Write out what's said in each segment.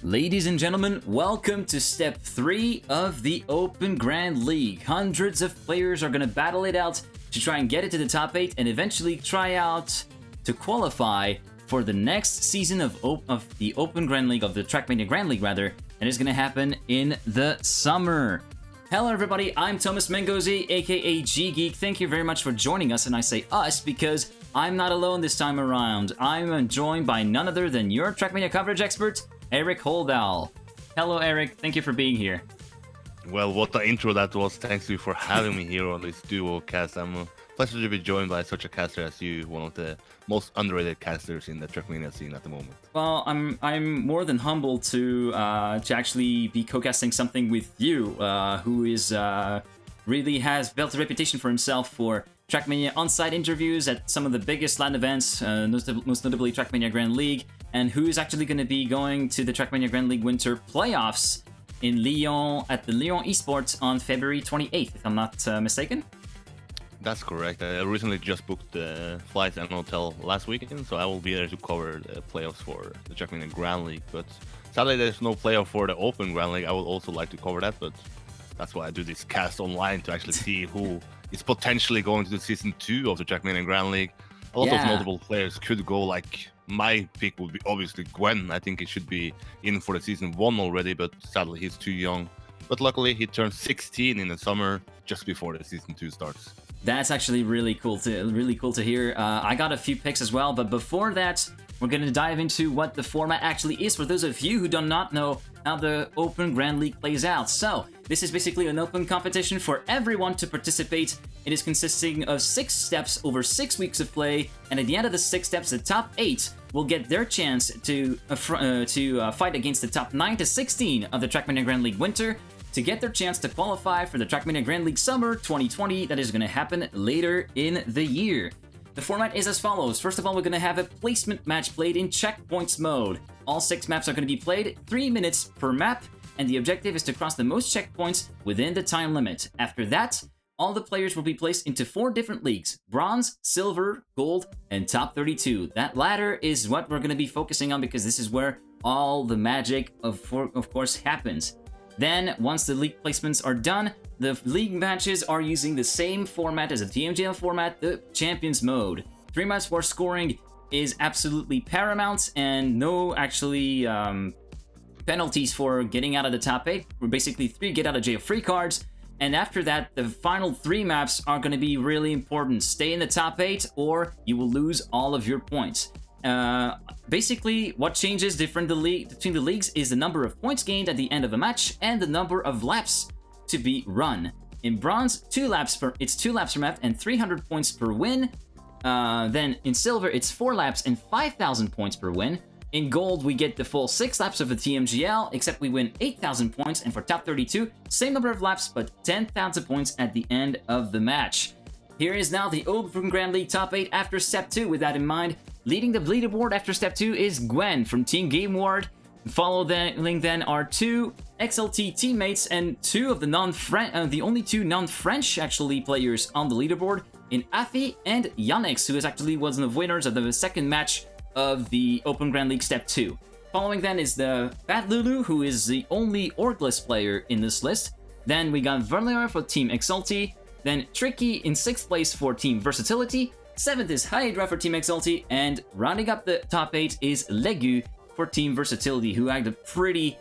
Ladies and gentlemen, welcome to Step 3 of the Open Grand League. Hundreds of players are going to battle it out to try and get it to the top 8 and eventually try out to qualify for the next season of the Open Grand League, of the Trackmania Grand League rather, and it's going to happen in the summer. Hello everybody, I'm Thomas Mengozi, aka GGeek. Thank you very much for joining us, and I say us because I'm not alone this time around. I'm joined by none other than your Trackmania coverage expert, EirikHoldal. Hello Eirik, thank you for being here. Well, what the intro that was. Thanks you for having me here on this duo cast. I'm a pleasure to be joined by such a caster as you, one of the most underrated casters in the Trackmania scene at the moment. Well, I'm more than humbled to actually be co-casting something with you, who is really has built a reputation for himself for Trackmania on-site interviews at some of the biggest LAN events, most notably Trackmania Grand League, and who is actually going to be going to the Trackmania Grand League Winter Playoffs in Lyon at the Lyon Esports on February 28th, if I'm not mistaken. That's correct. I recently just booked the flights and hotel last weekend, so I will be there to cover the playoffs for the Trackmania Grand League. But sadly, there's no playoff for the Open Grand League. I would also like to cover that, but that's why I do this cast online, to actually see who is potentially going to the Season 2 of the Trackmania Grand League. A lot of notable players could go, like my pick would be obviously Gwen. I think he should be in for the Season 1 already, but sadly he's too young. But luckily he turns 16 in the summer, just before the Season 2 starts. That's actually really cool to hear. I got a few picks as well, but before that, we're going to dive into what the format actually is for those of you who do not know how the Open Grand League plays out. So, this is basically an open competition for everyone to participate. It is consisting of 6 steps over 6 weeks of play, and at the end of the 6 steps, the top 8 will get their chance to fight against the top 9 to 16 of the Trackmania Grand League Winter to get their chance to qualify for the Trackmania Grand League Summer 2020 that is going to happen later in the year. The format is as follows. First of all, we're going to have a placement match played in checkpoints mode. All 6 maps are going to be played 3 minutes per map, and the objective is to cross the most checkpoints within the time limit. After that, all the players will be placed into 4 different leagues: Bronze, Silver, Gold, and Top 32. That latter is what we're going to be focusing on because this is where all the magic of course happens. Then, once the league placements are done, the league matches are using the same format as the TMGL format, the Champions Mode. 3 maps for scoring is absolutely paramount, and no actually penalties for getting out of the top 8. We're basically 3 get out of jail free cards, and after that, the final 3 maps are going to be really important. Stay in the top 8, or you will lose all of your points. Basically, what changes between the leagues is the number of points gained at the end of a match and the number of laps to be run. In Bronze, it's 2 laps per map and 300 points per win. Then in Silver, it's 4 laps and 5,000 points per win. In Gold, we get the full 6 laps of the TMGL, except we win 8,000 points. And for Top 32, same number of laps, but 10,000 points at the end of the match. Here is now the Open Grand League Top 8 after Step 2. With that in mind, leading the leaderboard after Step 2 is Gwen from Team Game Ward. Following then are 2 XLT teammates and 2 of the only 2 non-French actually players on the leaderboard in Afi and Yannick, who is actually one of the winners of the second match of the Open Grand League Step 2. Following then is the Bad Lulu, who is the only Orgless player in this list. Then we got Verlier for Team Exalti. Then Tricky in 6th place for Team Versatility. 7th is Hydra for Team Exalti, and rounding up the top 8 is Legu for Team Versatility, who had a pretty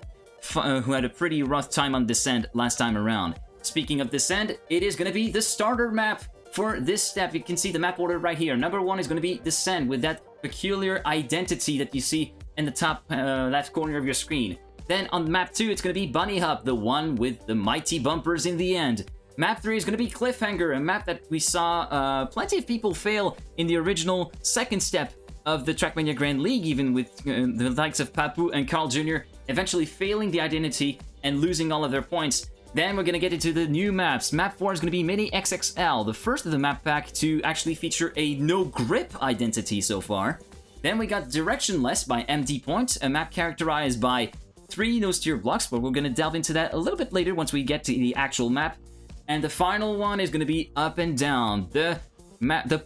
rough time on Descent last time around. Speaking of Descent, it is going to be the starter map for this step. You can see the map order right here. Number 1 is going to be Descent, with that peculiar identity that you see in the top left corner of your screen. Then on map 2, it's going to be BunnyHop, the one with the mighty bumpers in the end. Map 3 is going to be CliffHanger, a map that we saw plenty of people fail in the original second step of the Trackmania Grand League, even with the likes of Papu and Carl Jr. eventually failing the identity and losing all of their points. Then we're going to get into the new maps. Map 4 is going to be MiniXXL, the first of the map pack to actually feature a no-grip identity so far. Then we got DirectionLess by MD Point, a map characterized by 3 no-steer blocks, but we're going to delve into that a little bit later once we get to the actual map. And the final one is going to be Up&Down, the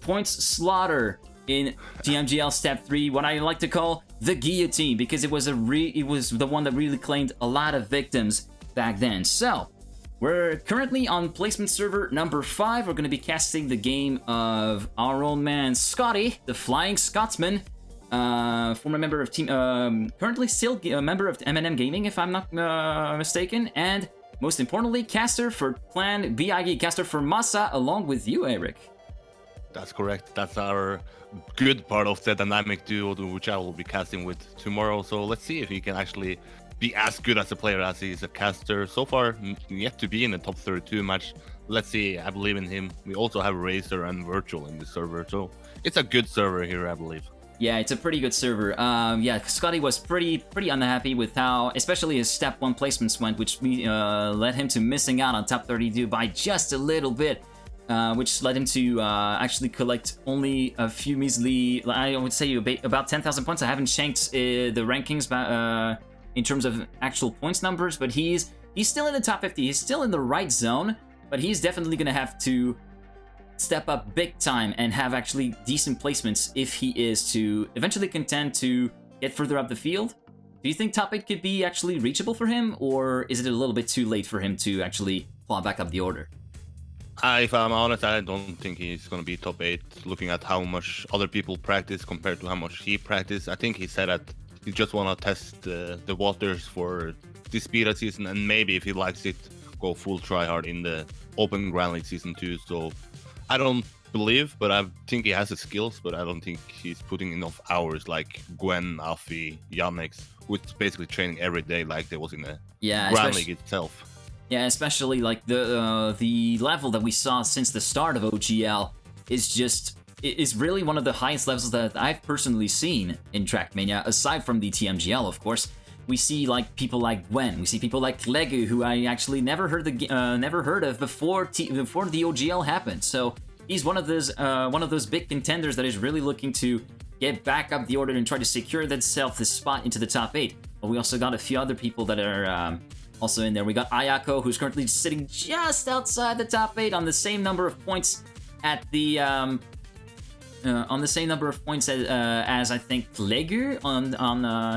points slaughter in TMGL Step 3, what I like to call the guillotine, because it was the one that really claimed a lot of victims back then. So, we're currently on placement server number 5. We're going to be casting the game of our own man, Scotty, the Flying Scotsman, former member of team, currently still a member of M&M Gaming, if I'm not mistaken, and most importantly, caster for Clan BIG, caster for Massa, along with you, Eirik. That's correct. That's our good part of the dynamic duo, which I will be casting with tomorrow. So let's see if he can actually be as good as a player as he is a caster. So far, yet to be in the top 32 match. Let's see. I believe in him. We also have Razer and Virtual in the server, so it's a good server here, I believe. Yeah, it's a pretty good server. Yeah, Scotty was pretty unhappy with how, especially his Step 1 placements went, which led him to missing out on top 32 by just a little bit. Which led him to actually collect only a few measly, I would say about 10,000 points. I haven't shanked the rankings in terms of actual points numbers, but he's still in the top 50. He's still in the right zone, but he's definitely going to have to step up big time and have actually decent placements if he is to eventually contend to get further up the field. Do you think top 8 could be actually reachable for him, or is it a little bit too late for him to actually claw back up the order? If I'm honest, I don't think he's going to be top 8, looking at how much other people practice compared to how much he practiced. I think he said that he just want to test the waters for this beta season, and maybe if he likes it, go full tryhard in the Open Grand League Season 2. So I don't believe, but I think he has the skills, but I don't think he's putting enough hours like Gwen, Afi, Yannick, who's basically training every day like they was in the Grand League itself. Yeah, especially like the level that we saw since the start of OGL is really one of the highest levels that I've personally seen in Trackmania, aside from the TMGL, of course. We see like people like Gwen, we see people like Legu, who I actually never heard of before the OGL happened. So he's one of those big contenders that is really looking to get back up the order and try to secure themselves this spot into the top 8. But we also got a few other people that are also in there. We got Ayako, who's currently sitting just outside the top 8 on the same number of points at the as I think Leger on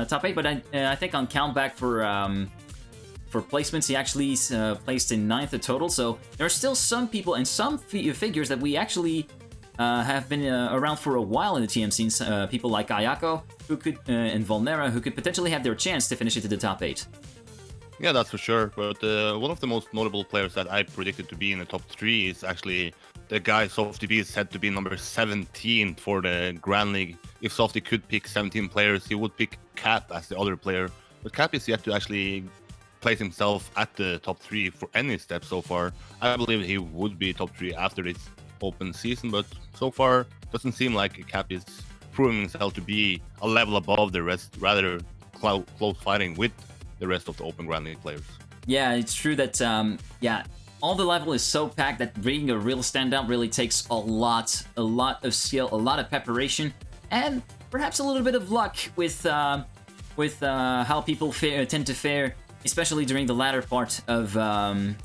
top 8, but I think on countback for placements he actually placed in 9th total. So there are still some people and some figures that we actually have been around for a while in the TM scenes. People like Ayako, who could and Volnera, who could potentially have their chance to finish it to the top 8. Yeah, that's for sure. But one of the most notable players that I predicted to be in the top 3 is actually the guy SoftTB is said to be number 17 for the Grand League. If Softy could pick 17 players, he would pick Cap as the other player. But Cap is yet to actually place himself at the top 3 for any step so far. I believe he would be top 3 after this open season, but so far doesn't seem like Cap is proving himself to be a level above the rest, rather close fighting with the rest of the Open Grand League players. Yeah, it's true that all the level is so packed that being a real standout really takes a lot of skill, a lot of preparation, and perhaps a little bit of luck with how people tend to fare, especially during the latter part of a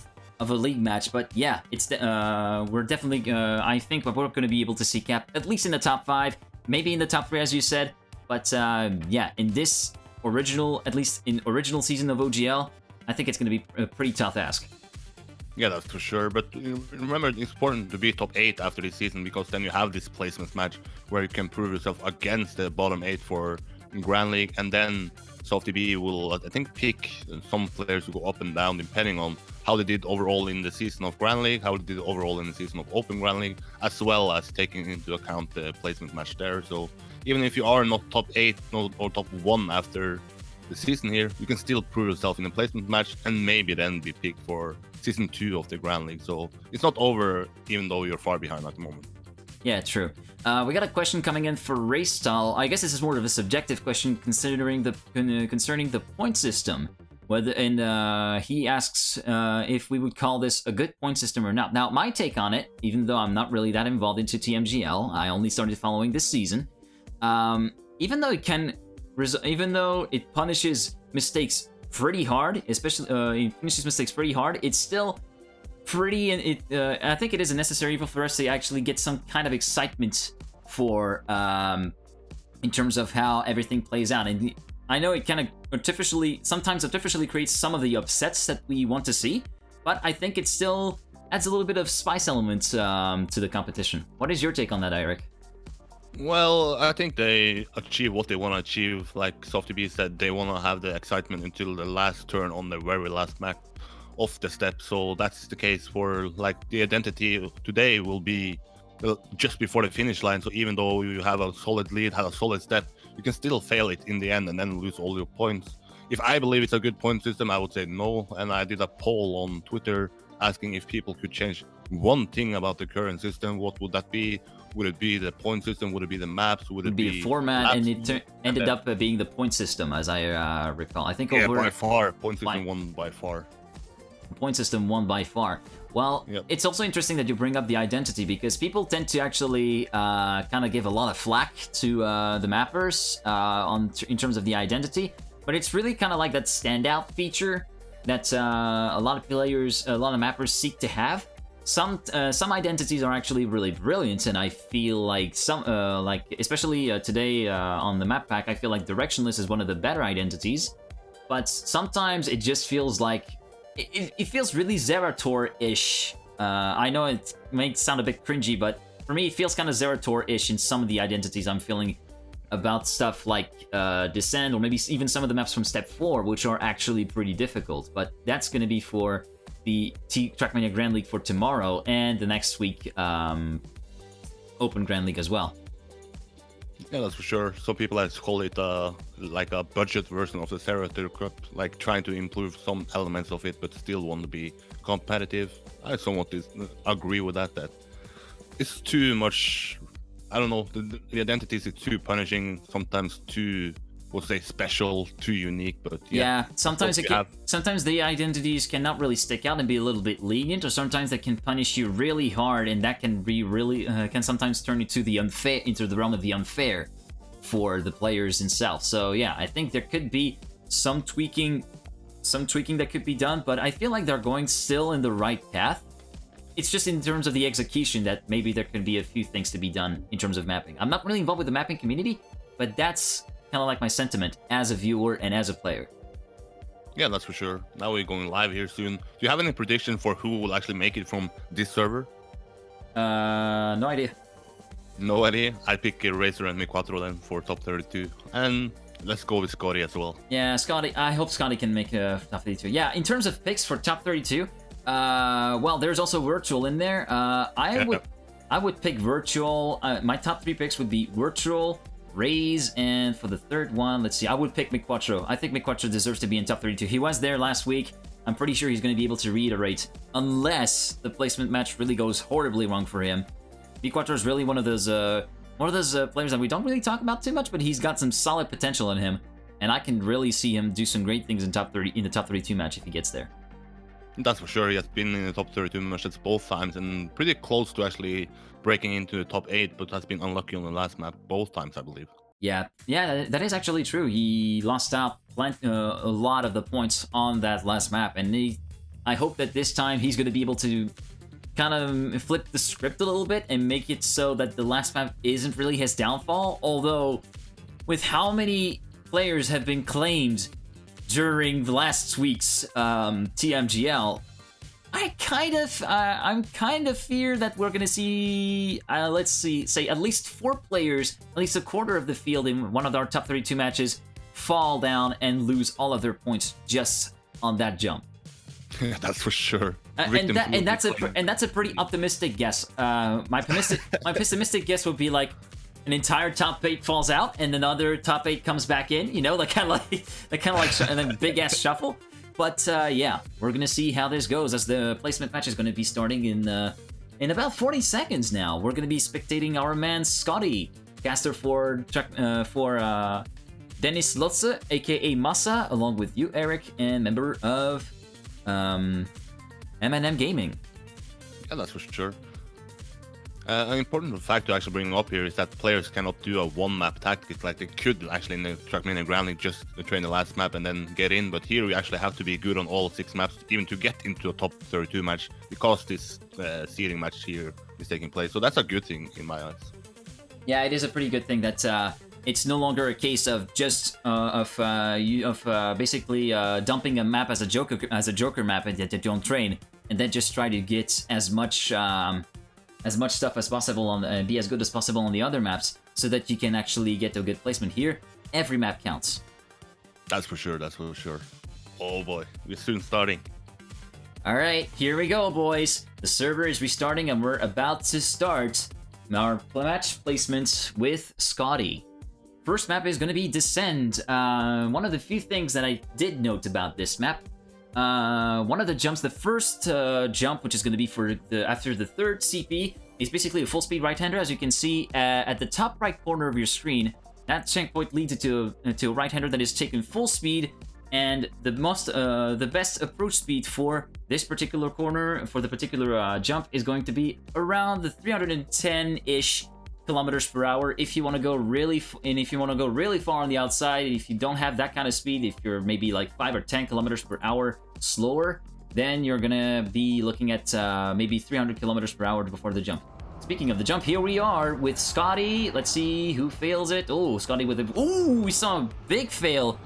league match. But yeah, it's we're definitely I think we're going to be able to see Cap at least in the top 5, maybe in the top 3 as you said. But yeah, in this at least in original season of OGL, I think it's going to be a pretty tough ask. Yeah, that's for sure. But remember, it's important to be top 8 after this season, because then you have this placement match where you can prove yourself against the bottom 8 for Grand League, and then SoftTB will, I think, pick some players to go up and down depending on how they did overall in the season of Grand League, how they did overall in the season of Open Grand League, as well as taking into account the placement match there. So even if you are not top 8 or top 1 after the season here, you can still prove yourself in a placement match and maybe then be picked for season 2 of the Grand League. So it's not over, even though you're far behind at the moment. Yeah, true. We got a question coming in for Raystall. I guess this is more of a subjective question concerning the point system. He asks if we would call this a good point system or not. Now, my take on it, even though I'm not really that involved into TMGL, I only started following this season. Even though it punishes mistakes pretty hard, especially it punishes mistakes pretty hard, it's still pretty. I think it is necessary for us to actually get some kind of excitement for in terms of how everything plays out. And I know it kind of sometimes artificially creates some of the upsets that we want to see, but I think it still adds a little bit of spice elements to the competition. What is your take on that, Eirik? Well, I think they achieve what they want to achieve. Like SoftyB said, they want to have the excitement until the last turn on the very last map of the step. So that's the case for like the identity today will be just before the finish line. So even though you have a solid lead, have a solid step, you can still fail it in the end and then lose all your points. If I believe it's a good point system, I would say no. And I did a poll on Twitter asking if people could change one thing about the current system. What would that be? Would it be the point system? Would it be the maps? Would it be a format? maps? And it ended up being the point system, as I recall. I think by far, point system won by far. Point system won by far. Well, It's also interesting that you bring up the identity, because people tend to actually kind of give a lot of flack to the mappers in terms of the identity, but it's really kind of like that standout feature that a lot of players, a lot of mappers seek to have. Some identities are actually really brilliant, and I feel like especially today on the map pack, I feel like DirectionLess is one of the better identities. But sometimes it just feels like it feels really Zerator-ish. I know it may sound a bit cringy, but for me, it feels kind of Zerator-ish in some of the identities I'm feeling about stuff like Descent, or maybe even some of the maps from Step 4, which are actually pretty difficult. But that's going to be for the Trackmania Grand League for tomorrow, and the next week Open Grand League as well. Yeah, that's for sure. Some people like to call it like a budget version of the Zerator Cup, like trying to improve some elements of it, but still want to be competitive. I somewhat agree with that. That it's too much. I don't know. The identities is too punishing. Sometimes too, we'll say, special, too unique. But sometimes sometimes the identities cannot really stick out and be a little bit lenient, or sometimes they can punish you really hard, and that can be really can sometimes turn into the realm of the unfair for the players themselves. So yeah, I think there could be some tweaking that could be done, but I feel like they're going still in the right path. It's just in terms of the execution that maybe there could be a few things to be done in terms of mapping. I'm not really involved with the mapping community, but that's kind of like my sentiment as a viewer and as a player. Yeah, that's for sure. Now we're going live here soon. Do you have any prediction for who will actually make it from this server? No idea. No idea. I pick Razer and MiniXXL then for top 32. And let's go with Scotty as well. Yeah, Scotty. I hope Scotty can make a top 32. Yeah, in terms of picks for top 32, well, there's also Virtual in there. I would pick Virtual. My top 3 picks would be Virtual, Raze, and for the third one, let's see, I would pick MiniXXL. I think MiniXXL deserves to be in top 32. He was there last week. I'm pretty sure he's going to be able to reiterate, unless the placement match really goes horribly wrong for him. MiniXXL is really one of those players that we don't really talk about too much, but he's got some solid potential in him, and I can really see him do some great things in the top 32 match if he gets there. That's for sure. He has been in the top 32 matches both times and pretty close to actually breaking into the top 8, but has been unlucky on the last map both times, I believe. Yeah, that is actually true. He lost out a lot of the points on that last map, and I hope that this time he's going to be able to kind of flip the script a little bit and make it so that the last map isn't really his downfall. Although, with how many players have been claimed during the last week's TMGL, I'm kind of fear that we're gonna see, say at least 4 players, at least a quarter of the field in one of our top 32 matches, fall down and lose all of their points just on that jump. Yeah, that's for sure. And that's a pretty optimistic guess. My pessimistic guess would be like an entire top 8 falls out and another top 8 comes back in. You know, like kind of like and then big ass shuffle. But yeah, we're gonna see how this goes as the placement match is gonna be starting in about 40 seconds now. We're gonna be spectating our man Scotty, caster for Dennis Lotze, aka Massa, along with you, Eirik, and member of M&M Gaming. Yeah, that's for sure. An important fact to actually bring up here is that players cannot do a one-map tactic like they could actually in the Trackmania Grand League, just train the last map and then get in. But here we actually have to be good on all 6 maps even to get into a top 32 match, because this seeding match here is taking place. So that's a good thing in my eyes. Yeah, it is a pretty good thing that it's no longer a case of just basically dumping a map as a joker map that you don't train, and then just try to get as much stuff as possible on and be as good as possible on the other maps, so that you can actually get a good placement here. Every map counts. That's for sure. That's for sure. Oh boy, we're soon starting. All right, here we go, boys. The server is restarting, and we're about to start our match placements with Scotty. First map is going to be Descend. One of the few things that I did note about this map, one of the jumps, the first jump, which is going to be for after the third CP, is basically a full speed right-hander. As you can see at the top right corner of your screen, that checkpoint leads to a right-hander that is taken full speed. And the best approach speed for this particular corner, for the particular jump, is going to be around the 310-ish kilometers per hour. If you want to go really far on the outside, if you don't have that kind of speed, if you're maybe like 5 or 10 kilometers per hour slower, then you're gonna be looking at maybe 300 kilometers per hour before the jump. Speaking of the jump, here we are with Scotty. Let's see who fails it. Oh, Scotty with a... Ooh, we saw a big fail.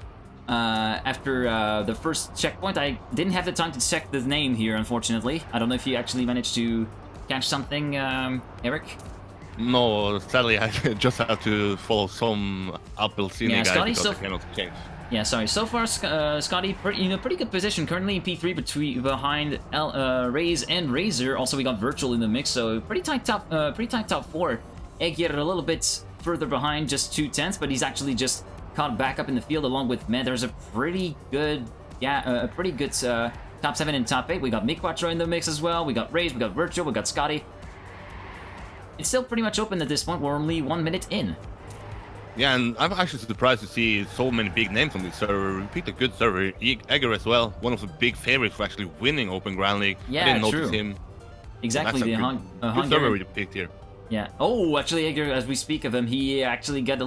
After the first checkpoint. I didn't have the time to check the name here, unfortunately. I don't know if you actually managed to catch something, Eric? No, sadly I just have to follow some uphill scene guys because I cannot change. Yeah, sorry. So far, Scotty, pretty good position. Currently in P3 behind Raze and Razor. Also, we got Virtual in the mix, so pretty tight top 4. Egir a little bit further behind, just 2/10, but he's actually just caught back up in the field along with Med. There's a pretty good, top 7 and top 8. We got MiniXXL in the mix as well. We got Raze, we got Virtual, we got Scotty. It's still pretty much open at this point. We're only 1 minute in. Yeah, and I'm actually surprised to see so many big names on this server. We picked a good server. Egger as well, one of the big favorites for actually winning Open Grand League. Yeah, I didn't notice him. Exactly, the good server we picked here. Yeah. Oh, actually, Egger, as we speak of him, he actually gets a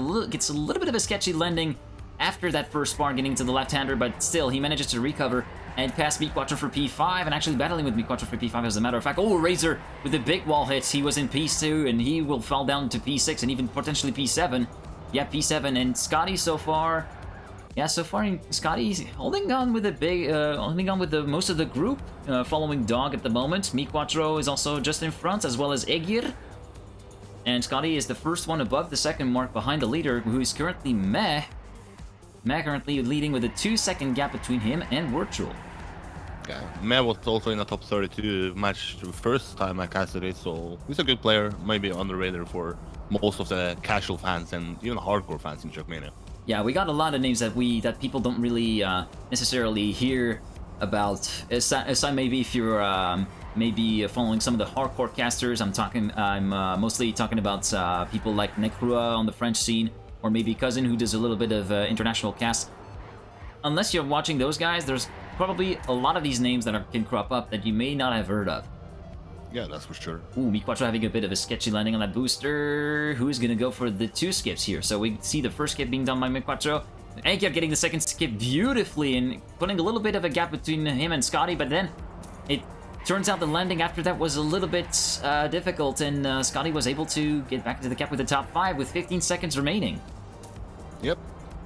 little bit of a sketchy landing after that first spar getting to the left-hander, but still, he manages to recover and pass MiniXXL for P5, and actually battling with MiniXXL for P5 as a matter of fact. Oh, Razor with a big wall hit. He was in P2, and he will fall down to P6 and even potentially P7. Yeah, P7, and Scotty so far... Yeah, so far Scotty's holding on with the most of the group, following Dog at the moment. MiniXXL is also just in front, as well as Egir. And Scotty is the first one above the second mark behind the leader, who is currently Meh. Meh currently leading with a 2-second gap between him and Virtual. Yeah, Meh was also in the top 32 match the first time I casted it, so he's a good player, maybe underrated for most of the casual fans and even hardcore fans in Trackmania. Yeah, we got a lot of names that people don't really necessarily hear about. Aside maybe if you're maybe following some of the hardcore casters. I'm mostly talking about people like Necrua on the French scene, or maybe Cousin, who does a little bit of international cast. Unless you're watching those guys, there's probably a lot of these names that can crop up that you may not have heard of. Yeah, that's for sure. Ooh, MiniXXL having a bit of a sketchy landing on that booster. Who's gonna go for the 2 skips here? So we see the first skip being done by MiniXXL. Egir getting the second skip beautifully and putting a little bit of a gap between him and Scotty, but then it turns out the landing after that was a little bit difficult, and Scotty was able to get back into the gap with the top 5 with 15 seconds remaining. Yep.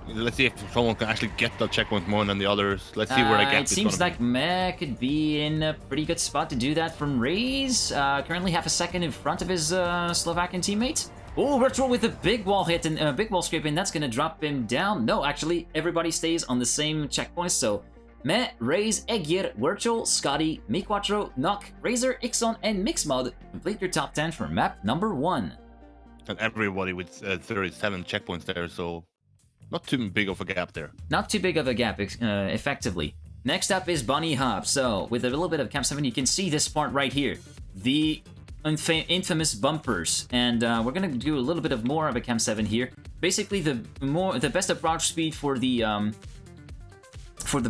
Let's see if someone can actually get the checkpoint more than the others. Let's see where the gap is. It seems like Meh could be in a pretty good spot to do that from Raze. Currently half a second in front of his Slovakian teammate. Oh, Virtual with a big wall hit and big wall scrape, and that's going to drop him down. No, actually, everybody stays on the same checkpoint. So Meh, Raze, Egir, Virtual, Scotty, MiniXXL, Nock, Razor, Ixon, and Mixmod complete your top 10 for map number 1. And everybody with 37 checkpoints there, so not too big of a gap there. Not too big of a gap, effectively. Next up is BunnyHop. So, with a little bit of Camp 7, you can see this part right here. The infamous bumpers. And we're going to do a little bit of more of a Camp 7 here. Basically, the best approach speed for the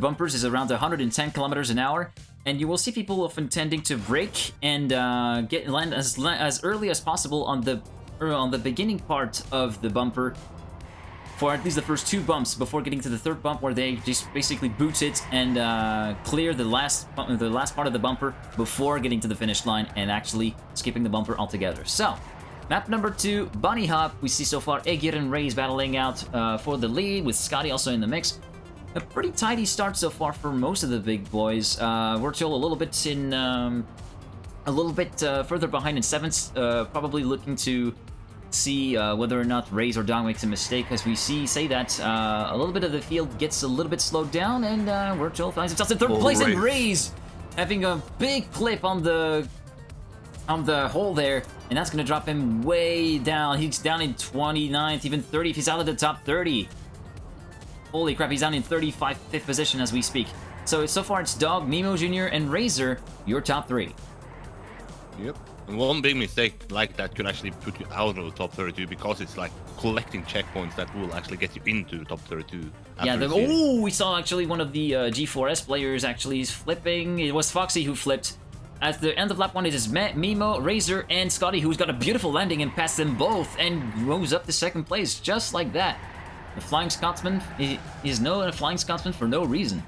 bumpers is around 110 kilometers an hour. And you will see people often tending to brake and land as early as possible on the beginning part of the bumper, for at least the first 2 bumps before getting to the 3rd bump, where they just basically boot it and clear the last part of the bumper before getting to the finish line and actually skipping the bumper altogether. So, Map number 2, BunnyHop. We see so far Egir and Raze battling out for the lead, with Scotty also in the mix. A pretty tidy start so far for most of the big boys. Virtual a little bit in, further behind in 7th, probably looking to see whether or not Raze or Dog makes a mistake, as we say that a little bit of the field gets a little bit slowed down, and Virtual finds himself in 3rd place, and Raze having a big clip on the hole there, and that's gonna drop him way down. He's down in 29th, even 30th. He's out of the top 30. Holy crap, he's down in 35th position as we speak. So far it's Dog, Mimo Jr., and Razor, your top 3. Yep. And one big mistake like that could actually put you out of the top 32, because it's like collecting checkpoints that will actually get you into the top 32. Yeah, we saw actually one of the G4S players actually flipping. It was Foxy who flipped. At the end of lap 1, it is Mimo, Razor, and Scotty, who's got a beautiful landing and passed them both and rose up to 2nd place, just like that. The Flying Scotsman is known a Flying Scotsman for no reason.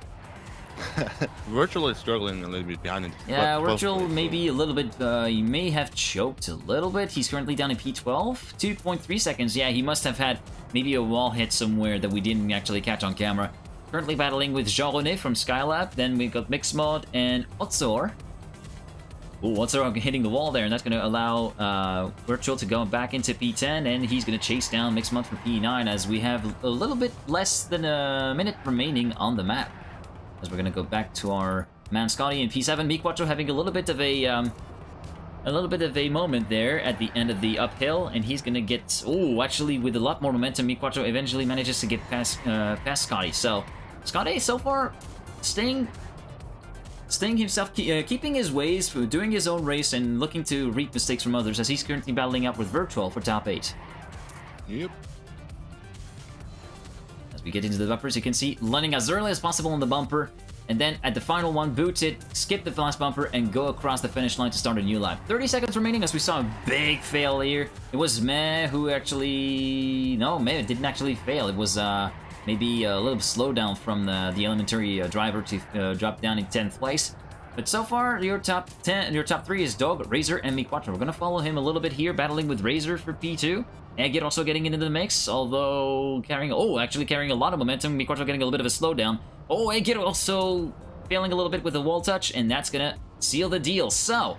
Virtual is struggling a little bit behind it. Yeah, Virtual maybe a little bit, he may have choked a little bit. He's currently down in P12, 2.3 seconds. Yeah, he must have had maybe a wall hit somewhere that we didn't actually catch on camera. Currently battling with Jean-René from Skylab. Then we got Mixmod and Otzor. Ooh, Otzor hitting the wall there, and that's going to allow Virtual to go back into P10, and he's going to chase down Mixmod for P9, as we have a little bit less than a minute remaining on the map. As we're gonna go back to our man Scotty in P7. Miquacho having a little bit of a moment there at the end of the uphill, and he's gonna get actually with a lot more momentum. Miquacho eventually manages to get past Scotty. So Scotty so far staying himself, keeping his ways, doing his own race, and looking to reap mistakes from others, as he's currently battling out with Virtual for top 8. Yep. We get into the bumpers, you can see landing as early as possible on the bumper, and then at the final one, boot it, skip the last bumper, and go across the finish line to start a new lap. 30 seconds remaining, as we saw a big fail here. It was Meh who actually... No, Meh didn't actually fail. It was maybe a little slowdown from the elementary driver to drop down in 10th place. But so far, your top 3 is Dog, Razor, and Miquacho. We're gonna follow him a little bit here, battling with Razor for P2. Egir also getting into the mix, although actually carrying a lot of momentum. Miquacho getting a little bit of a slowdown. Egir also failing a little bit with a wall touch, and that's gonna seal the deal. So,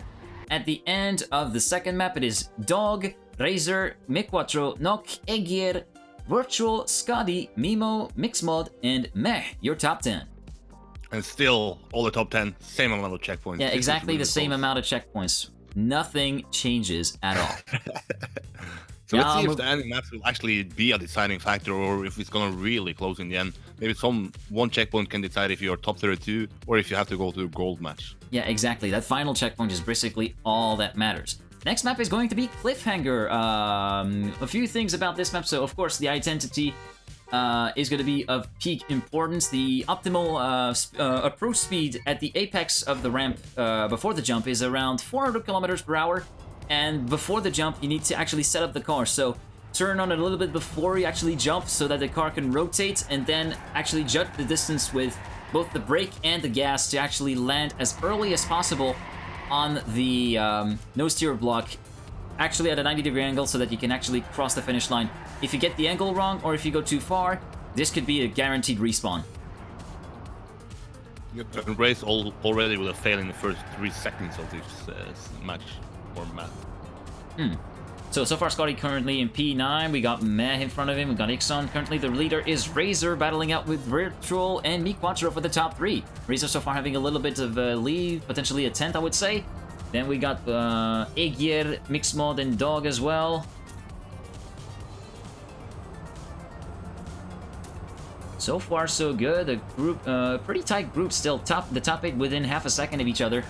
at the end of the 2nd map, it is Dog, Razor, Miquacho, Nock, Egir, Virtual, Scotty, Mimo, Mixmod, and Meh, your top 10. And still, all the top 10, same amount of checkpoints. Yeah, exactly the same amount of checkpoints. Nothing changes at all. So let's see if the ending maps will actually be a deciding factor, or if it's gonna really close in the end. Maybe one checkpoint can decide if you're top 32 or if you have to go to a gold match. Yeah, exactly. That final checkpoint is basically all that matters. Next map is going to be CliffHanger. A few things about this map. So, of course, the identity is going to be of peak importance. The optimal approach speed at the apex of the ramp before the jump is around 400 kilometers per hour. And before the jump, you need to actually set up the car. So turn on it a little bit before you actually jump, so that the car can rotate, and then actually judge the distance with both the brake and the gas to actually land as early as possible on the nose steer block, actually at a 90-degree angle, so that you can actually cross the finish line. If you get the angle wrong, or if you go too far, this could be a guaranteed respawn. Yep. Race already with a fail in the first 3 seconds of this match. So far Scotty currently in P9. We got Meh in front of him. We got Ixon. Currently the leader is Razor, battling out with Virtual and Miquacho for the top 3. Razor so far having a little bit of a lead, potentially a 10th, I would say. Then we got Egir, Mixmod, and Dog as well. So far so good. The group, pretty tight group still. The top 8 within half a second of each other.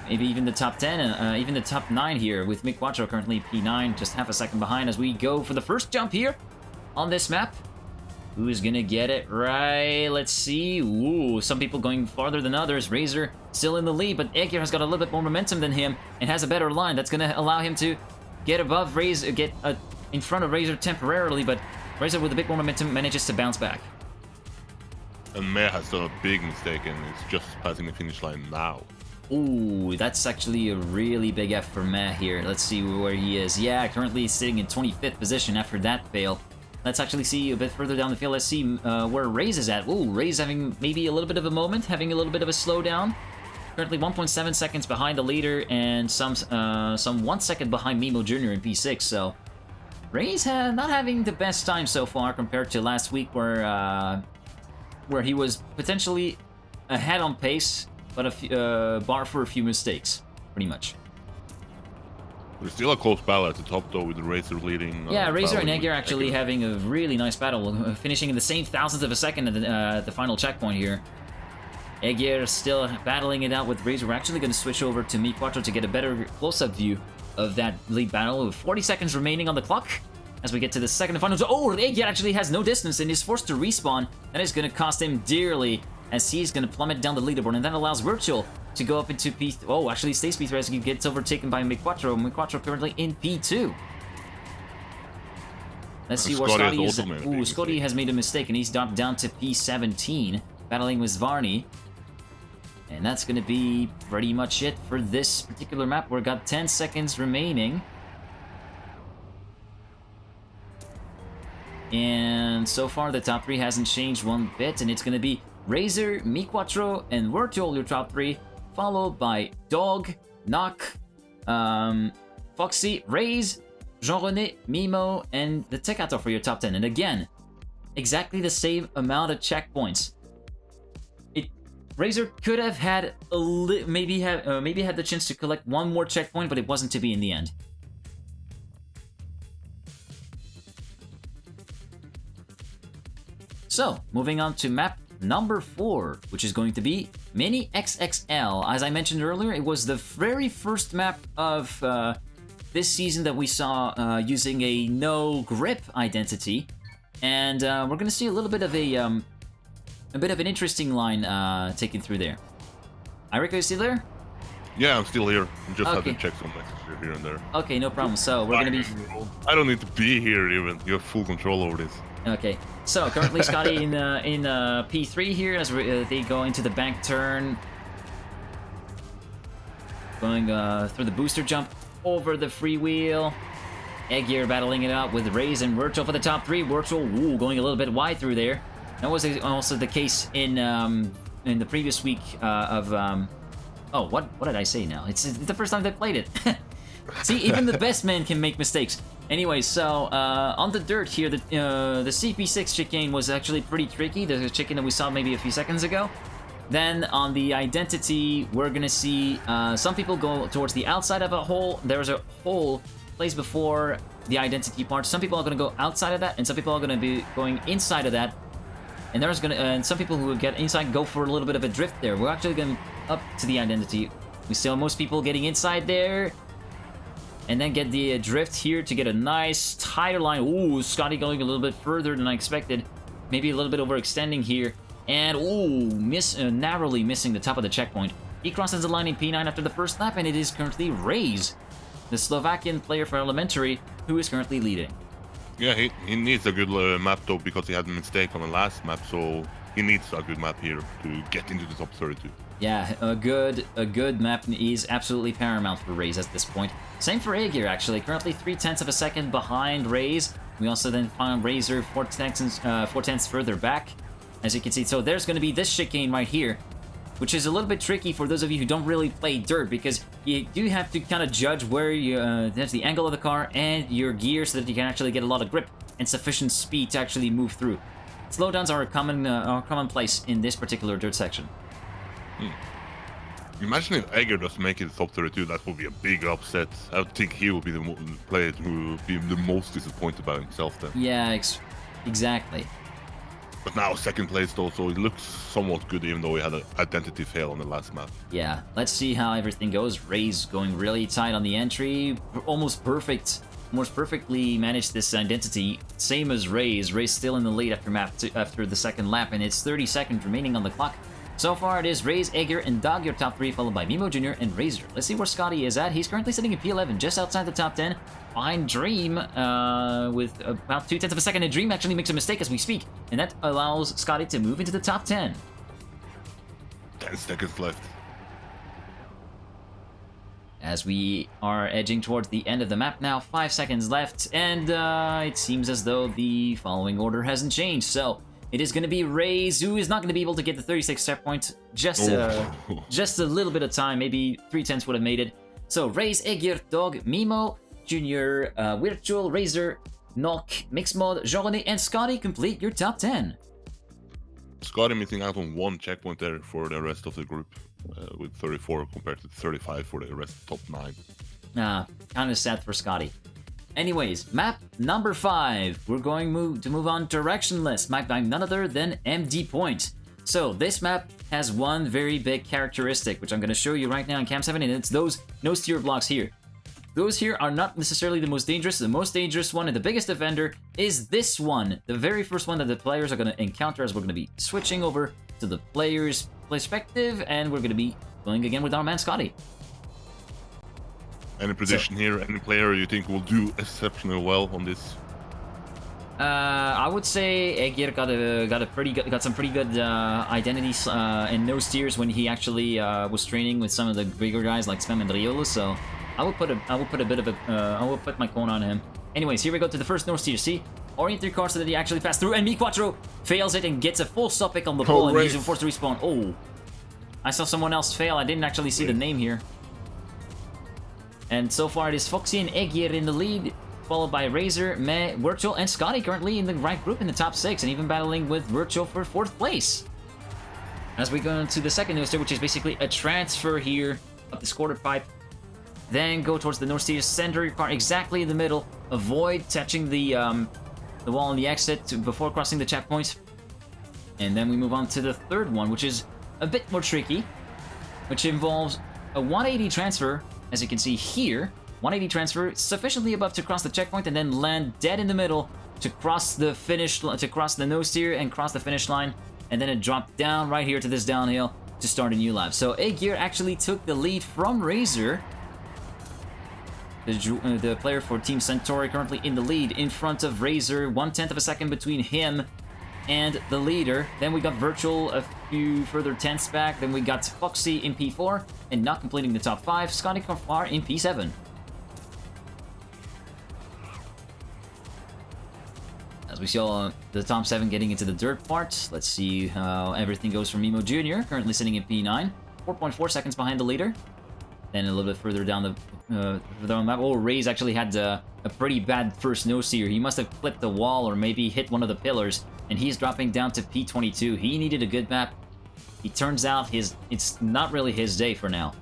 Maybe even the top 10, and even the top 9 here, with Miquacho currently P9, just half a second behind as we go for the first jump here on this map. Who's gonna get it right? Let's see. Ooh, some people going farther than others. Razor still in the lead, but Egir has got a little bit more momentum than him and has a better line. That's gonna allow him to get above Razor, get in front of Razor temporarily, but Razor with a bit more momentum manages to bounce back. And Meh has done a big mistake, and it's just passing the finish line now. Ooh, that's actually a really big F for Meh here. Let's see where he is. Yeah, currently sitting in 25th position after that fail. Let's actually see a bit further down the field. Let's see where Raze is at. Ooh, Raze having maybe a little bit of a moment, having a little bit of a slowdown. Currently 1.7 seconds behind the leader and some 1 second behind Mimo Jr. in P6, so Raze not having the best time so far compared to last week where he was potentially ahead on pace, but bar for a few mistakes, pretty much. There's still a close battle at the top though, with the Razor leading. Yeah, Razor and Egger actually having a really nice battle, finishing in the same thousandth of a second at the final checkpoint here. Egger still battling it out with Razor. We're actually going to switch over to MiniXXL to get a better close-up view of that lead battle with 40 seconds remaining on the clock as we get to the second and final. Oh, Egger actually has no distance and is forced to respawn. That is going to cost him dearly as he's going to plummet down the leaderboard, and that allows Virtual to go up into P... Oh, actually stays P3 as he gets overtaken by MiniXXL. MiniXXL currently in P2. Let's see where Scotty is. Ooh, Scotty has made a mistake and he's dropped down to P17, battling with Varney. And that's going to be pretty much it for this particular map. We've got 10 seconds remaining. And so far, the top 3 hasn't changed one bit. And it's going to be Razor, MiniXXL, and Virtual, your top 3. Followed by Dog, Knock, Foxy, Raze, Jean-René, Mimo, and the Tekato for your top 10. And again, exactly the same amount of checkpoints. Razor could have had maybe had the chance to collect one more checkpoint, but it wasn't to be in the end. So, moving on to map number 4, which is going to be MiniXXL. As I mentioned earlier, it was the very first map of this season that we saw using a no grip identity, and we're going to see a little bit of a bit of an interesting line taken through there. Eirik, are you still there? Yeah, I'm still here. I just have to check some messages here and there. Okay, no problem. So we're gonna be... I don't need to be here even. You have full control over this. Okay. So currently Scotty in P3 here as they go into the bank turn. Going through the booster jump over the freewheel. Egger battling it out with Raze and Virtual for the top 3. Virtual, ooh, going a little bit wide through there. That was also the case in the previous week of oh, what did I say now? It's the first time they played it. See, even the best man can make mistakes. Anyway, so on the dirt here, the CP6 chicane was actually pretty tricky. The chicane that we saw maybe a few seconds ago. Then on the identity, we're gonna see some people go towards the outside of a hole. There's a hole placed before the identity part. Some people are gonna go outside of that, and some people are gonna be going inside of that. And there's and some people who get inside go for a little bit of a drift there. We're actually going up to the identity. We see most people getting inside there, and then get the drift here to get a nice tighter line. Ooh, Scotty going a little bit further than I expected. Maybe a little bit overextending here, and ooh, narrowly missing the top of the checkpoint. He crosses the line in P9 after the first lap, and it is currently Raze, the Slovakian player for Elementary, who is currently leading. Yeah, he needs a good map though, because he had a mistake on the last map, so he needs a good map here to get into the top 32. Yeah, a good map is absolutely paramount for Raze at this point. Same for Egger actually, currently 0.3 of a second behind Raze. We also then find Razor 4/10 further back, as you can see. So there's going to be this chicane right here, which is a little bit tricky for those of you who don't really play dirt, because you do have to kind of judge where there's the angle of the car and your gear so that you can actually get a lot of grip and sufficient speed to actually move through. Slowdowns are commonplace in this particular dirt section. Imagine if Egger doesn't make it top 32, that would be a big upset. I think he will be the player who will be the most disappointed by himself then. Yeah, exactly. But now second place though, so it looks somewhat good even though he had an identity fail on the last map. Yeah, let's see how everything goes. Raze going really tight on the entry, almost perfectly managed this identity. Same as Raze. Raze still in the lead after the second lap, and it's 30 seconds remaining on the clock. So far it is Raze, Egger, and Dog, your top 3, followed by Mimo Jr. and Razor. Let's see where Scotty is at. He's currently sitting in P11, just outside the top 10. Behind Dream with about 0.2 of a second, and Dream actually makes a mistake as we speak, and that allows Scotty to move into the top 10. 10 seconds left. as we are edging towards the end of the map now. 5 seconds left, and it seems as though the following order hasn't changed. So it is going to be Raze, who is not going to be able to get the 36 checkpoint. Just a little bit of time, maybe 3/10 would have made it. So Raze, Egir, Dog, Mimo, Junior, Virtual, Razor, Nock, Mixmod, Jorne, and Scotty complete your top 10. Scotty missing out on 1 checkpoint there for the rest of the group, with 34 compared to 35 for the rest of the top 9. Kind of sad for Scotty. Anyways, map number 5. We're going to move on directionless, map by none other than MD Point. So this map has one very big characteristic, which I'm going to show you right now in Cam 7, and it's those no steer blocks here. Those here are not necessarily the most dangerous. The most dangerous one and the biggest offender is this one, the very first one that the players are going to encounter, as we're going to be switching over to the player's perspective, and we're going to be going again with our man Scotty. Any prediction here? Any player you think will do exceptionally well on this? I would say Egir got some pretty good identities and no steers when he actually was training with some of the bigger guys like Spam and Riolo. So I will put my coin on him. Anyways, here we go to the first no steer. See, orient your car so that he actually passed through, and MiniXXL fails it and gets a full stop pick on the pole, and he's forced to respawn. Oh, I saw someone else fail. I didn't actually see the name here. And so far it is Foxy and Egir in the lead, followed by Razor, Me, Virtual, and Scotty currently in the right group in the top 6, and even battling with Virtual for 4th place. As we go into the second no steer, which is basically a transfer here up this quarter pipe. Then go towards the north steer, center your car exactly in the middle, avoid touching the wall on the exit before crossing the checkpoint. And then we move on to the third one, which is a bit more tricky, which involves a 180 transfer, as you can see here. 180 transfer sufficiently above to cross the checkpoint, and then land dead in the middle to cross the cross the no steer and cross the finish line, and then it dropped down right here to this downhill to start a new lap. So Egir actually took the lead from Razor. The player for Team Centauri currently in the lead in front of Razor, 1/10 of a second between him and the leader. Then we got Virtual a few further tenths back. Then we got Foxy in P4 and not completing the top 5, Scotty Kafar in P7. As we saw the top 7 getting into the dirt part, let's see how everything goes for Mimo Jr., currently sitting in P9, 4.4 seconds behind the leader. Then a little bit further down the map. Oh, Raze actually had a pretty bad first no steer. He must have clipped the wall or maybe hit one of the pillars, and he's dropping down to P22. He needed a good map. It turns out it's not really his day for now.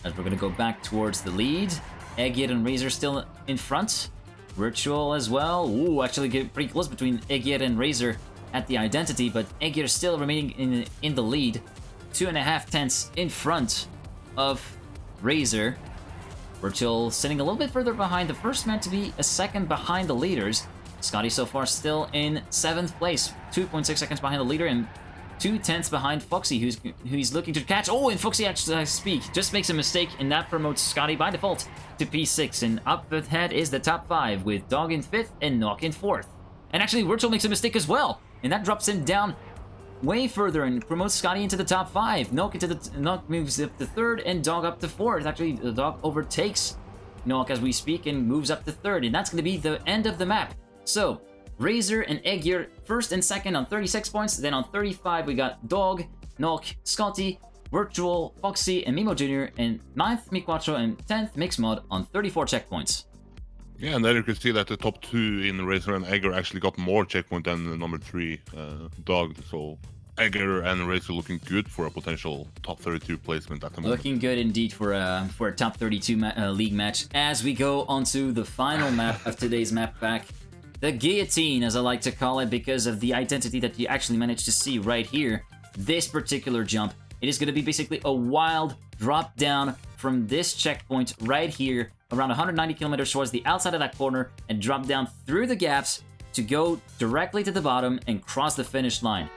As we're gonna go back towards the lead, Egir and Razor still in front. Virtual as well. Ooh, actually get pretty close between Egir and Razor at the identity, but Egir still remaining in the lead, 2.5 tenths in front of Razor. Virtual sitting a little bit further behind, the first man to be a second behind the leaders. Scotty so far still in 7th place, 2.6 seconds behind the leader and 2/10 behind Foxy, who's looking to catch. Oh, and Foxy actually just makes a mistake, and that promotes Scotty by default to P6. And up ahead is the top 5 with Dog in 5th and Nock in 4th. And actually, Virtual makes a mistake as well, and that drops him down way further and promotes Scotty into the top 5. Nock moves up to 3rd and Dog up to 4th. Actually, the Dog overtakes Nock as we speak and moves up to 3rd, and that's going to be the end of the map. So Razor and Egir 1st and 2nd on 36 points. Then on 35 we got Dog, Nock, Scotty, Virtual, Foxy, and Mimo Jr. And 9th MiniXXL and 10th Mixmod on 34 checkpoints. Yeah, and then you can see that the top 2 in Razor and Egir actually got more checkpoint than the number 3 Dog. So Egir and Razor looking good for a potential top 32 placement at the moment. Looking good indeed for a top 32 league match. As we go on to the final map of today's map pack, the Guillotine, as I like to call it, because of the identity that you actually managed to see right here. This particular jump, it is going to be basically a wild drop down from this checkpoint right here, around 190 kilometers towards the outside of that corner, and drop down through the gaps to go directly to the bottom and cross the finish line.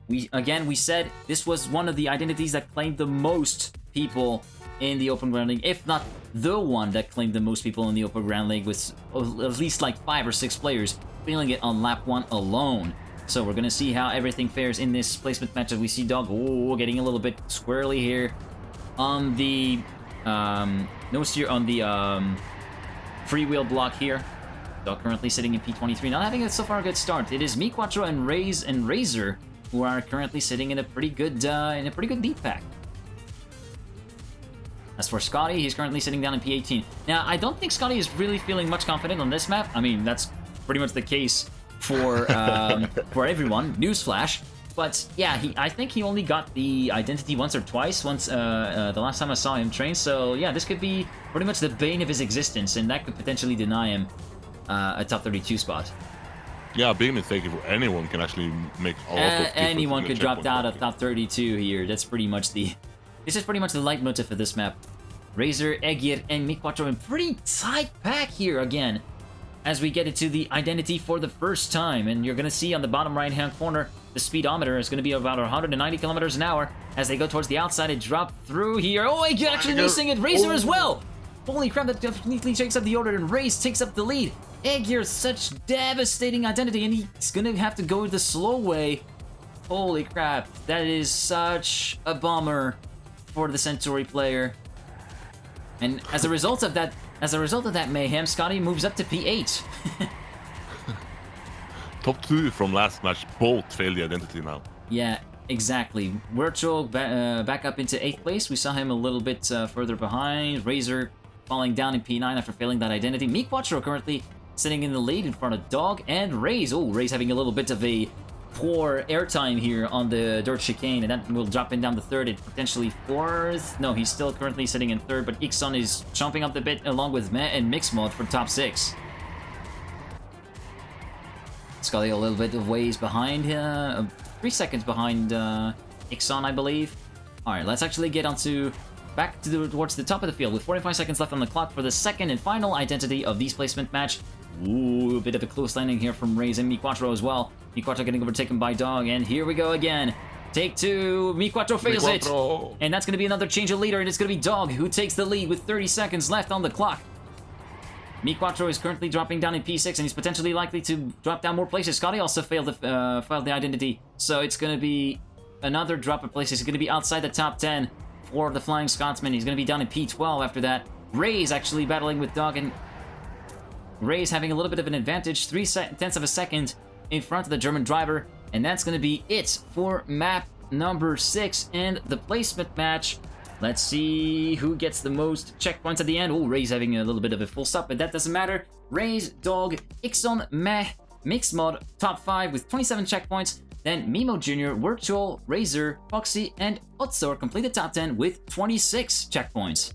We said this was one of the identities that claimed the most people in the Open Ground League, if not the one that claimed the most people in the Open Ground League, with at least like 5 or 6 players feeling it on lap 1 alone. So we're gonna see how everything fares in this placement match as we see Dog getting a little bit squirrely here on the no steer on the freewheel block here. Dog currently sitting in P23, not having so far a good start. It is MiniXXL and Razor who are currently sitting in a pretty good lead pack. As for Scotty, he's currently sitting down in P18. Now, I don't think Scotty is really feeling much confident on this map. I mean, that's pretty much the case for for everyone. Newsflash. But yeah, I think he only got the identity once or twice. The last time I saw him train. So yeah, this could be pretty much the bane of his existence, and that could potentially deny him a top 32 spot. Yeah, big mistake if anyone can actually make a lot of anyone could drop out of top 32 here. That's pretty much the. This is pretty much the leitmotif of this map. Razor, Egir, and MiniXXL in pretty tight pack here again. As we get into the identity for the first time. And you're going to see on the bottom right-hand corner, the speedometer is going to be about 190 kilometers an hour. As they go towards the outside, it dropped through here. Oh, Egir actually missing it. Razor as well. Holy crap, that definitely takes up the order, and Raze takes up the lead. Egir, such devastating identity, and he's going to have to go the slow way. Holy crap, that is such a bummer for the Centauri player. And as a result of that mayhem, Scotty moves up to P8. Top 2 from last match both failed the identity now. Yeah, exactly. Virtual back up into 8th place. We saw him a little bit further behind. Razor falling down in P9 after failing that identity. MiniXXL currently sitting in the lead in front of Dog and Raze. Oh, Raze having a little bit of a poor airtime here on the dirt chicane, and that will drop him down to 3rd and potentially 4th. No, he's still currently sitting in 3rd, but Ixon is chomping up the bit along with Meh and Mixmod for top 6. Scully a little bit of ways behind him, 3 seconds behind Ixon, I believe. Alright, let's actually get onto back to towards the top of the field with 45 seconds left on the clock for the second and final identity of these placement match. Ooh, a bit of a close landing here from Raze and MiniXXL as well. MiniXXL getting overtaken by Dog, and here we go again. Take 2, MiniXXL fails it. And that's going to be another change of leader, and it's going to be Dog who takes the lead with 30 seconds left on the clock. MiniXXL is currently dropping down in P6, and he's potentially likely to drop down more places. Scotty also failed the identity, so it's going to be another drop of places. He's going to be outside the top 10 for the Flying Scotsman. He's going to be down in P12 after that. Raze actually battling with Dog, and Raze having a little bit of an advantage, 0.3 of a second in front of the German driver, and that's going to be it for map number 6 and the placement match. Let's see who gets the most checkpoints at the end. Oh, Raze having a little bit of a full stop, but that doesn't matter. Raze, Dog, Ixon, Meh, Mixmod, top 5 with 27 checkpoints. Then Mimo Jr., Virtual, Razor, Foxy, and Otzor complete the top 10 with 26 checkpoints.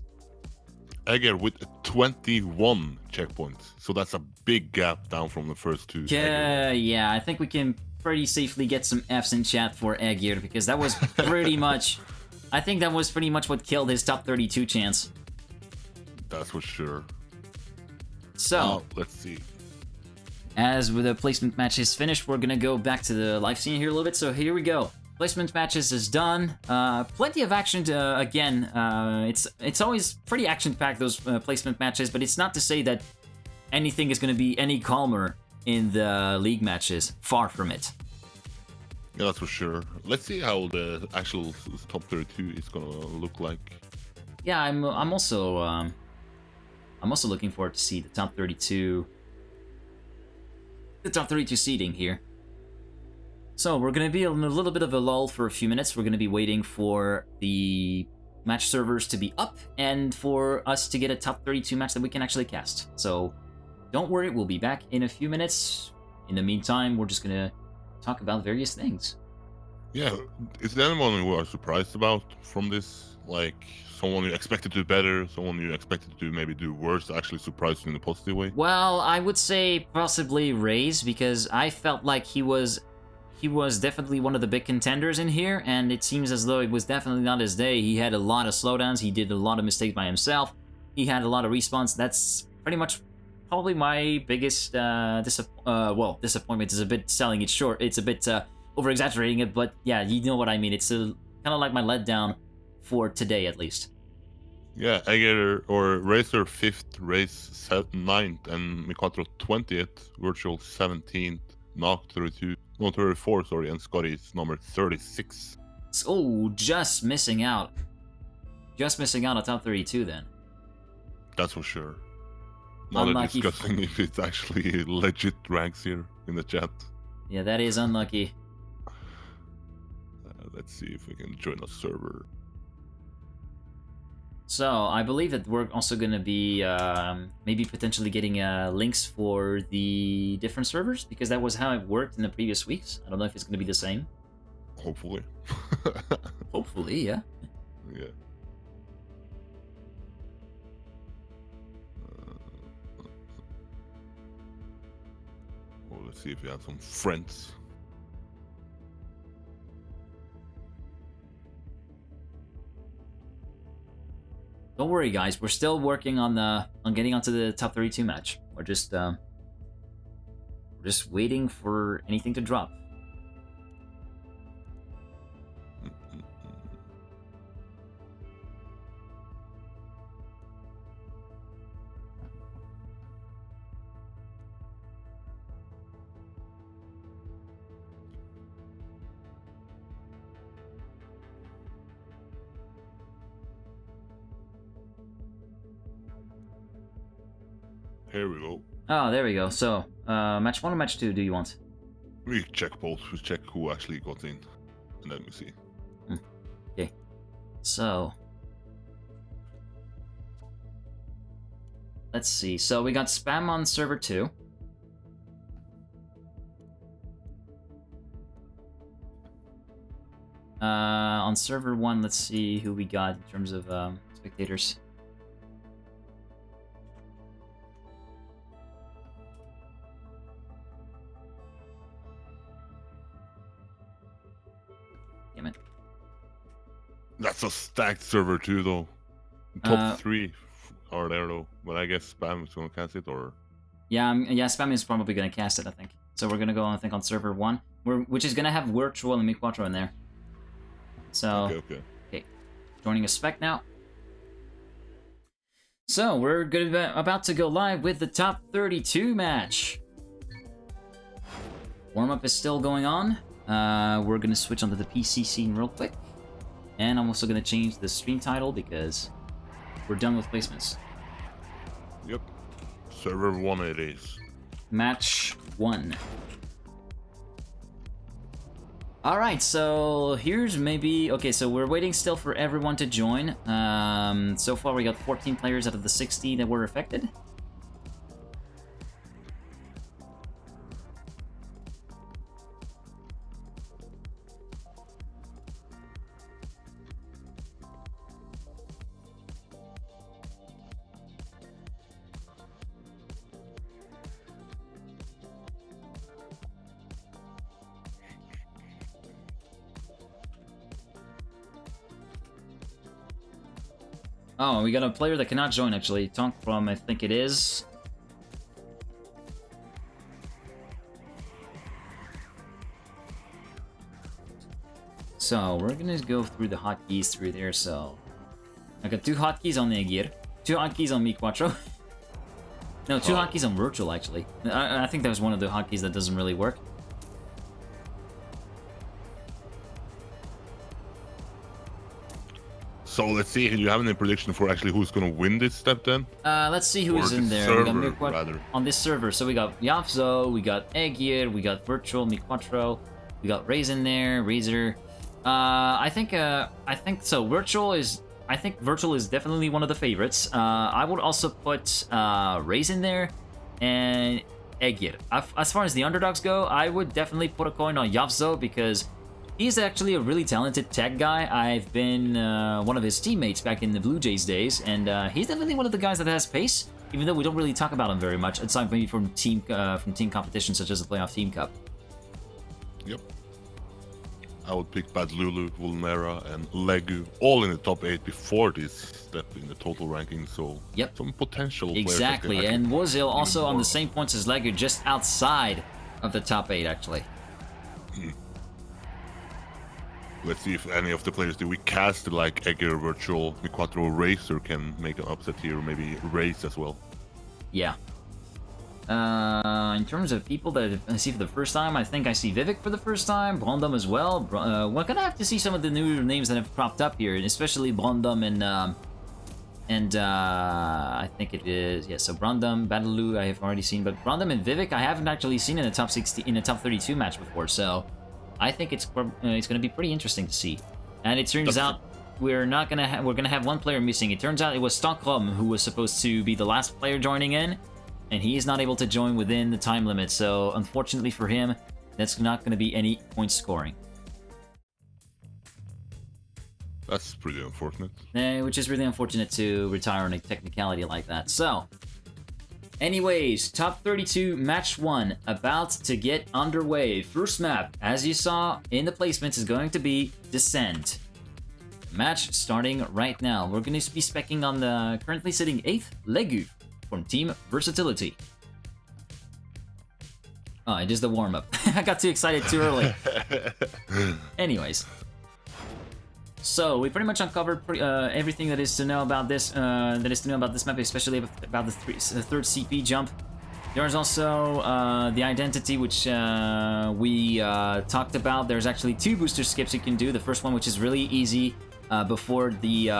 Egger with 21 checkpoints, so that's a big gap down from the first 2. Yeah, I think we can pretty safely get some Fs in chat for Egger, because that was pretty much... I think that was pretty much what killed his top 32 chance. That's for sure. So, let's see. As the placement match is finished, we're gonna go back to the live scene here a little bit. So here we go. Placement matches is done. Plenty of action again. It's always pretty action-packed, those placement matches, but it's not to say that anything is going to be any calmer in the league matches. Far from it. Yeah, that's for sure. Let's see how the actual top 32 is going to look like. Yeah, I'm also looking forward to see the top 32. The top 32 seeding here. So we're going to be in a little bit of a lull for a few minutes. We're going to be waiting for the match servers to be up and for us to get a top 32 match that we can actually cast. So don't worry, we'll be back in a few minutes. In the meantime, we're just going to talk about various things. Yeah, is there anyone you are surprised about from this? Like someone you expected to do better, someone you expected to maybe do worse, actually surprised you in a positive way? Well, I would say possibly Raze, because I felt like he was definitely one of the big contenders in here, and it seems as though it was definitely not his day. He had a lot of slowdowns, he did a lot of mistakes by himself, he had a lot of respawns. That's pretty much probably my biggest disappointment is a bit selling it short. It's a bit over-exaggerating it, but yeah, you know what I mean. It's kind of like my letdown for today, at least. Yeah, Egger or Razor 5th, Raze 9th, and MiniXXL 20th, Virtual 17th. Knock 32, no 34, sorry, and Scotty is number 36. Oh, just missing out. Just missing out on top 32 then. That's for sure. Now they're discussing if it's actually legit ranks here in the chat. Yeah, that is unlucky. Let's see if we can join a server. So, I believe that we're also going to be maybe potentially getting links for the different servers, because that was how it worked in the previous weeks. I don't know if it's going to be the same. Hopefully. Hopefully, yeah. Yeah. Well, let's see if we have some friends. Don't worry, guys. We're still working on getting onto the top 32 match. We're just waiting for anything to drop. Here we go. Oh, there we go. So, match 1 or match 2 do you want? We check both. We check who actually got in. And then we see. Okay. So, let's see. So, we got Spam on server 2. On server 1, let's see who we got in terms of spectators. Damn it. That's a stacked server too, though. Top 3 are there, though. But I guess Spam is going to cast it, or... Yeah, yeah, Spam is probably going to cast it, I think. So we're going to go, I think, on server 1, which is going to have Virtual and MiniXXL in there. So, okay. Joining a spec now. So, we're about to go live with the top 32 match. Warm-up is still going on. We're going to switch onto the PC scene real quick. And I'm also going to change the stream title because we're done with placements. Yep. Server 1 it is. Match 1. Alright, so here's maybe... Okay, so we're waiting still for everyone to join. So far we got 14 players out of the 60 that were affected. Oh, we got a player that cannot join, actually. Tonk from, I think it is... So, we're gonna go through the hotkeys through there, so... I got 2 hotkeys on Negir, 2 hotkeys on MiniXXL. No, 2 hotkeys on Virtual, actually. I think that was one of the hotkeys that doesn't really work. So let's see, do you have any prediction for actually who's gonna win this step then? Let's see who is in there. Server, we got on this server. So we got Yavzo, we got Egir, we got Virtual, MiniXXL, we got Raisin there, Razor. I think so. Virtual is definitely one of the favorites. I would also put Raisin there and Egir. As far as the underdogs go, I would definitely put a coin on Yavzo because he's actually a really talented tech guy. I've been one of his teammates back in the Blue Jays days, and he's definitely one of the guys that has pace, even though we don't really talk about him very much, aside maybe from team competitions such as the Playoff Team Cup. Yep. I would pick Bad Lulu, Vulnera, and Legu all in the top 8 before this step in the total ranking, so yep, some potential exactly, players and Wozil also on the same points as Legu, just outside of the top 8, actually. Let's see if any of the players that we cast, like Egger, Virtual, MiniXXL, Racer, can make an upset here, maybe Race as well. Yeah. In terms of people that I see for the first time, I think I see Vivek for the first time, Brondum as well. We're gonna have to see some of the new names that have cropped up here, and especially Brondum and I think it is, yeah, so Brondum, Badaloo I have already seen, but Brondum and Vivek I haven't actually seen in a top 60, in a top 32 match before, so I think it's gonna be pretty interesting to see. And it turns out we're gonna have one player missing. It turns out it was Stockholm who was supposed to be the last player joining in, and he is not able to join within the time limit, so unfortunately for him, that's not going to be any point scoring. That's pretty unfortunate. Which is really unfortunate to retire on a technicality like that. So, anyways, top 32, match 1, about to get underway. First map, as you saw in the placements, is going to be Descent. Match starting right now. We're going to be specking on the currently sitting 8th, Legu, from Team Versatility. Oh, it is the warm-up. I got too excited too early. Anyways. So, we pretty much uncovered everything that is to know about this map, especially about the third CP jump. There's also the identity, which we talked about. There's actually 2 booster skips you can do. The first one, which is really easy, before the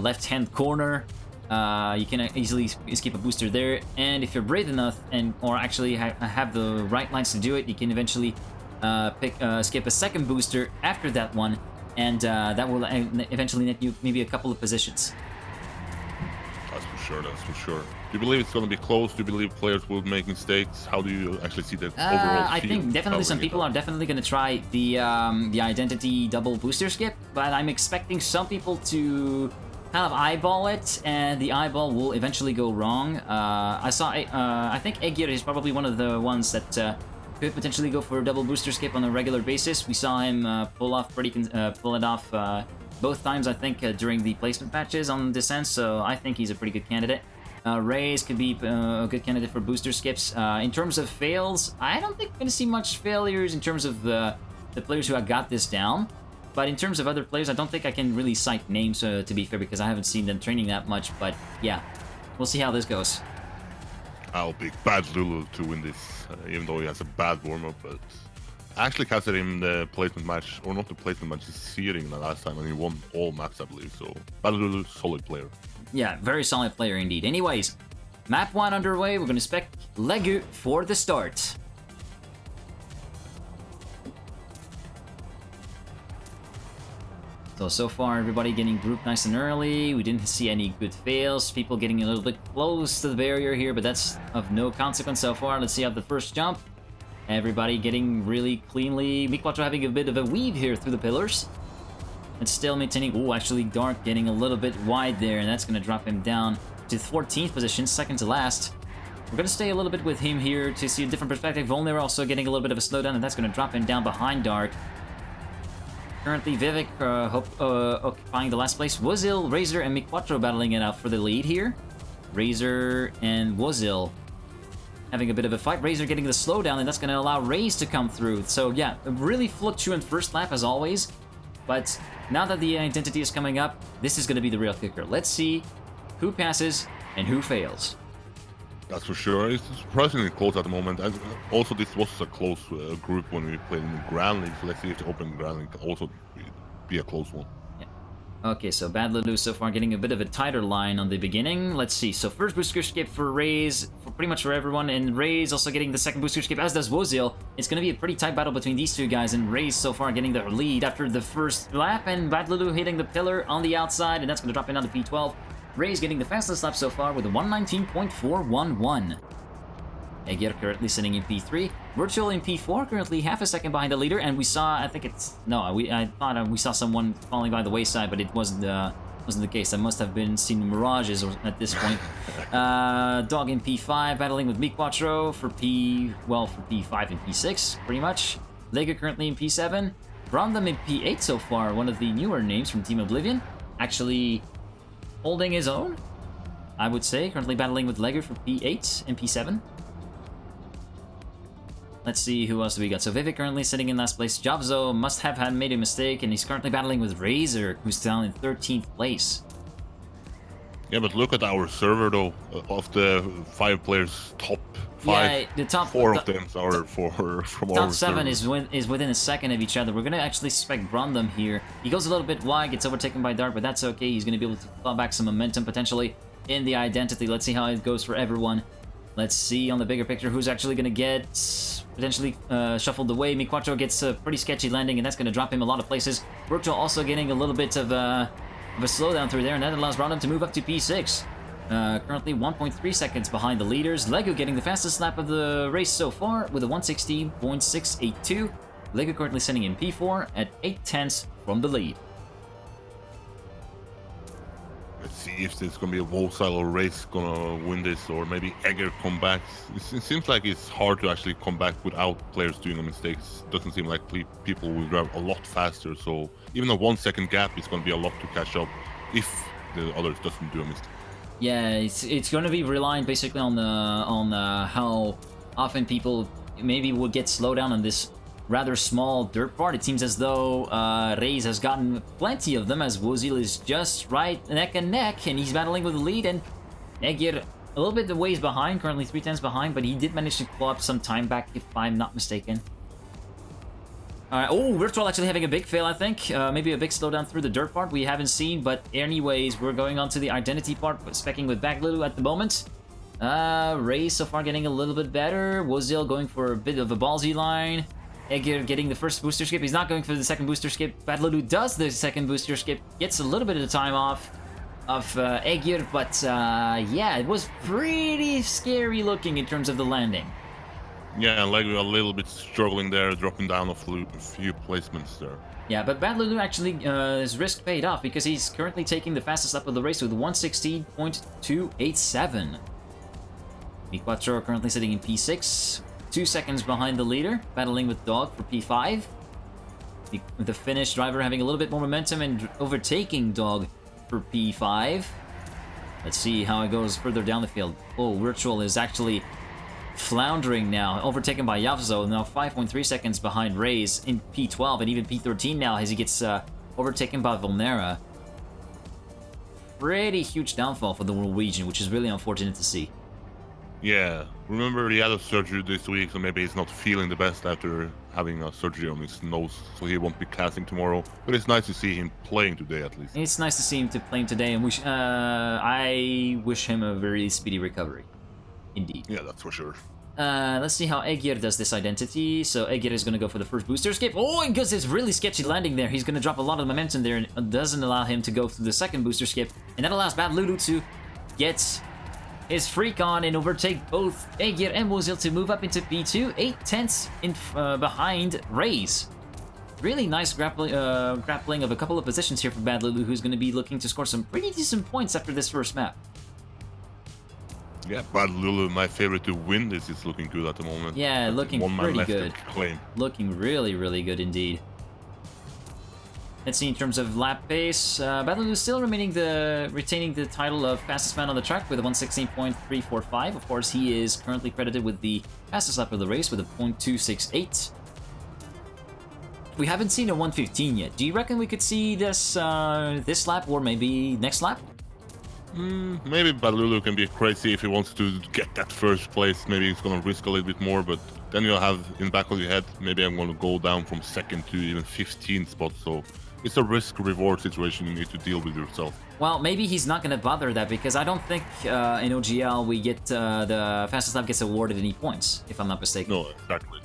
left-hand corner. You can easily skip a booster there, and if you're brave enough or actually have the right lines to do it, you can eventually skip a second booster after that one, and that will eventually net you maybe a couple of positions. That's for sure, that's for sure. Do you believe it's going to be close? Do you believe players will make mistakes? How do you actually see the overall I think definitely some people are definitely going to try the identity double booster skip, but I'm expecting some people to kind of eyeball it, and the eyeball will eventually go wrong. I think Egir is probably one of the ones that could potentially go for a double booster skip on a regular basis. We saw him pull it off both times, I think, during the placement matches on Descent, so I think he's a pretty good candidate. Raze could be a good candidate for booster skips. In terms of fails, I don't think we're going to see much failures in terms of the players who have got this down. But in terms of other players, I don't think I can really cite names, to be fair, because I haven't seen them training that much. But yeah, we'll see how this goes. I'll pick Bad Lulu to win this, even though he has a bad warm-up. But I actually casted him the placement match, or not the placement match, he's seeding the last time, and he won all maps, I believe. So Bad Lulu, solid player. Yeah, very solid player indeed. Anyways, map 1 underway. We're going to spec Legu for the start. So far, everybody getting grouped nice and early. We didn't see any good fails. People getting a little bit close to the barrier here, but that's of no consequence so far. Let's see how the first jump. Everybody getting really cleanly. MiniXXL having a bit of a weave here through the pillars. And still maintaining... Oh, actually, Dark getting a little bit wide there, and that's going to drop him down to 14th position, second to last. We're going to stay a little bit with him here to see a different perspective. Volnir also getting a little bit of a slowdown, and that's going to drop him down behind Dark. Currently, Vivek occupying the last place. Wozil, Razor, and MiniXXL battling it out for the lead here. Razor and Wozil having a bit of a fight. Razor getting the slowdown, and that's going to allow Raze to come through. So yeah, a really fluctuant first lap as always. But now that the identity is coming up, this is going to be the real kicker. Let's see who passes and who fails. That's for sure. It's surprisingly close at the moment. And also, this was a close group when we played in the Grand League. So let's see if the Open Grand League can also be a close one. Yeah. Okay, so Bad Lulu so far getting a bit of a tighter line on the beginning. Let's see. So first booster skip for Raze, pretty much for everyone. And Raze also getting the second booster skip, as does Wozil. It's going to be a pretty tight battle between these two guys. And Raze so far getting the lead after the first lap. And Bad Lulu hitting the pillar on the outside. And that's going to drop in on the P12. Raze getting the fastest lap so far with a 119.411. Egir currently sitting in P3. Virtual in P4, currently half a second behind the leader, and we saw, I think it's... No, I thought we saw someone falling by the wayside, but it wasn't the case. I must have been seeing mirages at this point. Dog in P5, battling with MiniXXL for P5 and P6, pretty much. Lega currently in P7. Brondum in P8 so far, one of the newer names from Team Oblivion. Actually holding his own, I would say. Currently battling with Legger for P8 and P7. Let's see who else do we got. So Vivek currently sitting in last place. Jobzo must have made a mistake, and he's currently battling with Razor, who's down in 13th place. Yeah, but look at our server though. Of the 5 players, top 5, Yeah, the top 4 of them are from our top 7 server. is within a second of each other. We're gonna actually suspect Brondum here. He goes a little bit wide, gets overtaken by Dark, but that's okay. He's gonna be able to claw back some momentum potentially in the identity. Let's see how it goes for everyone. Let's see on the bigger picture who's actually gonna get potentially shuffled away. MiniXXL gets a pretty sketchy landing, and that's gonna drop him a lot of places. Virtual also getting a little bit of a slowdown through there, and that allows Brondum to move up to P6. Currently 1.3 seconds behind the leaders. Lego getting the fastest lap of the race so far with a 116.682. Lego currently sitting in P4 at 8/10 from the lead. Let's see if there's gonna be a Volsile or Race gonna win this, or maybe Egger come back. It seems like it's hard to actually come back without players doing mistakes. It doesn't seem like people will drive a lot faster, so even a 1 second gap is gonna be a lot to catch up if the others doesn't do a mistake. Yeah, it's going to be reliant basically on how often people maybe will get slowed down on this rather small dirt part. It seems as though Reyes has gotten plenty of them, as Wozil is just right neck and neck, and he's battling with the lead, and Egir a little bit the ways behind, currently 3/10 behind, but he did manage to claw up some time back, if I'm not mistaken. Alright, oh, Virtual actually having a big fail, I think. Maybe a big slowdown through the dirt part we haven't seen, but anyways, we're going on to the identity part, specking with Baglulu at the moment. Ray so far getting a little bit better. Wozil going for a bit of a ballsy line. Egir getting the first booster skip. He's not going for the second booster skip. Baglulu does the second booster skip, gets a little bit of the time off of Egir, but yeah, it was pretty scary looking in terms of the landing. Yeah, like we're a little bit struggling there, dropping down a few placements there. Yeah, but Baglulu actually, his risk paid off because he's currently taking the fastest lap of the race with 116.287. MiniXXL currently sitting in P6, 2 seconds behind the leader, battling with Dog for P5. The Finnish driver having a little bit more momentum and overtaking Dog for P5. Let's see how it goes further down the field. Oh, Virtual is actually floundering now, overtaken by Yavzo, now 5.3 seconds behind Reyes in P12, and even P13 now as he gets overtaken by Volnera. Pretty huge downfall for the Norwegian, which is really unfortunate to see. Yeah, remember he had a surgery this week, so maybe he's not feeling the best after having a surgery on his nose, so he won't be casting tomorrow. But it's nice to see him playing today at least. It's nice to see him playing today, and I wish him a very speedy recovery. Indeed. Yeah, that's for sure. Let's see how Egir does this identity. So Egir is going to go for the first booster skip. Oh, and because it's really sketchy landing there, he's going to drop a lot of momentum there, and it doesn't allow him to go through the second booster skip. And that allows Baglulu to get his freak on and overtake both Egir and Wozil to move up into P2, 8/10 in behind Reyes. Really nice grappling of a couple of positions here for Baglulu, who's going to be looking to score some pretty decent points after this first map. Yeah, Baglulu, my favorite to win this, is looking good at the moment. Yeah, looking pretty good. Looking really, really good indeed. Let's see in terms of lap pace. Baglulu still retaining the title of fastest man on the track with a 116.345. Of course, he is currently credited with the fastest lap of the race with a 0.268. We haven't seen a 115 yet. Do you reckon we could see this this lap or maybe next lap? Maybe Baglulu can be crazy if he wants to get that first place. Maybe he's gonna risk a little bit more, but then you'll have in the back of your head, maybe I'm gonna go down from second to even 15th spot. So it's a risk-reward situation you need to deal with yourself. Well, maybe he's not gonna bother that because I don't think in OGL we get the fastest lap gets awarded any points, if I'm not mistaken. No, exactly.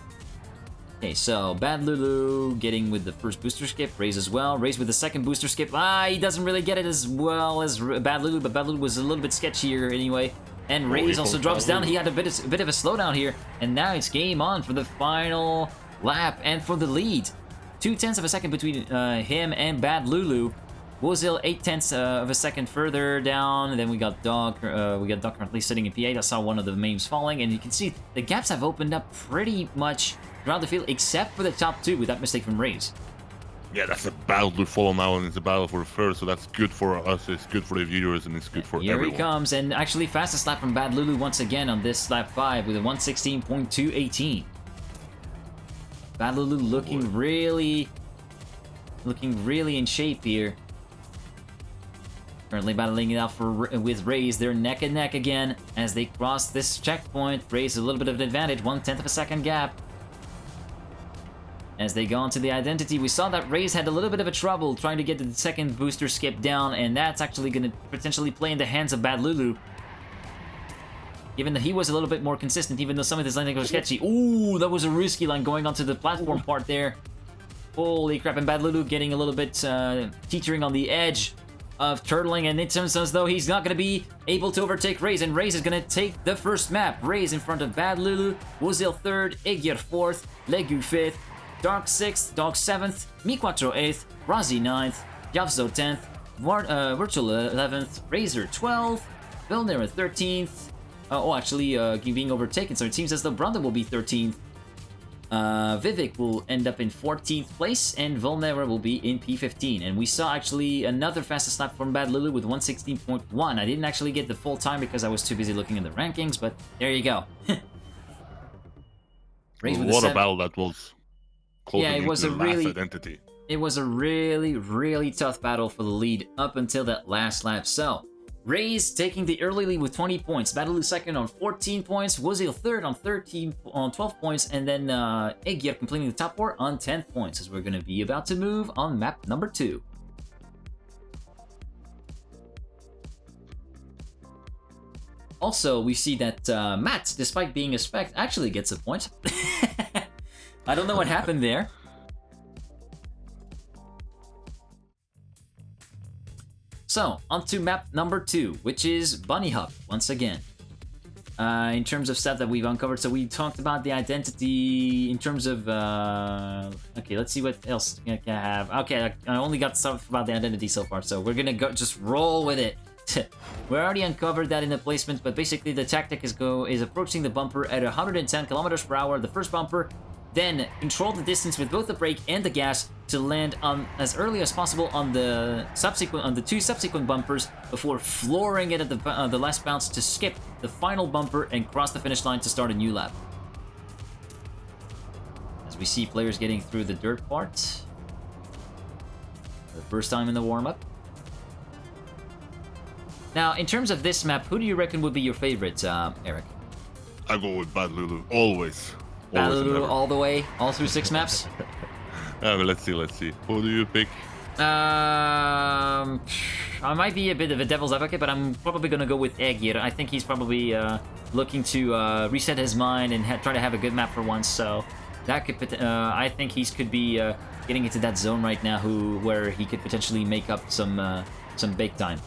Okay, so Baglulu getting with the first booster skip, Reyes as well. Reyes with the second booster skip. He doesn't really get it as well as Baglulu, but Baglulu was a little bit sketchier anyway. And Reyes also drops down. He had a bit of a slowdown here, and now it's game on for the final lap and for the lead. 0.2 of a second between him and Baglulu. Wozil 0.8 of a second further down. And then we got Dog. Currently sitting in P8. I saw one of the memes falling, and you can see the gaps have opened up pretty much throughout the field, except for the top two with that mistake from Reyes. Yeah, that's a battle to follow now, and it's a battle for the first, so that's good for us, it's good for the viewers, and it's good for everyone. Here he comes, and actually fastest lap from Baglulu once again on this lap 5 with a 116.218. Baglulu looking really in shape here. Currently battling it out with Raze. They're neck and neck again as they cross this checkpoint. Raze a little bit of an advantage, 1/10 of a second gap. As they go on to the identity, we saw that Raze had a little bit of a trouble trying to get the second booster skip down, and that's actually going to potentially play in the hands of Bad Lulu. Given that he was a little bit more consistent, even though some of his landing was sketchy. Ooh, that was a risky line going onto the platform part there. Holy crap, and Bad Lulu getting a little bit teetering on the edge of turtling, and it seems as though he's not going to be able to overtake Raze, and Raze is going to take the first map. Raze in front of Bad Lulu, WOZL 3rd, Egir 4th, Legu 5th, Dark 6th, Dog 7th, MiniXXL 8th, Razi 9th, Yavzo 10th, Virtual 11th, Razor 12th, Vilnera 13th, being overtaken, so it seems as though Brandon will be 13th. Vivek will end up in 14th place, and Vilnera will be in P15. And we saw actually another fastest lap from Bad Lulu with 1:16.1. I didn't actually get the full time because I was too busy looking at the rankings, but there you go. What a battle that was. Yeah, it was a really identity. It was a really tough battle for the lead up until that last lap. So, Raze taking the early lead with 20 points, Bad Lulu second on 14 points, WOZL third on 12 points, and then Egir completing the top 4 on 10 points, as we're going to be about to move on map number 2. Also, we see that Matt, despite being a spec, actually gets a point. I don't know what happened there. So, on to map number 2, which is BunnyHop, once again. In terms of stuff that we've uncovered, so we talked about the identity in terms of... okay, let's see what else I can have. Okay, I only got stuff about the identity so far, so we're gonna go just roll with it. We already uncovered that in the placement, but basically the tactic is approaching the bumper at 110 kilometers per hour, the first bumper, then control the distance with both the brake and the gas to land on as early as possible on the two subsequent bumpers before flooring it at the last bounce to skip the final bumper and cross the finish line to start a new lap. As we see players getting through the dirt part for the first time in the warm-up. Now, in terms of this map, who do you reckon would be your favorite, Eric? I go with Bad Lulu, always. Bad Lulu all the way, all through 6 maps? But let's see. Who do you pick? I might be a bit of a devil's advocate, but I'm probably going to go with Egir. I think he's probably looking to reset his mind and try to have a good map for once, so that could. I think he could be getting into that zone right now, where he could potentially make up some bake time.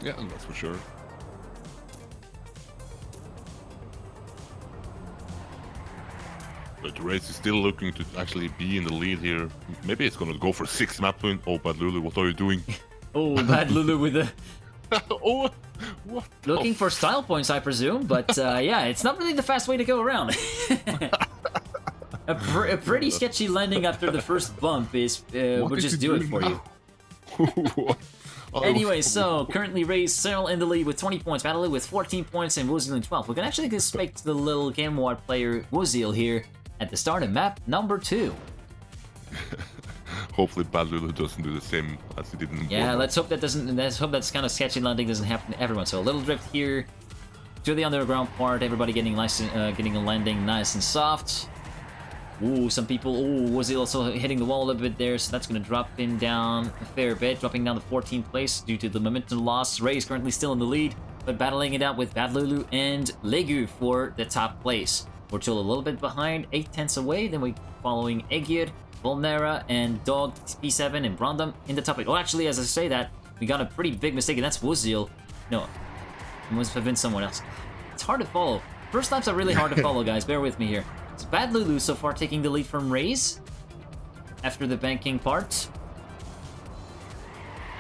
Yeah, that's for sure. But Raze is still looking to actually be in the lead here. Maybe it's gonna go for 6 map win. Oh, Bad Lulu, what are you doing? Oh, Bad Lulu with the... Oh, what? Looking for style points, I presume, but yeah, it's not really the fast way to go around. a pretty sketchy landing after the first bump would just do it for you. Anyway, so currently Raze still in the lead with 20 points, Bad Lulu with 14 points, and WOZL in 12. We can actually expect the little Game War player WOZL here at the start of map number 2. Hopefully Bad Lulu doesn't do the same as he did in the Yeah, let's hope that doesn't. Let's hope that kind of sketchy landing doesn't happen to everyone. So a little drift here to the underground part. Everybody getting nice, getting a landing nice and soft. Ooh, some people. Ooh, was he also hitting the wall a little bit there? So that's going to drop him down a fair bit, dropping down to 14th place due to the momentum loss. Raze currently still in the lead, but battling it out with Bad Lulu and Legu for the top place. We're still a little bit behind, 8/10 away. Then we following Egir, Vilnera, and Dog P7 and Brandam in the top 8. Oh, actually, as I say that, we got a pretty big mistake, and that's WOZL. No, it must have been someone else. It's hard to follow. First laps are really hard to follow, guys. Bear with me here. It's Bad Lulu so far taking the lead from Raze after the banking part.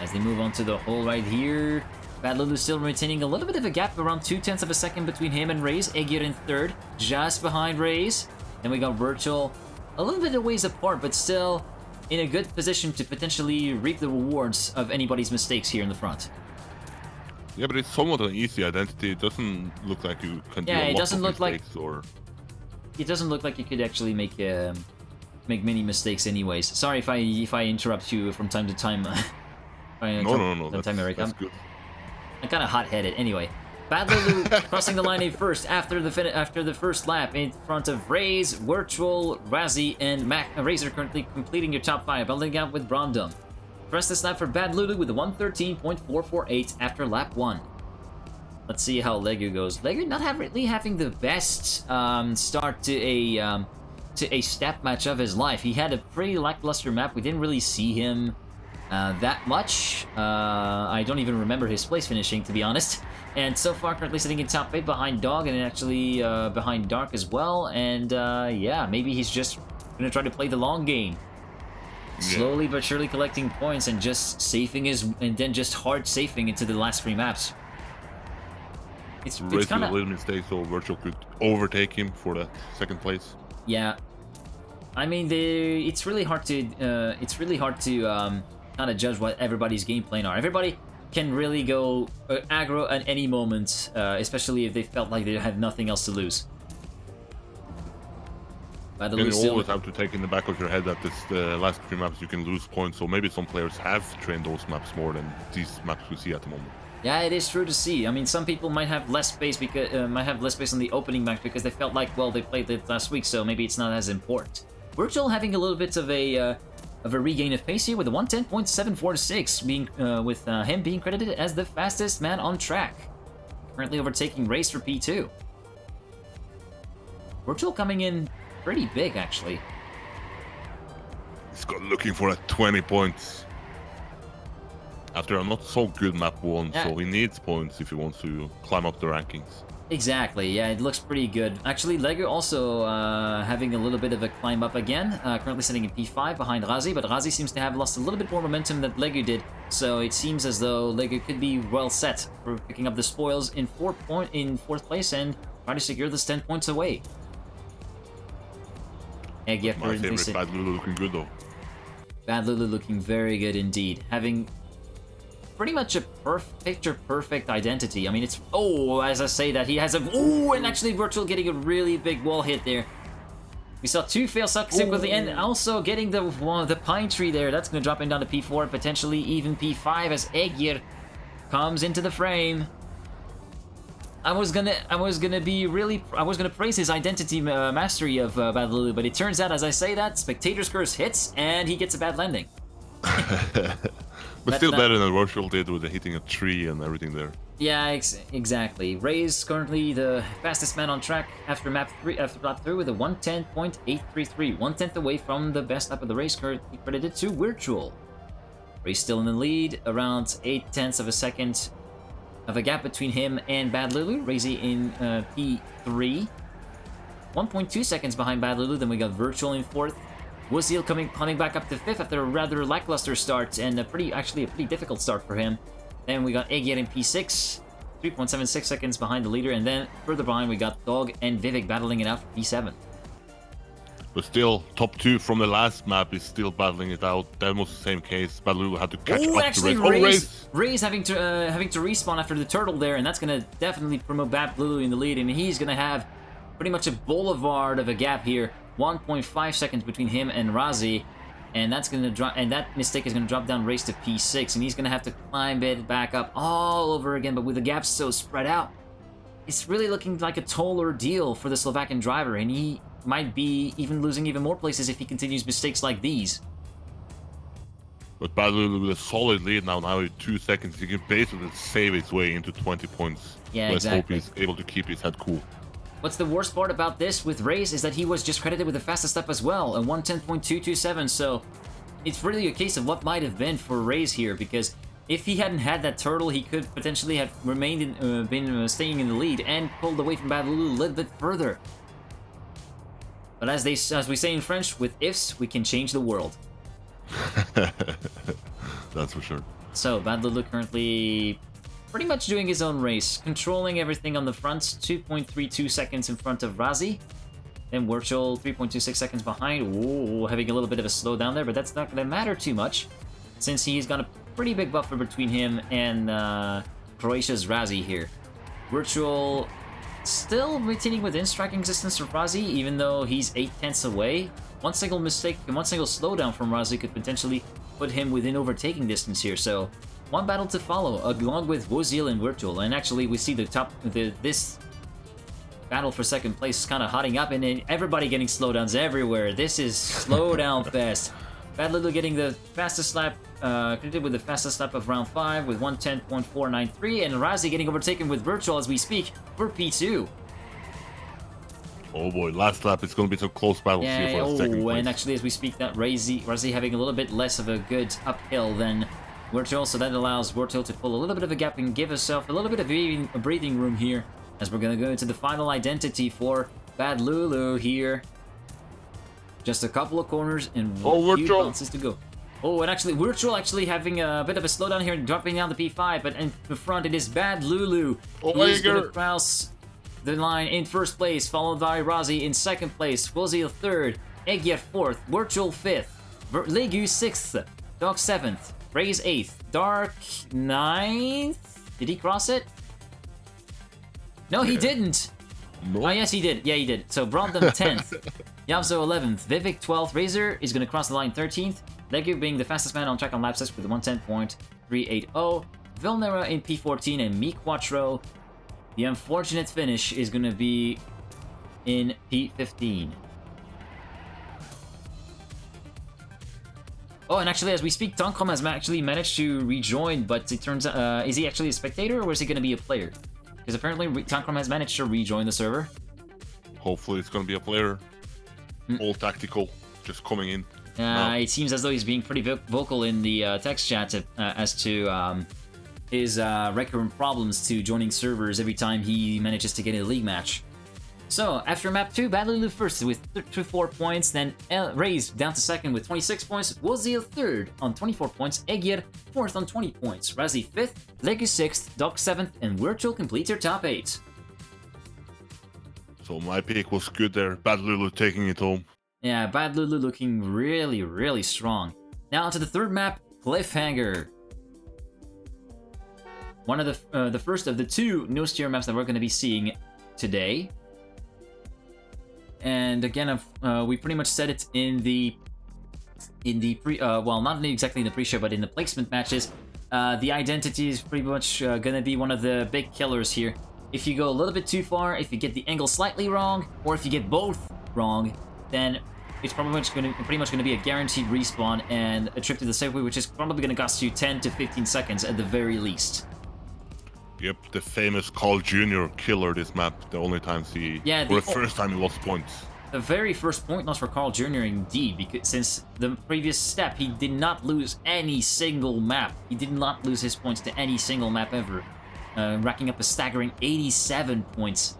As they move on to the hole right here, Bad Lulu still retaining a little bit of a gap, around 0.2 of a second between him and Raze. Egir in 3rd, just behind Raze. Then we got Virtual a little bit of ways apart, but still in a good position to potentially reap the rewards of anybody's mistakes here in the front. Yeah, but it's somewhat an easy identity. It doesn't look like you can do a lot it doesn't of look like mistakes, or... It doesn't look like you could actually make many mistakes anyways. Sorry if I interrupt you from time to time. No. Don't time That's good. I'm kind of hot-headed. Anyway, Bad Lulu crossing the line in first after the first lap in front of Raze, Virtual, Razzie, and Razor currently completing your top 5, building out with Brondum. Press this lap for Bad Lulu with a 113.448 after lap 1. Let's see how Legu goes. Legu not really having the best start to a step match of his life. He had a pretty lackluster map. We didn't really see him that much. I don't even remember his place finishing, to be honest. And so far, currently sitting in top 8 behind Dog and actually behind Dark as well. And yeah, maybe he's just gonna try to play the long game. Slowly but surely collecting points and just safing and then just hard safing into the last 3 maps. It's kind of a little mistake, so Virtual could overtake him for the 2nd place. Yeah, I mean, it's really hard to kind of judge what everybody's game plan are. Everybody can really go aggro at any moment, especially if they felt like they had nothing else to lose. You always have to take in the back of your head that this last 3 maps you can lose points, so maybe some players have trained those maps more than these maps we see at the moment. Yeah, it is true to see. I mean, some people might have less space because on the opening match because they felt like, well, they played it last week, so maybe it's not as important. Virtual having a little bit of a regain of pace here with a 110.746, being with him being credited as the fastest man on track, currently overtaking Race for P2. Virtual coming in pretty big, actually. He's looking for a 20 points. After a not so good map 1, so he needs points if he wants to climb up the rankings. Exactly, yeah, it looks pretty good. Actually, Legu also having a little bit of a climb up again, currently sitting in P5 behind Razzie, but Razzie seems to have lost a little bit more momentum than Legu did, so it seems as though Legu could be well set for picking up the spoils in 4th place and try to secure this 10 points away. My favorite Bad Lulu looking good though. Bad Lulu looking very good indeed, having pretty much a picture-perfect identity. I mean, it's... Oh, as I say that, he has a... Oh, and actually Virtual getting a really big wall hit there. We saw 2 fail subsequently, and also getting the pine tree there. That's going to drop him down to P4, potentially even P5 as Egir comes into the frame. I was gonna praise his identity mastery of Bad Lulu, but it turns out, as I say that, Spectator's Curse hits, and he gets a bad landing. But still better than Virtual did with the hitting a tree and everything there. Yeah, exactly. Ray's currently the fastest man on track after lap 3 with a 110.833, 1/10 away from the best lap of the race, currently credited to Virtual. Ray's still in the lead, around 0.8 of a second of a gap between him and Bad Lulu. Razy in P3, 1.2 seconds behind Bad Lulu. Then we got Virtual in 4th. Wuzil coming back up to 5th after a rather lackluster start and actually a pretty difficult start for him. Then we got Egir in P6, 3.76 seconds behind the leader, and then further behind we got Dog and Vivek battling it out for P7. But still, top 2 from the last map is still battling it out. That was the same case. Bad Lulu had to catch up actually, to Raze. Raze having to respawn after the turtle there, and that's gonna definitely promote Bad Lulu in the lead, and he's gonna have pretty much a boulevard of a gap here. 1.5 seconds between him and Razi, and that's gonna drop. And that mistake is gonna drop down Race to P6, and he's gonna have to climb it back up all over again. But with the gaps so spread out, it's really looking like a tall ordeal for the Slovakian driver, and he might be losing even more places if he continues mistakes like these. But Bad Lulu with a solid lead now with 2 seconds, he can basically save his way into 20 points. Yeah, Let's exactly. hope he's able to keep his head cool. What's the worst part about this with Raze is that he was just credited with the fastest lap as well, a 110.227, so it's really a case of what might have been for Raze here, because if he hadn't had that turtle, he could potentially have remained been staying in the lead and pulled away from Bad Lulu a little bit further. But as we say in French, with ifs, we can change the world. That's for sure. So, Bad Lulu currently pretty much doing his own race, controlling everything on the front, 2.32 seconds in front of Razi. Then Virtual, 3.26 seconds behind. Ooh, having a little bit of a slowdown there, but that's not going to matter too much, since he's got a pretty big buffer between him and Croatia's Razi here. Virtual still retaining within striking distance of Razi, even though he's 0.8 away. One single mistake and one single slowdown from Razi could potentially put him within overtaking distance here. So one battle to follow, along with OGL and Virtual. And actually, we see this battle for second place is kind of hotting up, and then everybody getting slowdowns everywhere. This is slowdown fest. Bad Lulu getting the fastest lap, credited with the fastest lap of round 5 with 1:10.493, and Razi getting overtaken with Virtual as we speak for P2. Oh boy, last lap, it's going to be some close battle here for the second place. And actually as we speak, that Razi having a little bit less of a good uphill than Virtual, so that allows Virtual to pull a little bit of a gap and give herself a little bit of breathing room here, as we're going to go into the final identity for Bad Lulu here. Just a couple of corners and a few bounces to go. Oh, and actually, Virtual having a bit of a slowdown here and dropping down the P5, but in the front it is Bad Lulu. Who's going to cross the line in first place, followed by Razi in second place, Wozil third, Egyer fourth, Virtual fifth, Legu 6th, Dog 7th, Raze 8th, Dark 9th? Did he cross it? No, he didn't! No. Oh, yes, he did. Yeah, he did. So, Brondom 10th, Yavzo 11th, Vivek 12th, Razor is going to cross the line 13th, Legu being the fastest man on track on lap sets with 1:10.380, Vilnera in P14, and Mi Quattro, the unfortunate finish, is going to be in P15. Oh, and actually, as we speak, Tonkrom has actually managed to rejoin, but it turns out, is he actually a spectator, or is he going to be a player? Because apparently, Tonkrom has managed to rejoin the server. Hopefully, it's going to be a player. All tactical, just coming in. It seems as though he's being pretty vocal in the text chat as to his recurrent problems to joining servers every time he manages to get in a league match. So, after map 2, Bad Lulu first with 34 points, then Raze down to second with 26 points, Wozil third on 24 points, Egyer fourth on 20 points, Razi 5th, Legu 6th, Doc 7th, and Virtual completes their top 8. So my pick was good there, Bad Lulu taking it home. Yeah, Bad Lulu looking really, really strong. Now onto the third map, CliffHanger. One of the first of the two no-steer maps that we're going to be seeing today. And again, we pretty much said it in the well, not exactly in the pre-show, but in the placement matches. The identity is pretty much going to be one of the big killers here. If you go a little bit too far, if you get the angle slightly wrong, or if you get both wrong, then it's pretty much going to be a guaranteed respawn and a trip to the safeway, which is probably going to cost you 10 to 15 seconds at the very least. Yep, the famous Carl Jr. killer this map. The only times he, the first time he lost points. The very first point loss for Carl Jr. indeed, because since the previous step, he did not lose any single map. He did not lose his points to any single map ever, racking up a staggering 87 points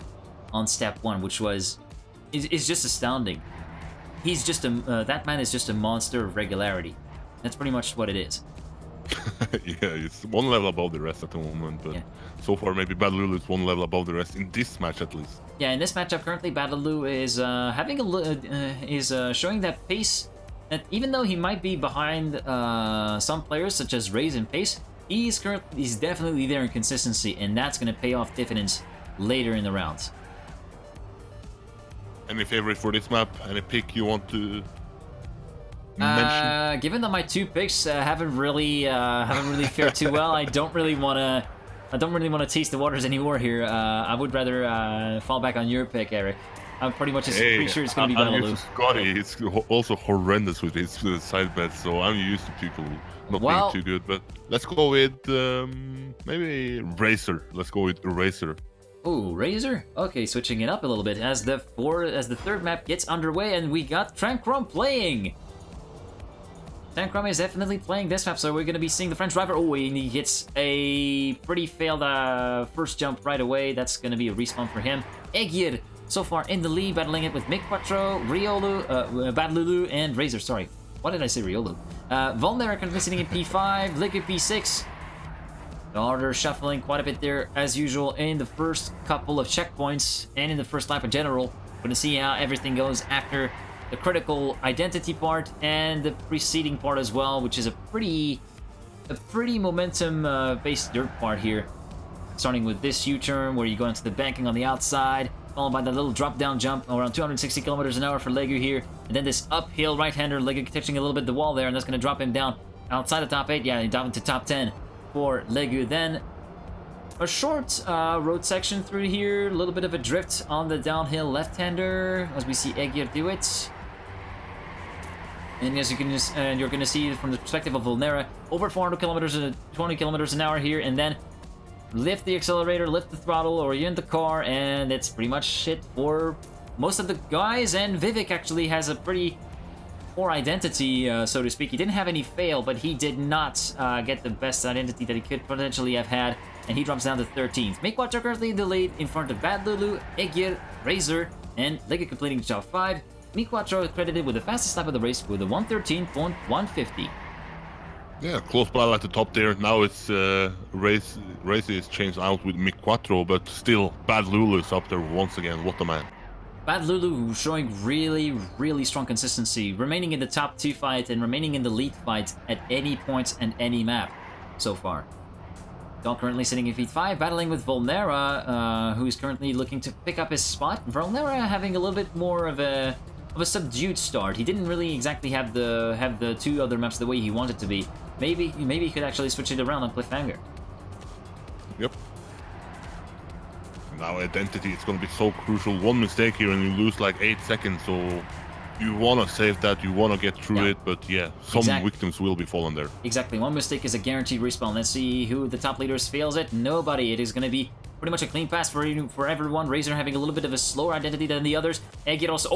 on step 1, which is just astounding. He's just that man is just a monster of regularity. That's pretty much what it is. Yeah, it's one level above the rest at the moment, but so far maybe Bad Lulu is one level above the rest in this match at least. Yeah, in this matchup currently, Bad Lulu is having showing that pace. That even though he might be behind some players such as Raze and Pace, he's definitely there in consistency, and that's going to pay off dividends later in the rounds. Any favorite for this map? Any pick you want to mention? Given that my two picks haven't really fared too well, I don't really want to taste the waters anymore here. I would rather fall back on your pick, Eirik. I'm pretty much pretty sure it's going to be Bad Lulu. Scotty, it's also horrendous with his side bets, so I'm used to people not being too good. But let's go with maybe Razor. Let's go with Razor. Oh, Razor? Okay, switching it up a little bit as the third map gets underway, and we got Trankrom playing. Trankrom is definitely playing this map, so we're going to be seeing the French driver. Oh, and he hits a pretty failed first jump right away. That's going to be a respawn for him. Egyer, so far in the lead, battling it with Mi Quattro, Riolu, Bad Lulu, and Razor. Sorry, why did I say Riolu? Volnera currently sitting in P5, Liquid P6. The order shuffling quite a bit there, as usual, in the first couple of checkpoints and in the first lap in general. We're going to see how everything goes after the critical identity part and the preceding part as well, which is a pretty momentum-based dirt part here. Starting with this U-turn where you go into the banking on the outside, followed by the little drop-down jump around 260 kilometers an hour for Legu here, and then this uphill right-hander, Legu touching a little bit the wall there, and that's going to drop him down outside the top 8. Yeah, down to top 10 for Legu. Then a short road section through here. A little bit of a drift on the downhill left-hander as we see Egir do it. And as you can just, you're going to see from the perspective of Volnera, over 400 kilometers, 20 kilometers an hour here, and then lift the accelerator, lift the throttle, or you're in the car, and that's pretty much it for most of the guys. And Vivek actually has a pretty poor identity, so to speak. He didn't have any fail, but he did not get the best identity that he could potentially have had, and he drops down to 13th. MiniXXL currently in the lead in front of Bad Lulu, Egir, Razor, and Legu completing top 5. MiniXXL credited with the fastest lap of the race with a 1:13.150. Yeah, close battle at the top there. Now it's races changed out with MiniXXL, but still Bad Lulu is up there once again. What a man. Bad Lulu showing really strong consistency, remaining in the top 2 fight and remaining in the lead fight at any point and any map so far. Dog currently sitting in feed 5, battling with Volnera, who is currently looking to pick up his spot. Volnera having a little bit more of a subdued start. He didn't really exactly have the 2 other maps the way he wanted to be. Maybe he could actually switch it around on CliffHanger. Yep. Now identity is going to be so crucial. One mistake here and you lose like 8 seconds, so you want to save that, you want to get through it, but yeah, some victims will be falling there. Exactly, one mistake is a guaranteed respawn. Let's see who the top leaders fails it. Nobody. It is going to be pretty much a clean pass for everyone. Razor having a little bit of a slower identity than the others. Egir also...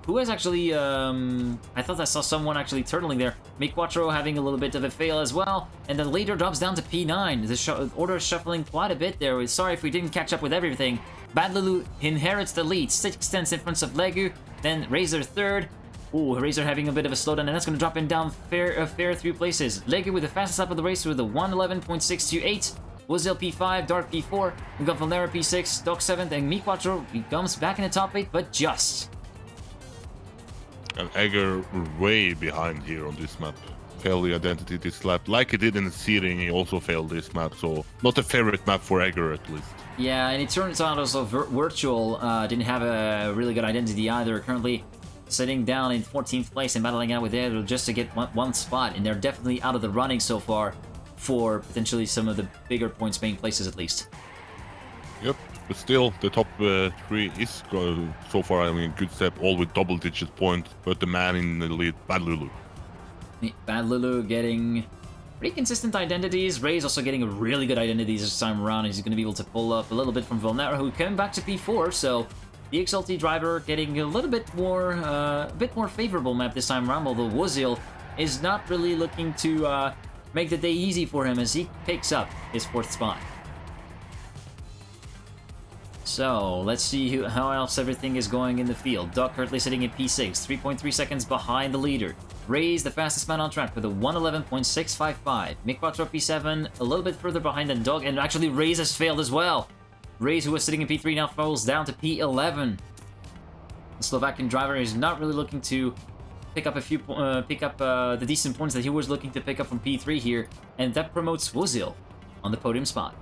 who has actually... I thought I saw someone actually turtling there. MiniXXL having a little bit of a fail as well. And then later drops down to P9. The order is shuffling quite a bit there. Sorry if we didn't catch up with everything. Bad Lulu inherits the lead. 6 tenths in front of Legu. Then Razor 3rd. Ooh, Razor having a bit of a slowdown, and that's going to drop him down fair 3 places. Legu with the fastest lap of the race with a 1:11.628. OGL P5, Dark P4. We got Volnera P6, Doc 7th, and MiniXXL comes back in the top 8, but just. And Egger way behind here on this map. Failed the identity this lap. Like he did in the seeding, he also failed this map, so not a favorite map for Egger at least. Yeah, and it turns out also Virtual didn't have a really good identity either. Currently sitting down in 14th place and battling out with Egger just to get one spot, and they're definitely out of the running so far for potentially some of the bigger points paying places at least. Yep. But still, the top 3 is so far, I mean, good step, all with double-digit points, but the man in the lead, Bad Lulu. Bad Lulu getting pretty consistent identities. Ray's also getting a really good identities this time around. He's going to be able to pull up a little bit from Volnera, who came back to P4, so the XLT driver getting a little bit more favorable map this time around, although Wozil is not really looking to make the day easy for him as he picks up his 4th spot. So, let's see how else everything is going in the field. Doc currently sitting at P6, 3.3 seconds behind the leader. Ray's the fastest man on track with a 1:11.655. MiniXXL P7 a little bit further behind than Doc, and actually Ray's has failed as well. Ray's, who was sitting in P3, now falls down to P11. The Slovakian driver is not really looking to pick up the decent points that he was looking to pick up from P3 here, and that promotes Wozil on the podium spot.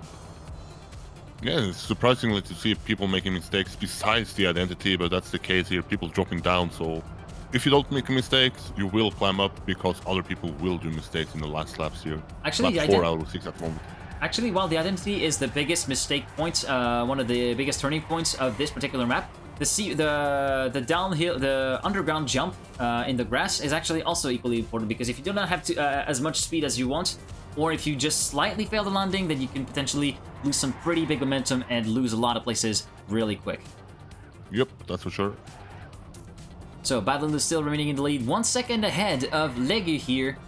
Yeah, it's surprisingly to see people making mistakes besides the identity, but that's the case here, people dropping down, so if you don't make mistakes, you will climb up because other people will do mistakes in the last laps here. Actually, lap 4 out of 6 at the moment. Actually, while the identity is the biggest mistake point, one of the biggest turning points of this particular map, the downhill, the underground jump in the grass is actually also equally important, because if you do not have as much speed as you want, or if you just slightly fail the landing, then you can potentially lose some pretty big momentum and lose a lot of places really quick. Yep, that's for sure. So Bad Lulu still remaining in the lead, 1 second ahead of Legu here.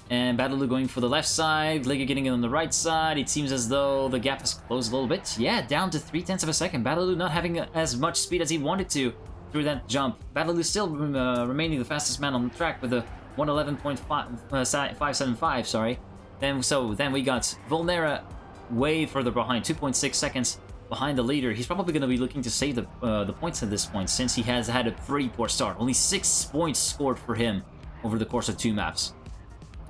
And Bad Lulu going for the left side, Legu getting it on the right side. It seems as though the gap has closed a little bit. Yeah, down to 0.3 of a second. Bad Lulu not having as much speed as he wanted to through that jump. Bad Lulu still remaining the fastest man on the track with a 1:11.575, sorry. Then we got Volnera way further behind, 2.6 seconds behind the leader. He's probably going to be looking to save the points at this point, since he has had a pretty poor start. Only 6 points scored for him over the course of 2 maps.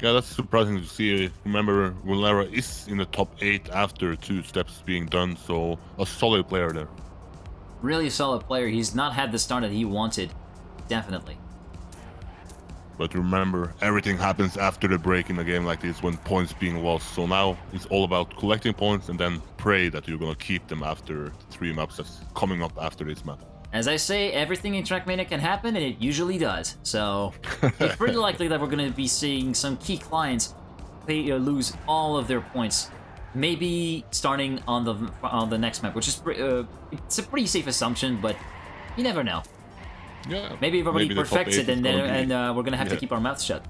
Yeah, that's surprising to see. Remember, Volnera is in the top 8 after 2 steps being done, so a solid player there. Really solid player. He's not had the start that he wanted, definitely. But remember, everything happens after the break in a game like this when points being lost. So now it's all about collecting points and then pray that you're gonna keep them after the 3 maps that's coming up after this map. As I say, everything in Trackmania can happen, and it usually does. So it's pretty likely that we're going to be seeing some key clients lose all of their points. Maybe starting on the next map, which is it's a pretty safe assumption, but you never know. Yeah. Maybe everybody perfects it, and we're gonna have to keep our mouths shut.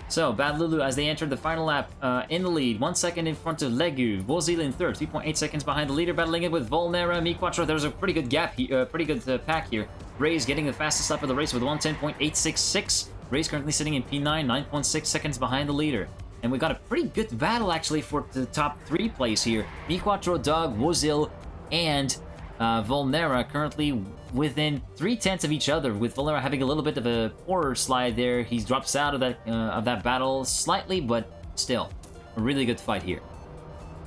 So, Bad Lulu, as they entered the final lap, in the lead, 1 second in front of Legu, Vozil in third, 3.8 seconds behind the leader, battling it with Volnera, MiniXXL. There's a pretty good gap, pretty good pack here. Ray's getting the fastest lap of the race with 1:10.866. Ray's currently sitting in P9, 9.6 seconds behind the leader. And we got a pretty good battle, actually, for the top 3 place here. MiniXXL, Dog, Vozil, and Volnera currently within 0.3 of each other, with Volnera having a little bit of a poorer slide there. He drops out of that battle slightly, but still, a really good fight here.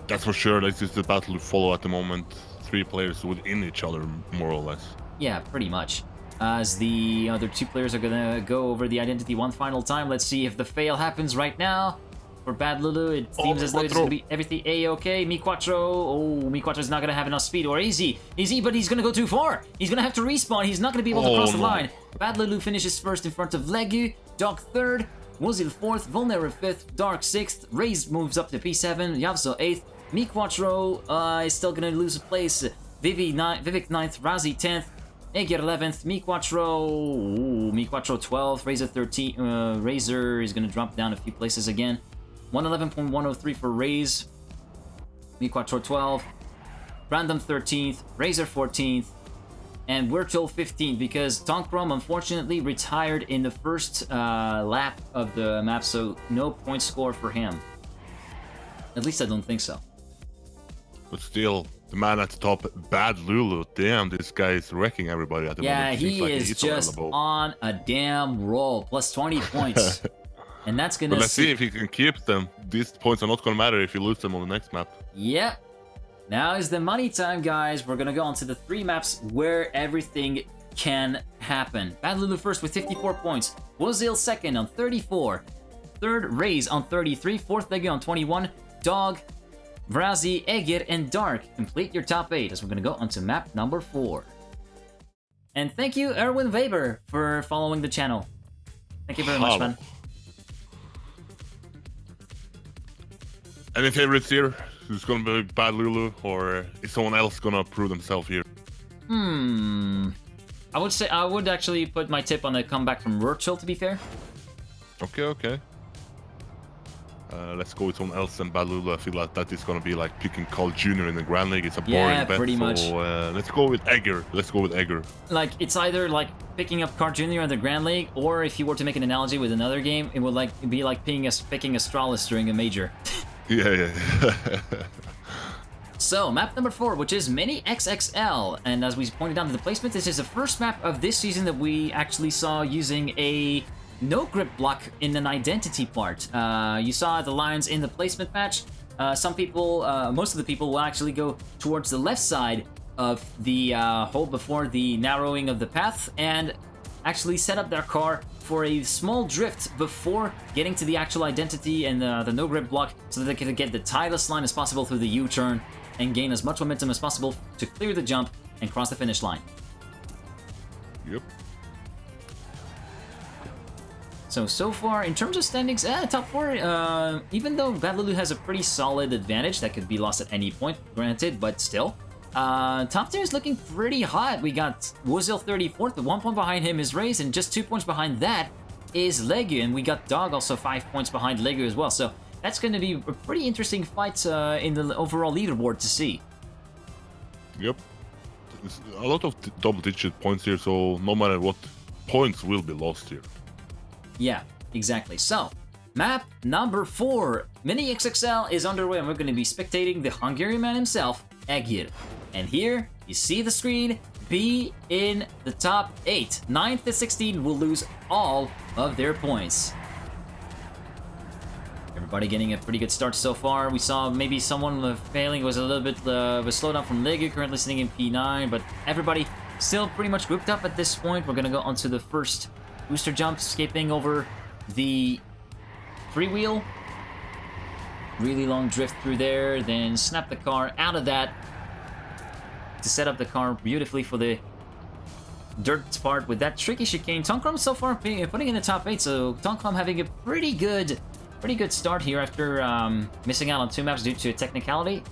That's for sure. This is the battle to follow at the moment. 3 players within each other, more or less. Yeah, pretty much. As the other 2 players are gonna go over the identity one final time. Let's see if the fail happens right now. For Bad Lulu, it seems as though it's gonna be everything A-okay. MiniXXL, oh, MiniXXL's not gonna have enough speed, or is he? Is he? But he's gonna go too far. He's gonna have to respawn. He's not gonna be able to cross the line. Bad Lulu finishes first in front of Legu, Dog third, Vozil fourth, Volnera fifth, Dark sixth, Raze moves up to P7, Yavzo eighth, MiniXXL is still gonna lose a place, Vivek ninth, Razi 10th, Egir 11th, MiniXXL, MiniXXL 12th, Razor 13th, Razor is gonna drop down a few places again. 111.103 for Raze, MiniXXL 12th, Random 13th, Razor 14th, and Virtual 15th, because Tonkrom unfortunately retired in the first lap of the map, so no point score for him. At least I don't think so. But still, the man at the top, Bad Lulu, damn, this guy is wrecking everybody at the moment. Yeah, he is just on a damn roll, plus 20 points. And that's gonna. But let's see if he can keep them. These points are not gonna matter if you lose them on the next map. Yep. Now is the money time, guys. We're gonna go on to the 3 maps where everything can happen. Bad Lulu first with 54 points. Vozil second on 34. Third, Raze on 33. Fourth, Legu on 21. Dog, Vrazi, Egir, and Dark complete your top 8 as we're gonna go on to map number 4. And thank you, Erwin Weber, for following the channel. Thank you very much, man. Any favorites here? Who's gonna be Bad Lulu, or is someone else gonna prove themselves here? I would say I would actually put my tip on a comeback from Virtual, to be fair. Okay. Let's go with someone else than Bad Lulu. I feel like that is gonna be like picking Carl Jr. in the Grand League. It's a boring bet. Pretty much. So let's go with Egger. Like, it's either like picking up Carl Jr. in the Grand League, or if you were to make an analogy with another game, it would be like picking Astralis during a major. Yeah. So, map number 4, which is MiniXXL, and as we pointed out in the placement, this is the first map of this season that we actually saw using a no-grip block in an identity part. You saw the lines in the placement patch. Some people, most of the people will actually go towards the left side of the hole before the narrowing of the path, and actually set up their car for a small drift before getting to the actual identity and the no-grip block, so that they can get the tightest line as possible through the U-turn and gain as much momentum as possible to clear the jump and cross the finish line. Yep. So far, in terms of standings, top 4, even though Bad Lulu has a pretty solid advantage that could be lost at any point, granted, but still. Top tier is looking pretty hot. We got Vozil 34th, but 1 point behind him is Raze, and just 2 points behind that is Legu, and we got Dog also 5 points behind Legu as well. So that's going to be a pretty interesting fight in the overall leaderboard to see. Yep. There's a lot of double-digit points here, so no matter what, points will be lost here. Yeah, exactly. So, map number 4, MiniXXL is underway, and we're going to be spectating the Hungarian man himself, Egir. And here, you see the screen, be in the top 8. 9th to 16 will lose all of their points. Everybody getting a pretty good start so far. We saw maybe someone failing. Was a little bit of a slowdown from Legu, currently sitting in P9, but everybody still pretty much grouped up at this point. We're gonna go onto the first booster jump, skipping over the freewheel. Really long drift through there, then snap the car out of that to set up the car beautifully for the dirt part with that tricky chicane. Tonkrom so far putting in the top 8, so Tonkrom having a pretty good start here after missing out on 2 maps due to a technicality.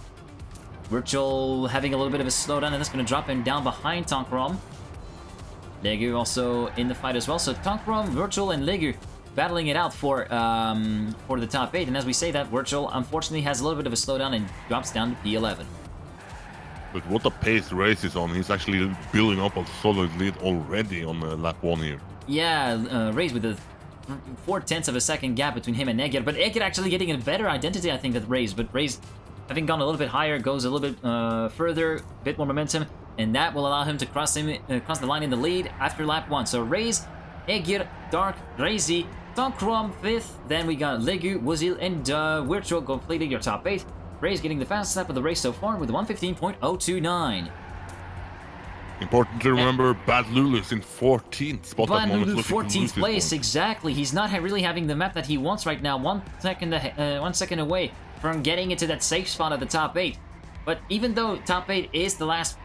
Virtual having a little bit of a slowdown, and that's going to drop him down behind Tonkrom. Legu also in the fight as well, so Tonkrom, Virtual, and Legu battling it out for the top 8, and as we say that, Virtual unfortunately has a little bit of a slowdown and drops down to P11. But what a pace Race is on. He's actually building up a solid lead already on lap 1 here. Yeah, Race with a 0.4 of a second gap between him and Egger, but Egger actually getting a better identity, I think, than Race, but Race having gone a little bit higher, goes a little bit further, a bit more momentum, and that will allow him to cross the line in the lead after lap 1. So Race, Egger, Dark, Razy, Tonkrom 5th, then we got Legu, Wuzil, and Virtual completing your top 8. Race getting the fastest lap of the race so far with 1:15.029. Important to remember, Bad Lulu's in 14th spot at the moment. Lulu 14th place, exactly. He's not really having the map that he wants right now. 1 second away from getting into that safe spot at the top 8. But even though top 8 is the last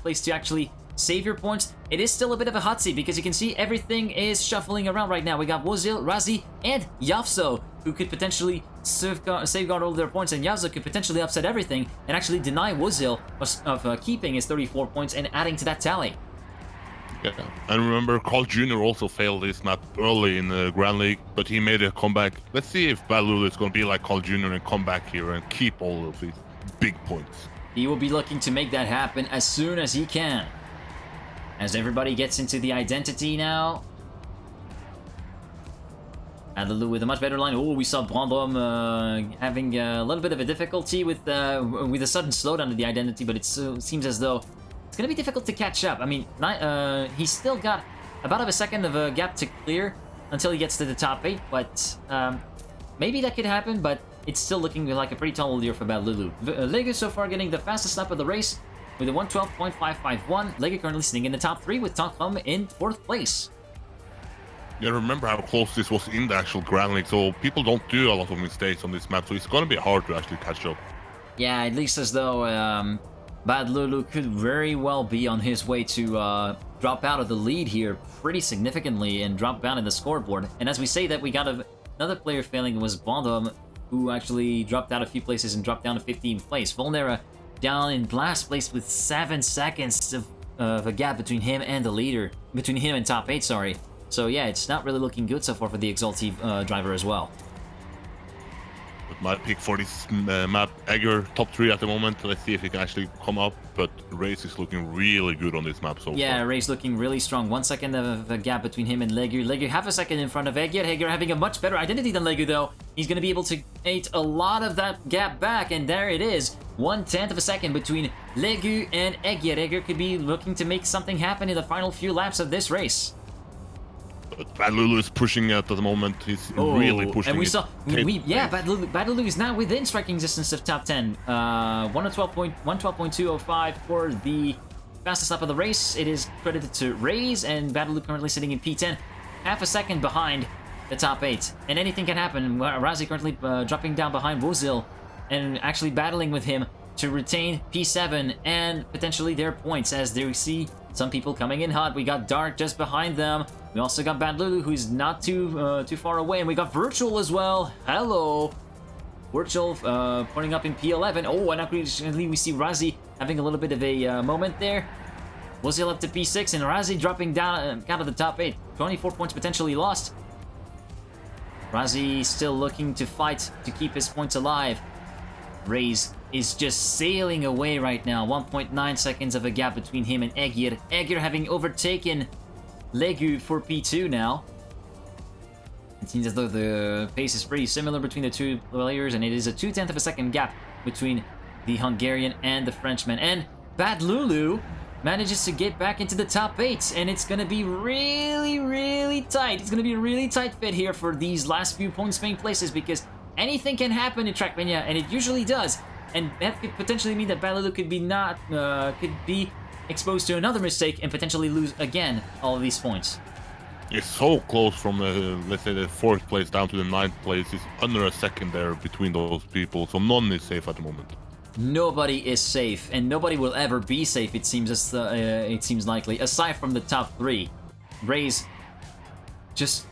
place to actually save your points, it is still a bit of a hot seat because you can see everything is shuffling around right now. We got Wozil, Razi, and Yavso, who could potentially safeguard all their points, and Yavso could potentially upset everything and actually deny Wozil of keeping his 34 points and adding to that tally. Yeah, and remember, Carl Jr. also failed this map early in the Grand League, but he made a comeback. Let's see if Bad Lulu is going to be like Carl Jr. and come back here and keep all of these big points. He will be looking to make that happen as soon as he can. As everybody gets into the identity now. Adelu with a much better line. Oh, we saw Brandom having a little bit of a difficulty with a sudden slowdown of the identity, but it seems as though it's going to be difficult to catch up. I mean, he's still got about a second of a gap to clear until he gets to the top 8, but maybe that could happen, but it's still looking like a pretty tall leader for Bad Lulu. Legu so far getting the fastest lap of the race with a 1:12.551. Legu currently sitting in the top 3 with Tonkrom in 4th place. Yeah, remember how close this was in the actual Grand League, so people don't do a lot of mistakes on this map, so it's going to be hard to actually catch up. Yeah, at least as though Bad Lulu could very well be on his way to drop out of the lead here pretty significantly and drop down in the scoreboard. And as we say that, we got another player failing. It was Bondom, who actually dropped out a few places and dropped down to 15th place. Volnera down in last place with 7 seconds of a gap between him and the leader, between him and top 8, sorry. So yeah, it's not really looking good so far for the Exaltive driver as well. But my pick for this map, Egger, top 3 at the moment. Let's see if he can actually come up, but Race is looking really good on this map so far. Yeah, Race looking really strong. 1 second of a gap between him and Legu. Legu half a second in front of Egger. Egger having a much better identity than Legu though. He's going to be able to eat a lot of that gap back, and there it is. 1/10 of a second between Legu and Egger. Egger could be looking to make something happen in the final few laps of this race. But Bad Lulu is pushing at the moment. He's really pushing. And we saw, Bad Lulu is now within striking distance of top 10. 112.205 for the fastest lap of the race. It is credited to Raze, and Bad Lulu currently sitting in P10, half a second behind the top 8. And anything can happen. Razi currently dropping down behind Wozil and actually battling with him to retain P7 and potentially their points, as they see some people coming in hot. We got Dark just behind them. We also got Bad Lulu, who's not too far away, and we got Virtual as well. Hello, Virtual putting up in P11. Oh, and actually we see Razi having a little bit of a moment there. Wozil up to P6, and Razi dropping down out of the top 8. 24 points potentially lost. Razi still looking to fight to keep his points alive. Raze is just sailing away right now. 1.9 seconds of a gap between him and Egger. Egger having overtaken Legu for P2 now. It seems as though the pace is pretty similar between the two players, and it is a 2/10 of a second gap between the Hungarian and the Frenchman. And Bad Lulu manages to get back into the top 8, and it's going to be really, really tight. It's going to be a really tight fit here for these last few points paying places, because anything can happen in Trackmania, and it usually does. And that could potentially mean that Bad Lulu could be exposed to another mistake and potentially lose again all of these points. It's so close from, let's say, the 4th place down to the 9th place. It's under a second there between those people, so none is safe at the moment. Nobody is safe, and nobody will ever be safe, it seems likely, aside from the top 3. Raze just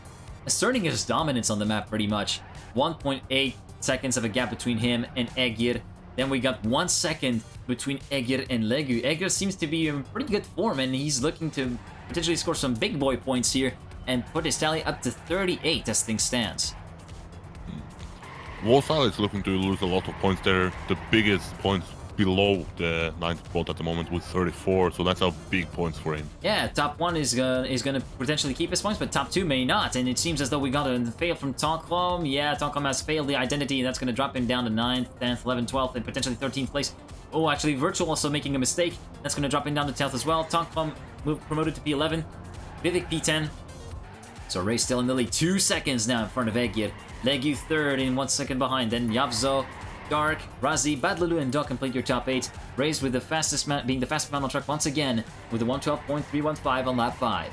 asserting his dominance on the map pretty much. 1.8 seconds of a gap between him and Egir. Then we got 1 second between Egir and Legu. Egir seems to be in pretty good form, and he's looking to potentially score some big boy points here and put his tally up to 38 as things stands. Wolfsal is looking to lose a lot of points there. The biggest points below the 9th spot at the moment with 34, so that's a big points for him. Yeah, top 1 is gonna potentially keep his points, but top 2 may not, and it seems as though we got a fail from Tonkrom. Yeah, Tonkrom has failed the identity, and that's gonna drop him down to 9th, 10th, 11th, 12th, and potentially 13th place. Oh, actually, Virtual also making a mistake. That's gonna drop him down to 10th as well. Tonkrom promoted to P11, Vivek P10. So Raze still in the lead, 2 seconds now in front of Egir. Legu 3rd and 1 second behind, then Yavzo, Dark, Razi, Badlulu, and Dog complete your top 8. Raze with the fastest being the fastest man on track once again with a 112.315 on lap 5.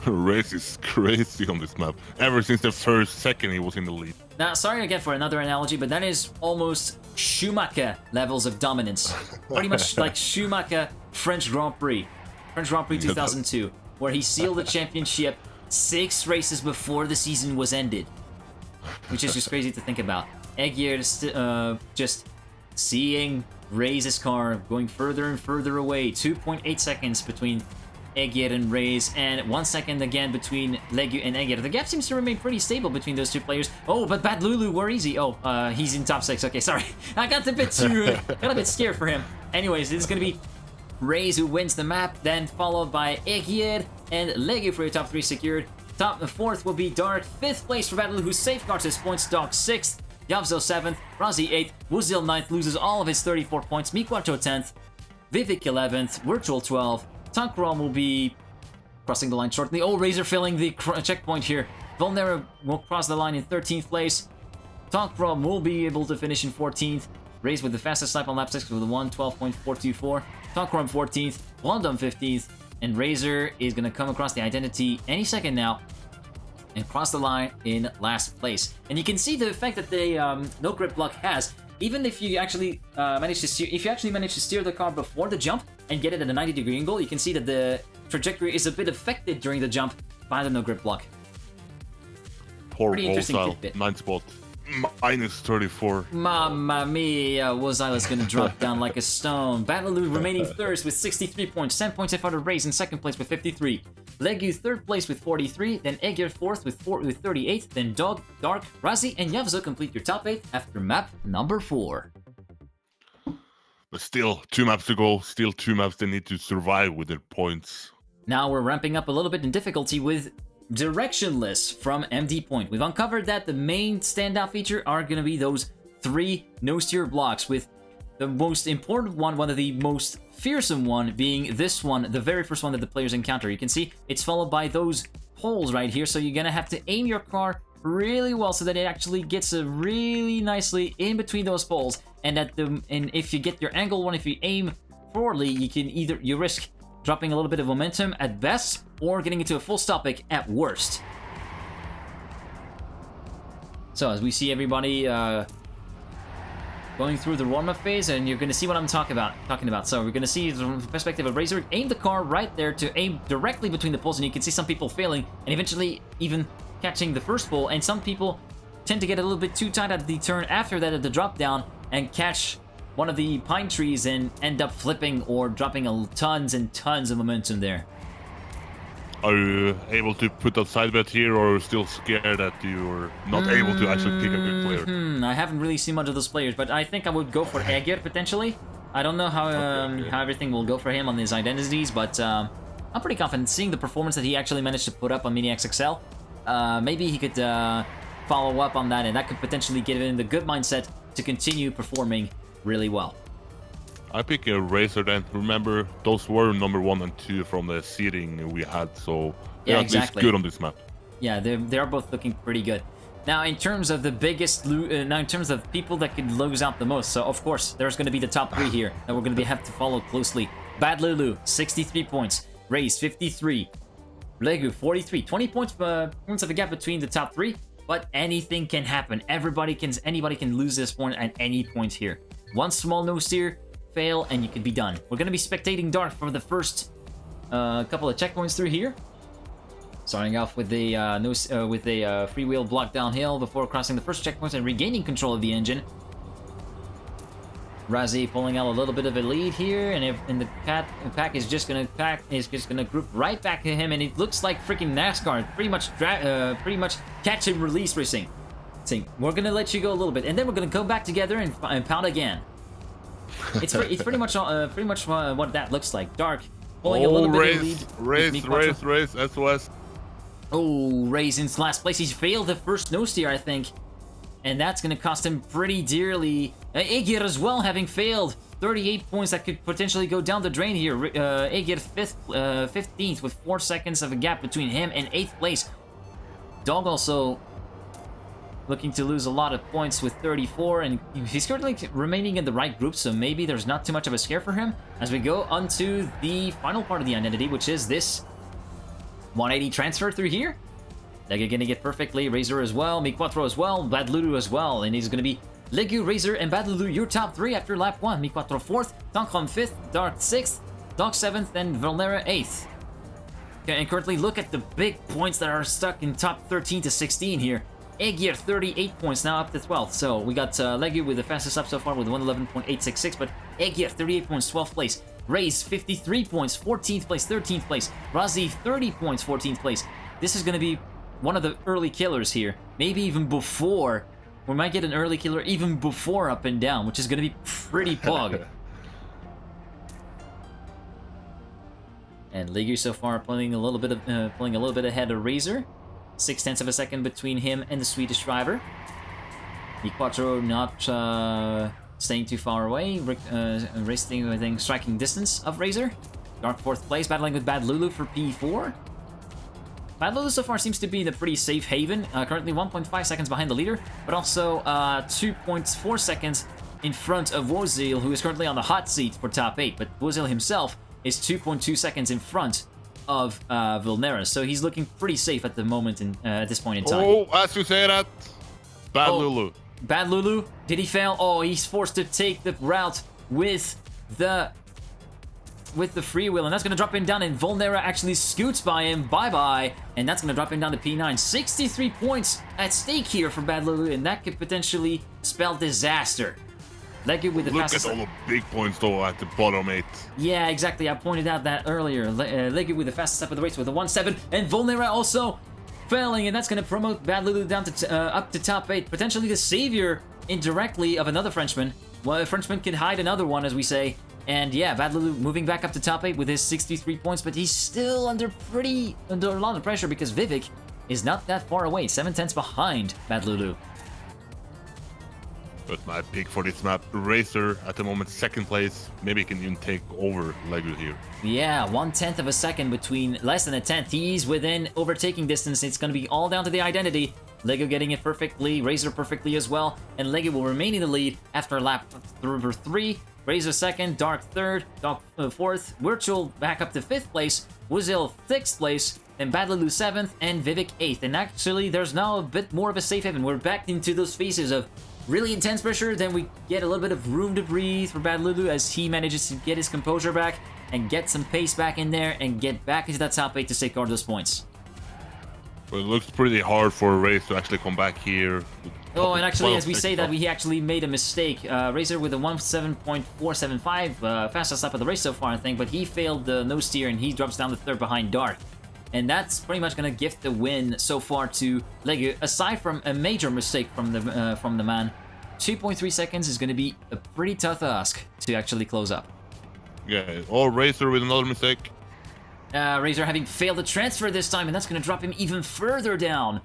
Raze is crazy on this map. Ever since the first second he was in the lead. Now, sorry again for another analogy, but that is almost Schumacher levels of dominance. Pretty much like Schumacher French Grand Prix. French Grand Prix 2002, where he sealed the championship 6 races before the season was ended. Which is just crazy to think about. Egir just seeing Raze's car going further and further away. 2.8 seconds between Egir and Raze, and 1 second again between Legu and Egir. The gap seems to remain pretty stable between those 2 players. Oh, but Bad Lulu, where is he? Oh, he's in top 6. Okay, sorry. I got a bit scared for him. Anyways, this is gonna be Raze who wins the map, then followed by Egir and Legu for your top 3 secured. Top 4th will be Dark. 5th place for Battle, who safeguards his points. Dog 6th. Yavzo 7th. Razi 8th. Wuzil 9th. Loses all of his 34 points. Miquacho 10th. Vivek 11th. Virtual 12th. Tankrom will be crossing the line shortly. Oh, Razor filling the checkpoint here. Volnera will cross the line in 13th place. Tankrom will be able to finish in 14th. Raze with the fastest snipe on lap 6 with a 1:12.424. Tankrom 14th. Blondum 15th. And Razor is going to come across the identity any second now and cross the line in last place. And you can see the effect that the no grip block has. Even if you actually manage to steer the car before the jump and get it at a 90-degree angle, you can see that the trajectory is a bit affected during the jump by the no grip block. Poor Pretty interesting Wolfsal, tidbit. 9th spot. Minus 34. Mamma mia, Wozila's gonna drop down like a stone. Battlaloo remaining 3rd with 63 points, 10 points in front of Raze in 2nd place with 53. Legu 3rd place with 43, then Egir 4th with 38, then Dog, Dark, Razi, and Yavzo complete your top 8 after map number 4. But still, 2 maps to go, still 2 maps they need to survive with their points. Now we're ramping up a little bit in difficulty with DirectionLess from MD Point. We've uncovered that the main standout feature are going to be those 3 no-steer blocks, with the most important one of the most fearsome one being this one, the very first one that the players encounter. You can see it's followed by those poles right here, so you're going to have to aim your car really well so that it actually gets really nicely in between those poles, and if you get your angle one, if you aim poorly, you risk dropping a little bit of momentum at best, or getting into a full stopping at worst. So as we see everybody going through the warm-up phase, and you're going to see what I'm talking about. So we're going to see from the perspective of Razor, aim the car right there to aim directly between the poles, and you can see some people failing, and eventually even catching the first pole, and some people tend to get a little bit too tight at the turn after that at the drop down, and catch one of the pine trees and end up flipping or dropping tons and tons of momentum there. Are you able to put a side bet here, or still scared that you're not able to actually pick a good player? I haven't really seen much of those players, but I think I would go for Egir potentially. I don't know how everything will go for him on his identities, but I'm pretty confident seeing the performance that he actually managed to put up on MiniXXL. Maybe he could follow up on that, and that could potentially get him in the good mindset to continue performing really well. I pick a Racer then. Remember, those were number 1 and 2 from the seeding we had, so they're yeah, at least good on this map. Yeah, they're both looking pretty good. Now, in terms of the biggest, in terms of people that could lose out the most, so of course there's going to be the top 3 here that we're going to have to follow closely. Bad Lulu, 63 points. Raze, 53. Legu, 43. 20 points of a gap between the top 3, but anything can happen. Anybody can lose this point at any point here. One small no steer, fail, and you could be done. We're gonna be spectating Dark for the first couple of checkpoints through here. Starting off with a freewheel block downhill before crossing the first checkpoint and regaining control of the engine. Razi pulling out a little bit of a lead here, and the pack is just gonna group right back to him, and it looks like freaking NASCAR, pretty much catch and release racing. So we're gonna let you go a little bit, and then we're gonna go back together and pound again. It's pretty much what that looks like. Dark pulling a little bit of lead. Race, SOS. Oh, Ray's in last place. He's failed the first no steer, I think. And that's going to cost him pretty dearly. Aegir as well, having failed. 38 points that could potentially go down the drain here. Aegir 15th with 4 seconds of a gap between him and 8th place. Dog also looking to lose a lot of points with 34, and he's currently remaining in the right group, so maybe there's not too much of a scare for him. As we go on to the final part of the identity, which is this 180 transfer through here. They're gonna get perfectly. Razor as well, MiniXXL as well, Bad Lulu as well, and he's gonna be Legu, Razor, and Bad Lulu your top 3 after lap 1. MiniXXL 4th, Tankron 5th, Dark 6th, Dog 7th, and Vulnera 8th. Okay, and currently look at the big points that are stuck in top 13 to 16 here. Aegir 38 points, now up to 12th. So we got Legu with the fastest up so far with 111.866, but Aegir 38 points, 12th place. Raze 53 points, 14th place, 13th place. Razi 30 points, 14th place. This is gonna be one of the early killers here. Maybe even before. We might get an early killer even before Up and Down, which is going to be pretty pog. And Legu so far pulling a little bit ahead of Razor. 0.6 of a second between him and the Swedish driver. MiniXXL not staying too far away, racing within striking distance of Razor. Dark 4th place, battling with Bad Lulu for P4. Bad Lulu so far seems to be in a pretty safe haven, currently 1.5 seconds behind the leader, but also 2.4 seconds in front of Wozil, who is currently on the hot seat for top 8, but Wozil himself is 2.2 seconds in front of Vulnera, so he's looking pretty safe at the moment, at this point in time. Oh, as you say that, Bad Lulu. Bad Lulu, did he fail? Oh, he's forced to take the route with the free wheel, and that's going to drop him down, and Vulnera actually scoots by him. Bye-bye. And that's going to drop him down to P9. 63 points at stake here for Bad Lulu, and that could potentially spell disaster. Legu with the fastest... Look at all the big points, though, at the bottom 8. Yeah, exactly. I pointed out that earlier. Legu with the fastest step of the race with a 1.7, and Vulnera also failing, and that's going to promote Bad Lulu down to up to top 8. Potentially the savior indirectly of another Frenchman. Well, a Frenchman can hide another one, as we say. And yeah, Bad Lulu moving back up to top 8 with his 63 points, but he's still under a lot of pressure because Vivek is not that far away, 7/10 behind Bad Lulu. But my pick for this map, Racer at the moment 2nd place. Maybe he can even take over Legu here. Yeah, 1/10 of a second between less than a 10th. He's within overtaking distance. It's going to be all down to the identity. Legu getting it perfectly, Razor perfectly as well, and Legu will remain in the lead after lap number 3. Razor 2nd, Dark 3rd, Dog 4th, Virtual back up to 5th place, Wozil 6th place, and Bad Lulu 7th, and Vivek 8th. And actually, there's now a bit more of a safe haven. We're back into those phases of really intense pressure, then we get a little bit of room to breathe for Bad Lulu as he manages to get his composure back and get some pace back in there and get back into that top 8 to safeguard those points. Well, it looks pretty hard for Race to actually come back here. Oh, and actually, as we say that, he actually made a mistake. Razor with a 1.7.475 fastest lap of the race so far, I think, but he failed the no steer and he drops down to 3rd behind Dark. And that's pretty much going to gift the win so far to Legu, aside from a major mistake from the man. 2.3 seconds is going to be a pretty tough ask to actually close up. Yeah, or Racer with another mistake. Razor having failed the transfer this time, and that's going to drop him even further down.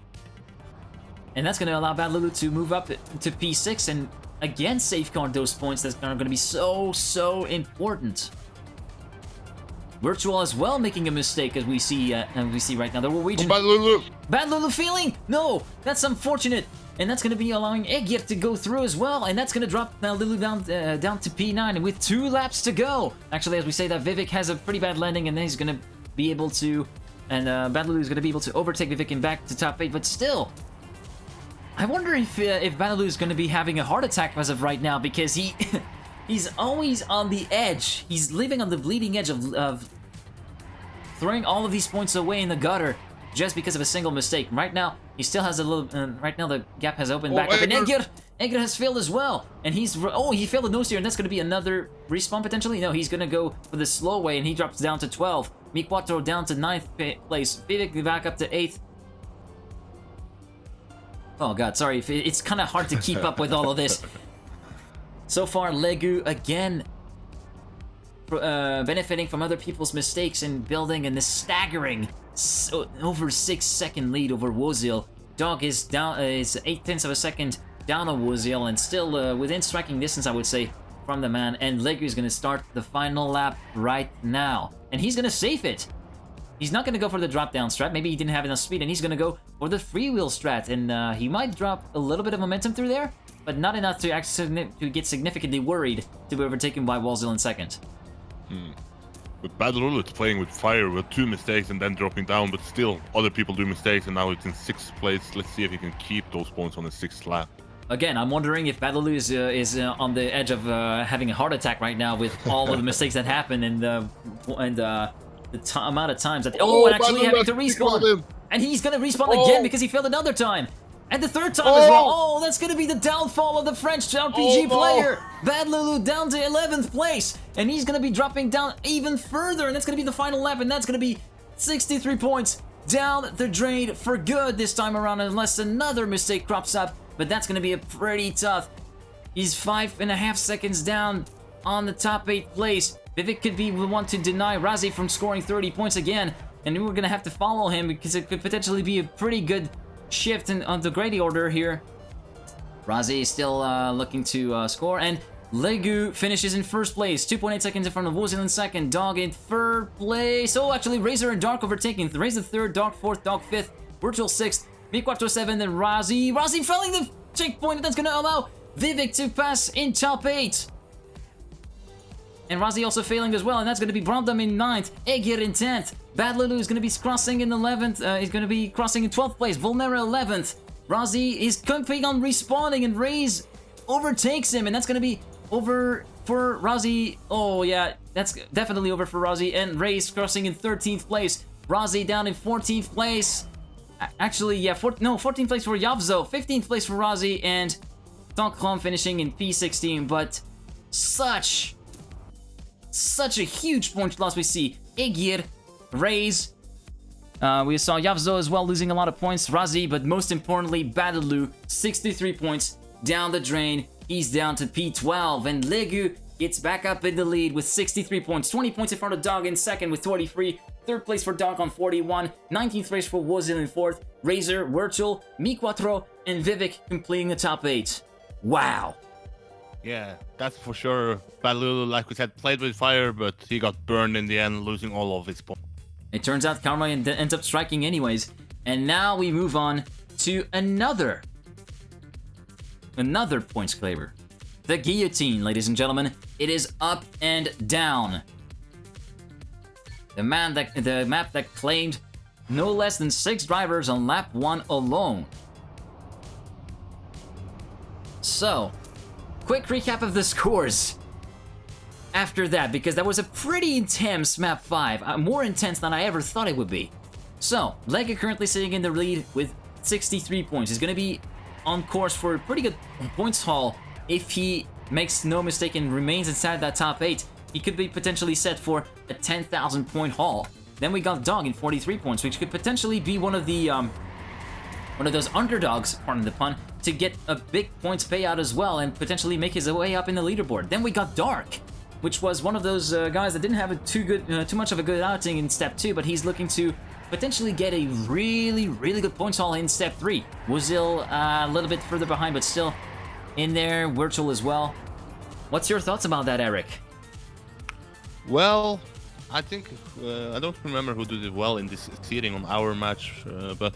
And that's going to allow Bad Lulu to move up to P6 and again safeguard those points that are going to be so important. Virtual as well making a mistake as we see right now. The Norwegian Bad Lulu. Bad Lulu feeling? No, that's unfortunate. And that's going to be allowing Egir to go through as well. And that's going to drop Lulu down to P9 and with 2 laps to go. Actually, as we say that, Vivek has a pretty bad landing and then he's going to be able to... And Bad Lulu is going to be able to overtake Vivek and back to top 8. But still, I wonder if Bad Lulu is going to be having a heart attack as of right now because he's always on the edge. He's living on the bleeding edge of throwing all of these points away in the gutter just because of a single mistake. Right now, he still has a little... right now, the gap has opened back up. And Egir has failed as well. And he's... Oh, he failed the nose steer, and that's going to be another respawn potentially? No, he's going to go for the slow way, and he drops down to 12. MiniXXL down to 9th place. Vivek back up to 8th. Oh, God, sorry. It's kind of hard to keep up with all of this. So far, Legu, again... benefiting from other people's mistakes and building and this staggering over 6-second lead over Wozil. Dog is down, is 0.8 of a second down on Wozil and still within striking distance, I would say, from the man. And Legu is going to start the final lap right now. And he's going to safe it. He's not going to go for the drop-down strat. Maybe he didn't have enough speed, and he's going to go for the freewheel strat. And he might drop a little bit of momentum through there, but not enough to actually get significantly worried to be overtaken by Wozil in second. But Bad Lulu is playing with fire with 2 mistakes and then dropping down, but still other people do mistakes and now it's in 6th place. Let's see if he can keep those points on the 6th lap. Again, I'm wondering if Bad Lulu is on the edge of having a heart attack right now with all of the mistakes that happen and the amount of times that... and actually having to respawn. And he's going to respawn again because he failed another time. And the 3rd time as well. Oh, that's going to be the downfall of the French RPG player. Bad Lulu down to 11th place. And he's going to be dropping down even further. And that's going to be the final lap. And that's going to be 63 points down the drain for good this time around. Unless another mistake crops up. But that's going to be a pretty tough. He's 5.5 seconds down on the top 8th place. Vivek could be the one to deny Razi from scoring 30 points again. And we're going to have to follow him because it could potentially be a pretty good shift on the grading order here. Razi is still looking to score, and Legu finishes in 1st place, 2.8 seconds in front of Wozil in 2nd, Dog in 3rd place. Oh, actually, Razor and Dark overtaking. Razor 3rd, Dark 4th, Dog 5th, Virtual 6th, MiniXXL 7th, and Razi failing the checkpoint. That's going to allow Vivek to pass in top 8. And Razi also failing as well, and that's going to be Brandam in 9th, Egir in 10th. Bad Lulu is going to be crossing in 11th, he's going to be crossing in 12th place, Volnera 11th. Razi is coming on respawning, and Raze overtakes him, and that's going to be over for Razi. Oh yeah, that's definitely over for Razi, and Raze crossing in 13th place. Razi down in 14th place. Actually, yeah, 14th place for Yavzo, 15th place for Razi, and Donkklom finishing in P16, but such a huge point loss we see. Egir, Raze, we saw Yavzo as well losing a lot of points, Razi, but most importantly, Badalu, 63 points down the drain. He's down to P12, and Legu gets back up in the lead with 63 points, 20 points in front of Dog in 2nd with 43, 3rd place for Dog on 41, 19th place for Wozil in 4th, Razor, Virtual, MiniXXL, and Vivek completing the top 8. Wow. Yeah, that's for sure. Bad Lulu, like we said, played with fire, but he got burned in the end, losing all of his points. It turns out Karma ends up striking anyways. And now we move on to another points claimer. The guillotine, ladies and gentlemen. It is Up and Down. The map that claimed no less than 6 drivers on lap 1 alone. So, quick recap of the scores after that, because that was a pretty intense map 5, more intense than I ever thought it would be. So, Lega currently sitting in the lead with 63 points. He's going to be on course for a pretty good points haul if he makes no mistake and remains inside that top 8. He could be potentially set for a 10,000 point haul. Then we got Dog in 43 points, which could potentially be one of those underdogs, pardon the pun, to get a big points payout as well and potentially make his way up in the leaderboard. Then we got Dark, which was one of those guys that didn't have too much of a good outing in Step 2, but he's looking to potentially get a really good points haul in Step 3. Wozil a little bit further behind, but still in there. Virtual as well. What's your thoughts about that, Eirik? Well, I think I don't remember who did it well in this seeding on our match, but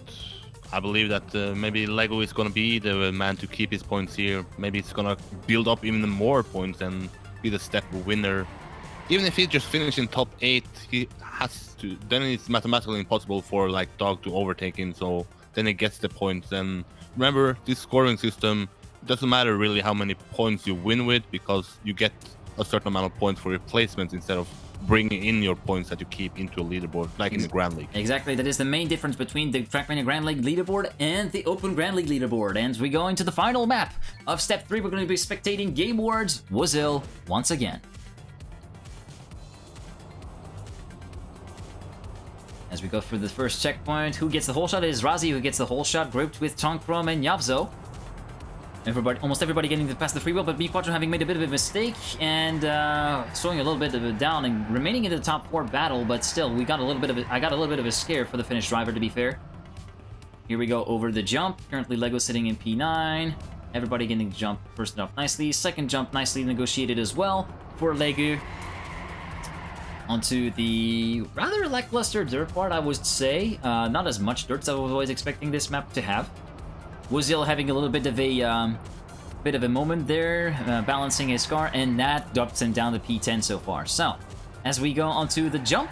I believe that maybe Lego is gonna be the man to keep his points here. Maybe it's gonna build up even more points and be the step winner. Even if he just finishes in top 8, he has to. Then it's mathematically impossible for like Dog to overtake him. So then he gets the points. And remember, this scoring system doesn't matter really how many points you win with, because you get a certain amount of points for replacements instead of bringing in your points that you keep into a leaderboard, like in the Grand League. Exactly, that is the main difference between the Trackmania Grand League leaderboard and the Open Grand League leaderboard. And we go into the final map of Step 3. We're going to be spectating Game Awards OGL once again. As we go through the first checkpoint, who gets the whole shot is Razi, who gets the whole shot, grouped with Tonkrom and Yavzo. Almost everybody getting past the free wheel, but MiniXXL having made a bit of a mistake and slowing a little bit of it down and remaining in the top 4 battle, but still, I got a little bit of a scare for the Finnish driver, to be fair. Here we go over the jump. Currently, Lego sitting in P9. Everybody getting the jump first off nicely. Second jump nicely negotiated as well for Lego. Onto the rather lackluster dirt part, I would say. Not as much dirt as I was always expecting this map to have. OGL having a little bit of a moment there, balancing his car, and that drops him down to P10 so far. So, as we go onto the jump,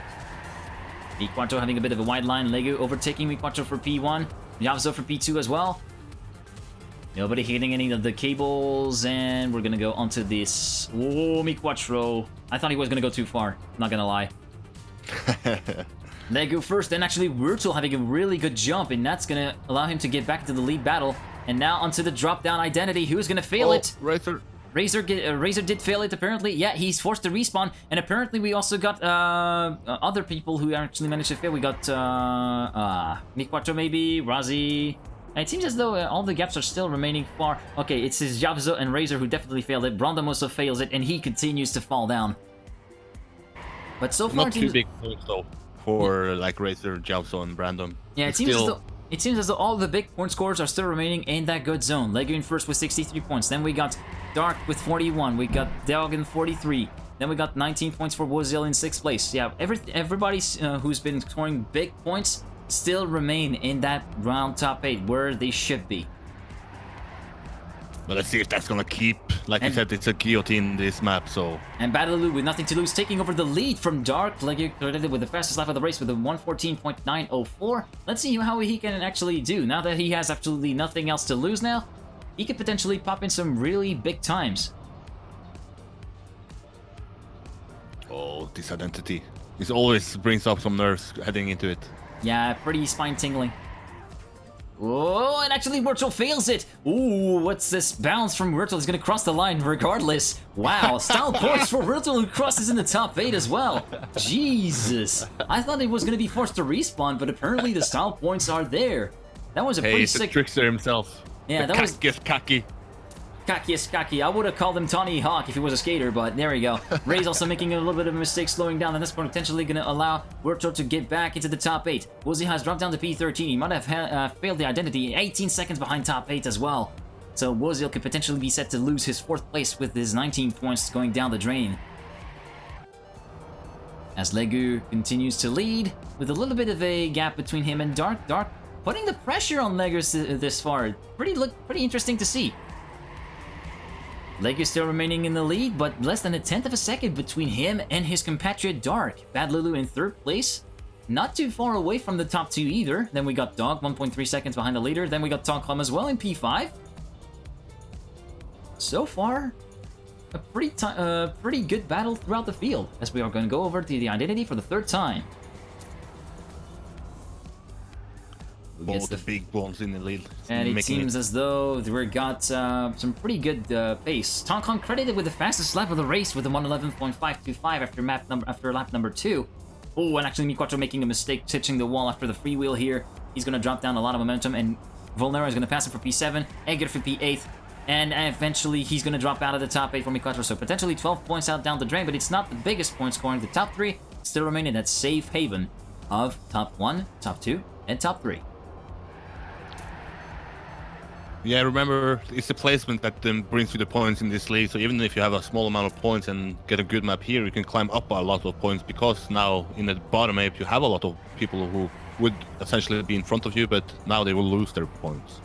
MiniXXL having a bit of a wide line, Lego overtaking MiniXXL for P1, Yavzo for P2 as well. Nobody hitting any of the cables, and we're gonna go onto this. Oh, MiniXXL. I thought he was gonna go too far, not gonna lie. Lego first, and actually Virtual having a really good jump, and that's gonna allow him to get back to the lead battle. And now onto the drop-down identity. Who's gonna fail it? Razor did fail it, apparently. Yeah, he's forced to respawn, and apparently we also got other people who actually managed to fail. We got MiniXXL maybe, Razi. And it seems as though all the gaps are still remaining far. Okay, it's his Yavzo and Razor who definitely failed it. Brondom also fails it, and he continues to fall down. But so far, not too big points though for like Razor, Yavzo, and Brandon. Yeah, it seems as though all the big point scores are still remaining in that good zone. Lego in first with 63 points. Then we got Dark with 41. We got Dog in 43. Then we got 19 points for OGL in 6th place. Yeah, everybody who's been scoring big points still remain in that round top 8 where they should be. But let's see if that's gonna keep. Like I said, it's a guillotine this map, so. And Battleoo with nothing to lose, taking over the lead from Dark. Lego credited with the fastest lap of the race with a 1:14.904. Let's see how he can actually do. Now that he has absolutely nothing else to lose now, he could potentially pop in some really big times. Oh, this identity. This always brings up some nerves heading into it. Yeah, pretty spine-tingling. Oh, and actually Virtual fails it! Ooh, what's this bounce from Virtual? He's gonna cross the line regardless. Wow, style points for Virtual, who crosses in the top 8 as well. Jesus. I thought he was gonna be forced to respawn, but apparently the style points are there. That was a pretty sick... He's a trickster himself. Yeah, that was... Kaki. Kaki. I would have called him Tony Hawk if he was a skater, but there we go. Ray's also making a little bit of a mistake, slowing down, and that's potentially going to allow Virtual to get back into the top 8. Wozy has dropped down to P13. He might have failed the identity, 18 seconds behind top 8 as well. So Wozy could potentially be set to lose his 4th place with his 19 points going down the drain. As Legu continues to lead, with a little bit of a gap between him and Dark. Dark putting the pressure on Legu this far. Pretty interesting to see. Legu still remaining in the lead, but less than 1/10 of a second between him and his compatriot Dark. Bad Lulu in 3rd place. Not too far away from the top 2 either. Then we got Dog, 1.3 seconds behind the leader. Then we got Tonklum as well in P5. So far, a pretty good battle throughout the field, as we are going to go over to the identity for the 3rd time. Both the big bombs in the lead. And it seems as though we got some pretty good pace. Tonkong credited with the fastest lap of the race with a 1:11.525 after lap number 2. Oh, and actually MiniXXL making a mistake, touching the wall after the freewheel here. He's going to drop down a lot of momentum, and Volnera is going to pass him for P7, Egger for P8, and eventually he's going to drop out of the top 8 for MiniXXL. So potentially 12 points out down the drain, but it's not the biggest point scoring. The top 3 still remain in that safe haven of top 1, top 2, and top 3. Yeah, remember, it's the placement that brings you the points in this league. So even if you have a small amount of points and get a good map here, you can climb up a lot of points, because now in the bottom map you have a lot of people who would essentially be in front of you, but now they will lose their points.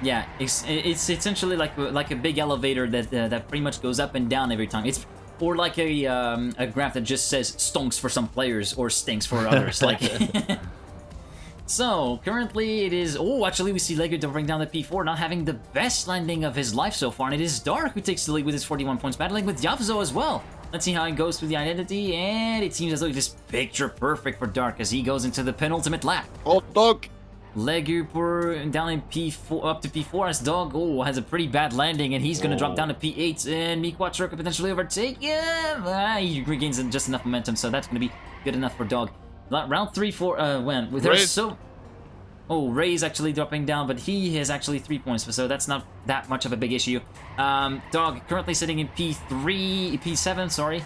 Yeah, it's essentially like a big elevator that pretty much goes up and down every time. It's or like a graph that just says stonks for some players or stinks for others. Like. So, currently it is... Oh, actually we see Lego to bring down the P4, not having the best landing of his life so far, and it is Dark who takes the lead with his 41 points, battling with Yavzo as well. Let's see how it goes through the identity, and it seems as though it is picture perfect for Dark as he goes into the penultimate lap. Oh, Dog! Legu down in P4, up to P4 as Dog, has a pretty bad landing, and he's gonna drop down to P8, and MiniXXL could potentially overtake him. He regains just enough momentum, so that's gonna be good enough for Dog. Round 3, 4, when? There's so... Oh, Ray's actually dropping down, but he has actually 3 points, so that's not that much of a big issue. Dog currently sitting in P7, sorry.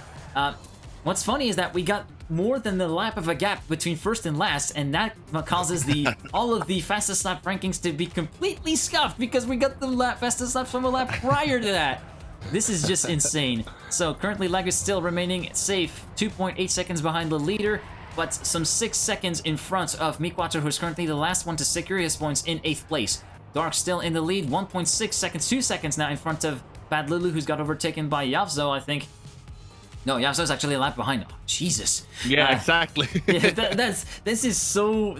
What's funny is that we got more than the lap of a gap between first and last, and that causes all of the fastest lap rankings to be completely scuffed, because we got the fastest lap from a lap prior to that. This is just insane. So currently Lag is still remaining safe, 2.8 seconds behind the leader, but some 6 seconds in front of MiniXXL, who's currently the last one to secure his points in 8th place. Dark still in the lead, 1.6 seconds, 2 seconds now in front of Bad Lulu, who's got overtaken by Yavzo, I think. No, Yavzo's actually a lap behind. Oh, Jesus. Yeah, exactly. Yeah, this is so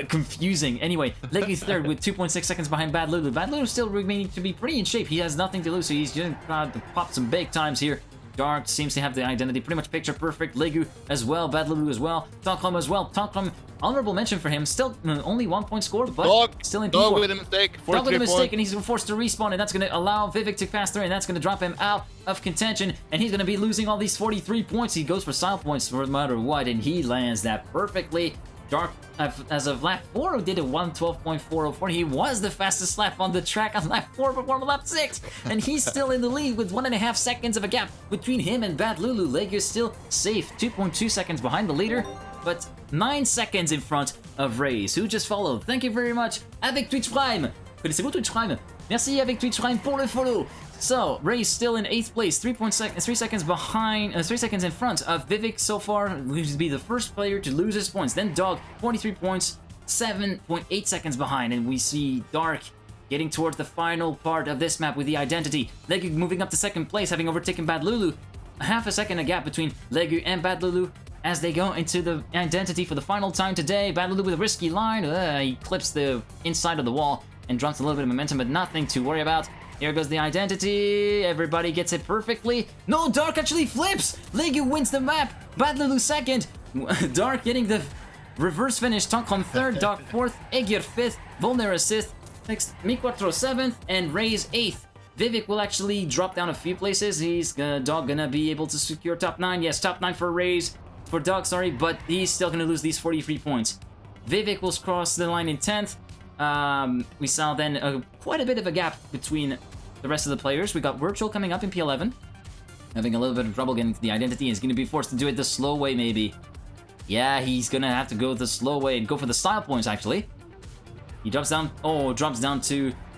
confusing. Anyway, Leggy third with 2.6 seconds behind Bad Lulu. Bad Lulu still remaining to be pretty in shape. He has nothing to lose, so he's going to pop some big times here. Dark seems to have the identity pretty much picture perfect. Legu as well, Bad Lulu as well, Tokrom as well. Tokrom, honorable mention for him. Still only 1 point scored, but still in P4. Dog with a mistake. Dog with a mistake, and he's forced to respawn, and that's going to allow Vivek to pass through, and that's going to drop him out of contention, and he's going to be losing all these 43 points. He goes for style points no matter what, and he lands that perfectly. Dark, as of lap 4, did a 1:12.404. He was the fastest lap on the track on lap 4 before lap 6, and he's still in the lead with 1.5 seconds of a gap between him and Bad Lulu. Legu is still safe, 2.2 seconds behind the leader, but 9 seconds in front of Raze, who just followed. Thank you very much, avec Twitch Prime. Connaissez-vous Twitch Prime? Merci avec Twitch Prime pour le follow. So, Ray's still in 8th place, 3 seconds behind, 3 seconds in front of Vivek so far, who's to be the first player to lose his points. Then Dog, 43 points, 7.8 seconds behind, and we see Dark getting towards the final part of this map with the identity. Legu moving up to 2nd place, having overtaken Bad Lulu. Half a second a gap between Legu and Bad Lulu as they go into the identity for the final time today. Bad Lulu with a risky line, he clips the inside of the wall and drops a little bit of momentum, but nothing to worry about. Here goes the identity. Everybody gets it perfectly. No, Dark actually flips. Legu wins the map. Bad Lulu 2nd. Dark getting the reverse finish. Tokrom 3rd. Dark 4th. Egir 5th. Volner 6th. Next, MiniXXL 7th. And Raze 8th. Vivek will actually drop down a few places. He's gonna be able to secure top 9. Yes, top 9 for Raze. For Dog, sorry. But he's still gonna lose these 43 points. Vivek will cross the line in 10th. We saw then quite a bit of a gap between the rest of the players. We got Virtual coming up in P11, having a little bit of trouble getting to the identity. He's going to be forced to do it the slow way, maybe. Yeah, he's going to have to go the slow way and go for the style points, actually. He drops down to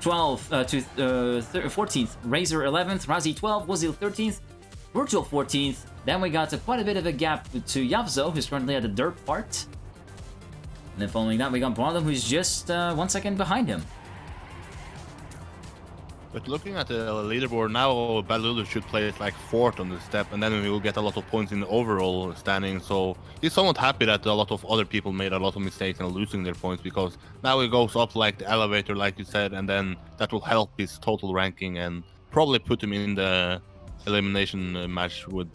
14th. Razor 11th, Razi 12th, Wazil 13th, Virtual 14th. Then we got quite a bit of a gap to Yavzo, who's currently at the dirt part. And then following that, we got Brandon, who's just 1 second behind him. But looking at the leaderboard now, Bad Lulu should place like 4th on the step, and then we will get a lot of points in the overall standing. So he's somewhat happy that a lot of other people made a lot of mistakes and losing their points, because now it goes up like the elevator, like you said, and then that will help his total ranking and probably put him in the elimination match with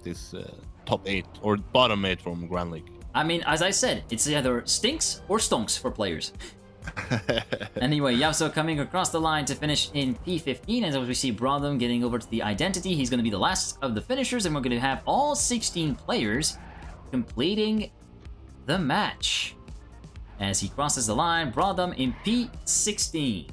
this top 8 or bottom 8 from Grand League. I mean, as I said, it's either stinks or stonks for players. Anyway, Yavzo coming across the line to finish in P15, as we see Brodom getting over to the identity. He's going to be the last of the finishers, and we're going to have all 16 players completing the match. As he crosses the line, Brodom in P16.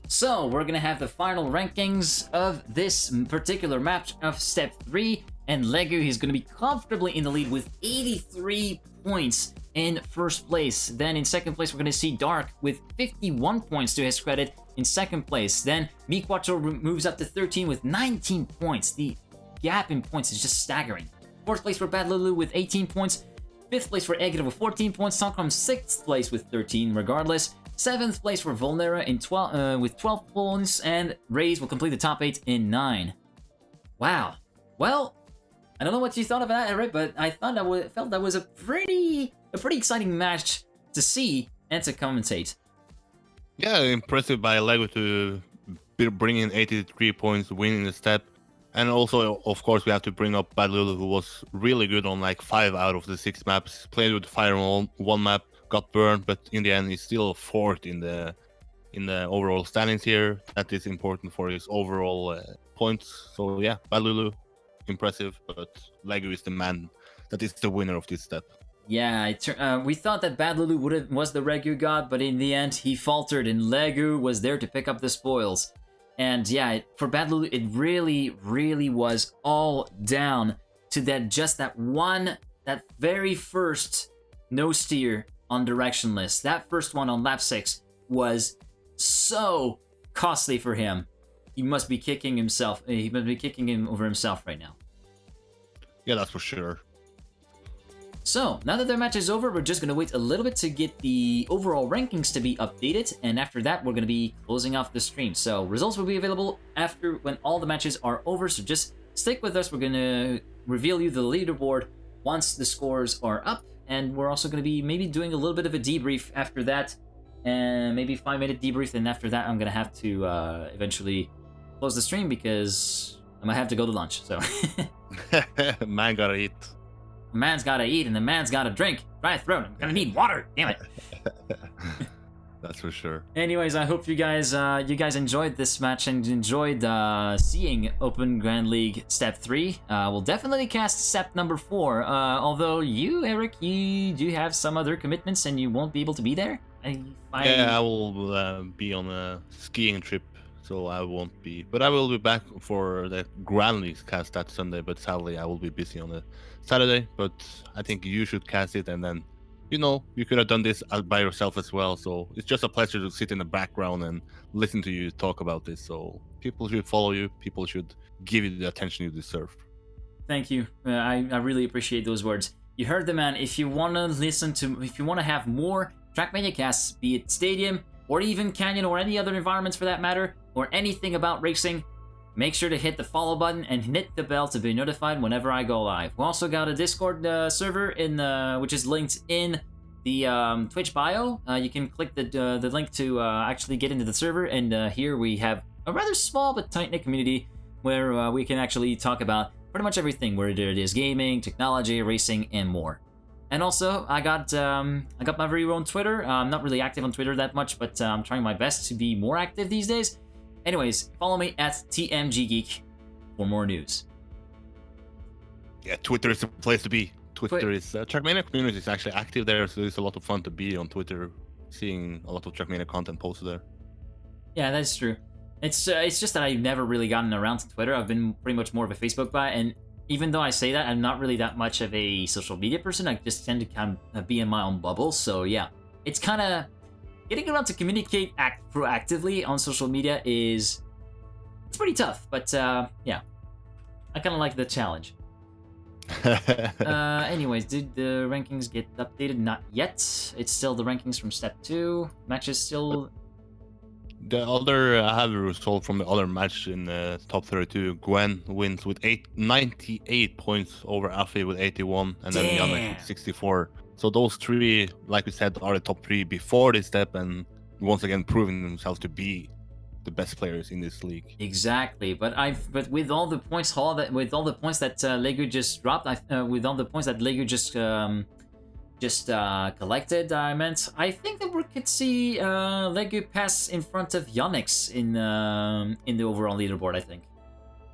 So, we're going to have the final rankings of this particular match of Step 3. And Legu, he's going to be comfortably in the lead with 83 points in first place. Then in second place, we're going to see Dark with 51 points to his credit in second place. Then MiQuattro moves up to 13 with 19 points. The gap in points is just staggering. Fourth place for Bad Lulu with 18 points. Fifth place for Egida with 14 points. Sonkrom 6th place with 13 regardless. 7th place for Volnera with 12 points. And Raze will complete the top 8 in 9. Wow. Well, I don't know what you thought of that, Eric, but I thought felt that was a pretty exciting match to see and to commentate. Yeah, impressive by Lego to bring in 83 points, winning the step. And also, of course, we have to bring up Bad Lulu, who was really good on like 5 out of the 6 maps. Played with fire on one map, got burned, but in the end, he's still 4th in the overall standings here. That is important for his overall points. So yeah, Bad Lulu, impressive, but Legu is the man that is the winner of this step. Yeah, we thought that Bad Lulu was the Regu god, but in the end, he faltered, and Legu was there to pick up the spoils. And yeah, for Bad Lulu, it really was all down to that very first no steer on DirectionLess. That first one on lap 6 was so costly for him. He must be kicking himself. He must be kicking him over himself right now. Yeah, that's for sure. So, now that their match is over, we're just going to wait a little bit to get the overall rankings to be updated, and after that, we're going to be closing off the stream. So, results will be available after when all the matches are over, so just stick with us. We're going to reveal you the leaderboard once the scores are up, and we're also going to be maybe doing a little bit of a debrief after that, and maybe 5-minute debrief, and after that, I'm going to have to eventually close the stream because I might have to go to lunch, so... Man gotta eat. The man's gotta eat and the man's gotta drink. Dry throat. I'm gonna need water. Damn it. That's for sure. Anyways, I hope you guys enjoyed this match and enjoyed seeing Open Grand League Step 3. We'll definitely cast Step number 4. Although you, Eric, you do have some other commitments and you won't be able to be there. Yeah, I will be on a skiing trip, so I won't be. But I will be back for the Grand League cast that Sunday. But sadly, I will be busy on the Saturday. But I think you should cast it, and then, you know, you could have done this by yourself as well. So it's just a pleasure to sit in the background and listen to you talk about this. So people should follow you. People should give you the attention you deserve. Thank you. I really appreciate those words. You heard the man. If you want to have more Trackmania casts, be it Stadium or even Canyon or any other environments for that matter, or anything about racing, make sure to hit the follow button and hit the bell to be notified whenever I go live. We also got a Discord server which is linked in the Twitch bio. You can click the link to actually get into the server, and here we have a rather small but tight-knit community where we can actually talk about pretty much everything, whether it is gaming, technology, racing, and more. And also, I got my very own Twitter. I'm not really active on Twitter that much, but I'm trying my best to be more active these days. Anyways, follow me at GGeek for more news. Yeah, Twitter is the place to be. Twitter is Trackmania community is actually active there, so it's a lot of fun to be on Twitter, seeing a lot of Trackmania content posted there. Yeah, that's true. It's just that I've never really gotten around to Twitter. I've been pretty much more of a Facebook guy, and even though I say that, I'm not really that much of a social media person. I just tend to kind of be in my own bubble. So yeah, it's kind of getting around to communicate proactively on social media it's pretty tough. But yeah, I kind of like the challenge. Anyways, did the rankings get updated? Not yet. It's still the rankings from Step 2. Matches still... The other, I have a result from the other match in the top 32. Gwen wins with 98 points over Afi with 81, and then Yannick with 64. So those three, like we said, are the top 3 before this step, and once again proving themselves to be the best players in this league. Exactly, but with all the points that Legu just dropped, with all the points that Legu just collected, I think that we could see Legu pass in front of Yannick in the overall leaderboard, I think.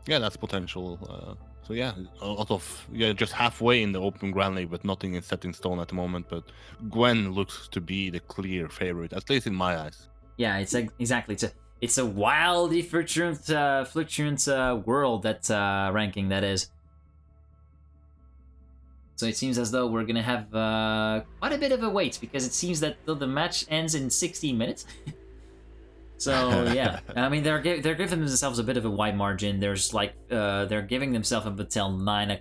Yeah, that's potential. So yeah, a lot of just halfway in the Open Grand League, but nothing is set in stone at the moment. But Gwen looks to be the clear favorite, at least in my eyes. Yeah, it's exactly. It's a wildly fluctuant world, that ranking that is. So it seems as though we're gonna have quite a bit of a wait, because it seems that the match ends in 16 minutes. So yeah, I mean they're giving themselves a bit of a wide margin. There's like they're giving themselves up until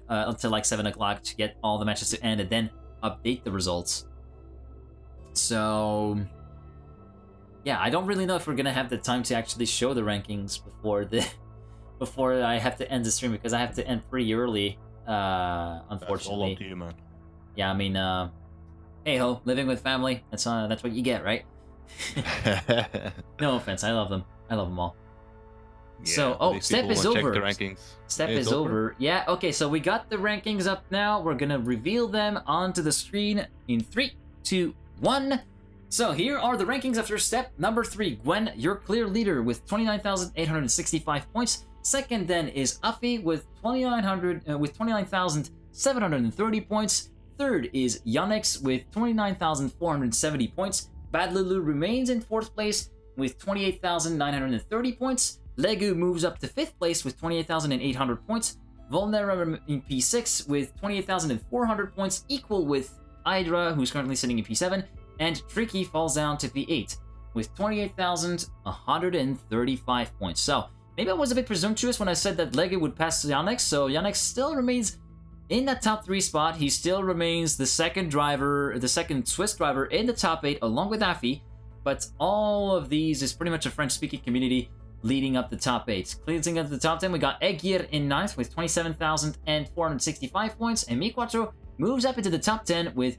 until like 7 o'clock to get all the matches to end and then update the results. So yeah, I don't really know if we're gonna have the time to actually show the rankings before I have to end the stream, because I have to end pretty early. Unfortunately. That's all up to you, man. Yeah, I mean, hey ho, living with family. That's what you get, right? No offense, I love them. I love them all. Yeah, so, Step is over. The rankings. Step is over. Yeah, okay, so we got the rankings up now. We're gonna reveal them onto the screen in 3, 2, 1. So here are the rankings after step number 3. Gwen, your clear leader with 29,865 points. Second then is Afi with 29,730 points. Third is Yannick's with 29,470 points. Bad Lulu remains in 4th place with 28,930 points. Legu moves up to 5th place with 28,800 points. Volnera in P6 with 28,400 points, equal with Hydra, who's currently sitting in P7. And Tricky falls down to P8 with 28,135 points. So maybe I was a bit presumptuous when I said that Legu would pass Yannick, so Yannick still remains in that top 3 spot. He still remains the second Swiss driver in the top 8 along with Afi, but all of these is pretty much a French-speaking community leading up the top 8. Cleansing up the top 10, we got Egir in 9th with 27,465 points, and Mi4 moves up into the top 10 with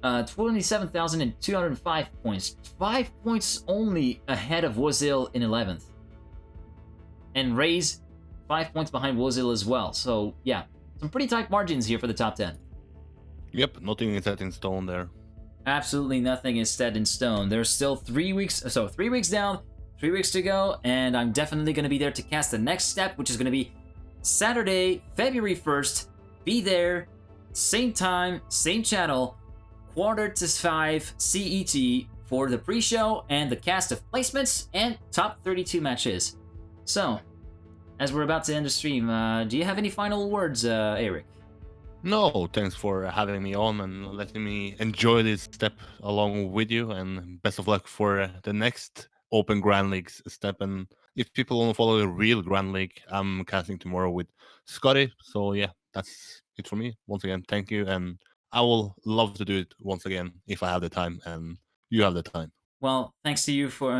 27,205 points. 5 points only ahead of Wozil in 11th. And Ray's 5 points behind Wozil as well. So yeah, some pretty tight margins here for the top 10. Yep, nothing is set in stone there. Absolutely nothing is set in stone. There's still 3 weeks, so 3 weeks down, 3 weeks to go, and I'm definitely going to be there to cast the next step, which is going to be Saturday, February 1st. Be there, same time, same channel, 4:45 CET for the pre-show and the cast of placements and top 32 matches. So, as we're about to end the stream, do you have any final words, Eirik? No, thanks for having me on and letting me enjoy this step along with you, and best of luck for the next Open Grand League step. And if people want to follow the real Grand League, I'm casting tomorrow with Scotty. So yeah, that's it for me. Once again, thank you, and I will love to do it once again if I have the time and you have the time. Well, thanks to you for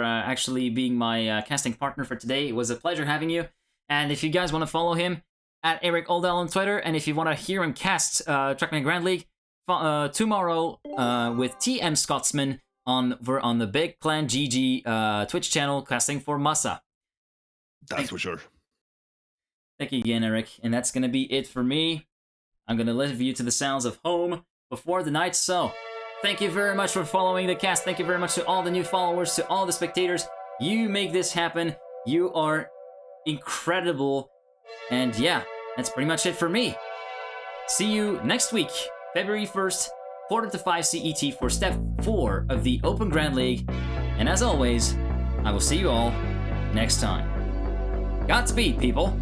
actually being my casting partner for today. It was a pleasure having you. And if you guys want to follow him at EirikHoldal on Twitter, and if you want to hear him cast Trackman Grand League tomorrow with TM Scotsman on the Big Clan GG Twitch channel, casting for Massa. That's for sure. Thank you again, Eirik. And that's gonna be it for me. I'm going to leave you to the sounds of home before the night. So, thank you very much for following the cast. Thank you very much to all the new followers, to all the spectators. You make this happen. You are incredible. And yeah, that's pretty much it for me. See you next week, February 1st, 4:45 CET for Step 4 of the Open Grand League. And as always, I will see you all next time. Godspeed, people.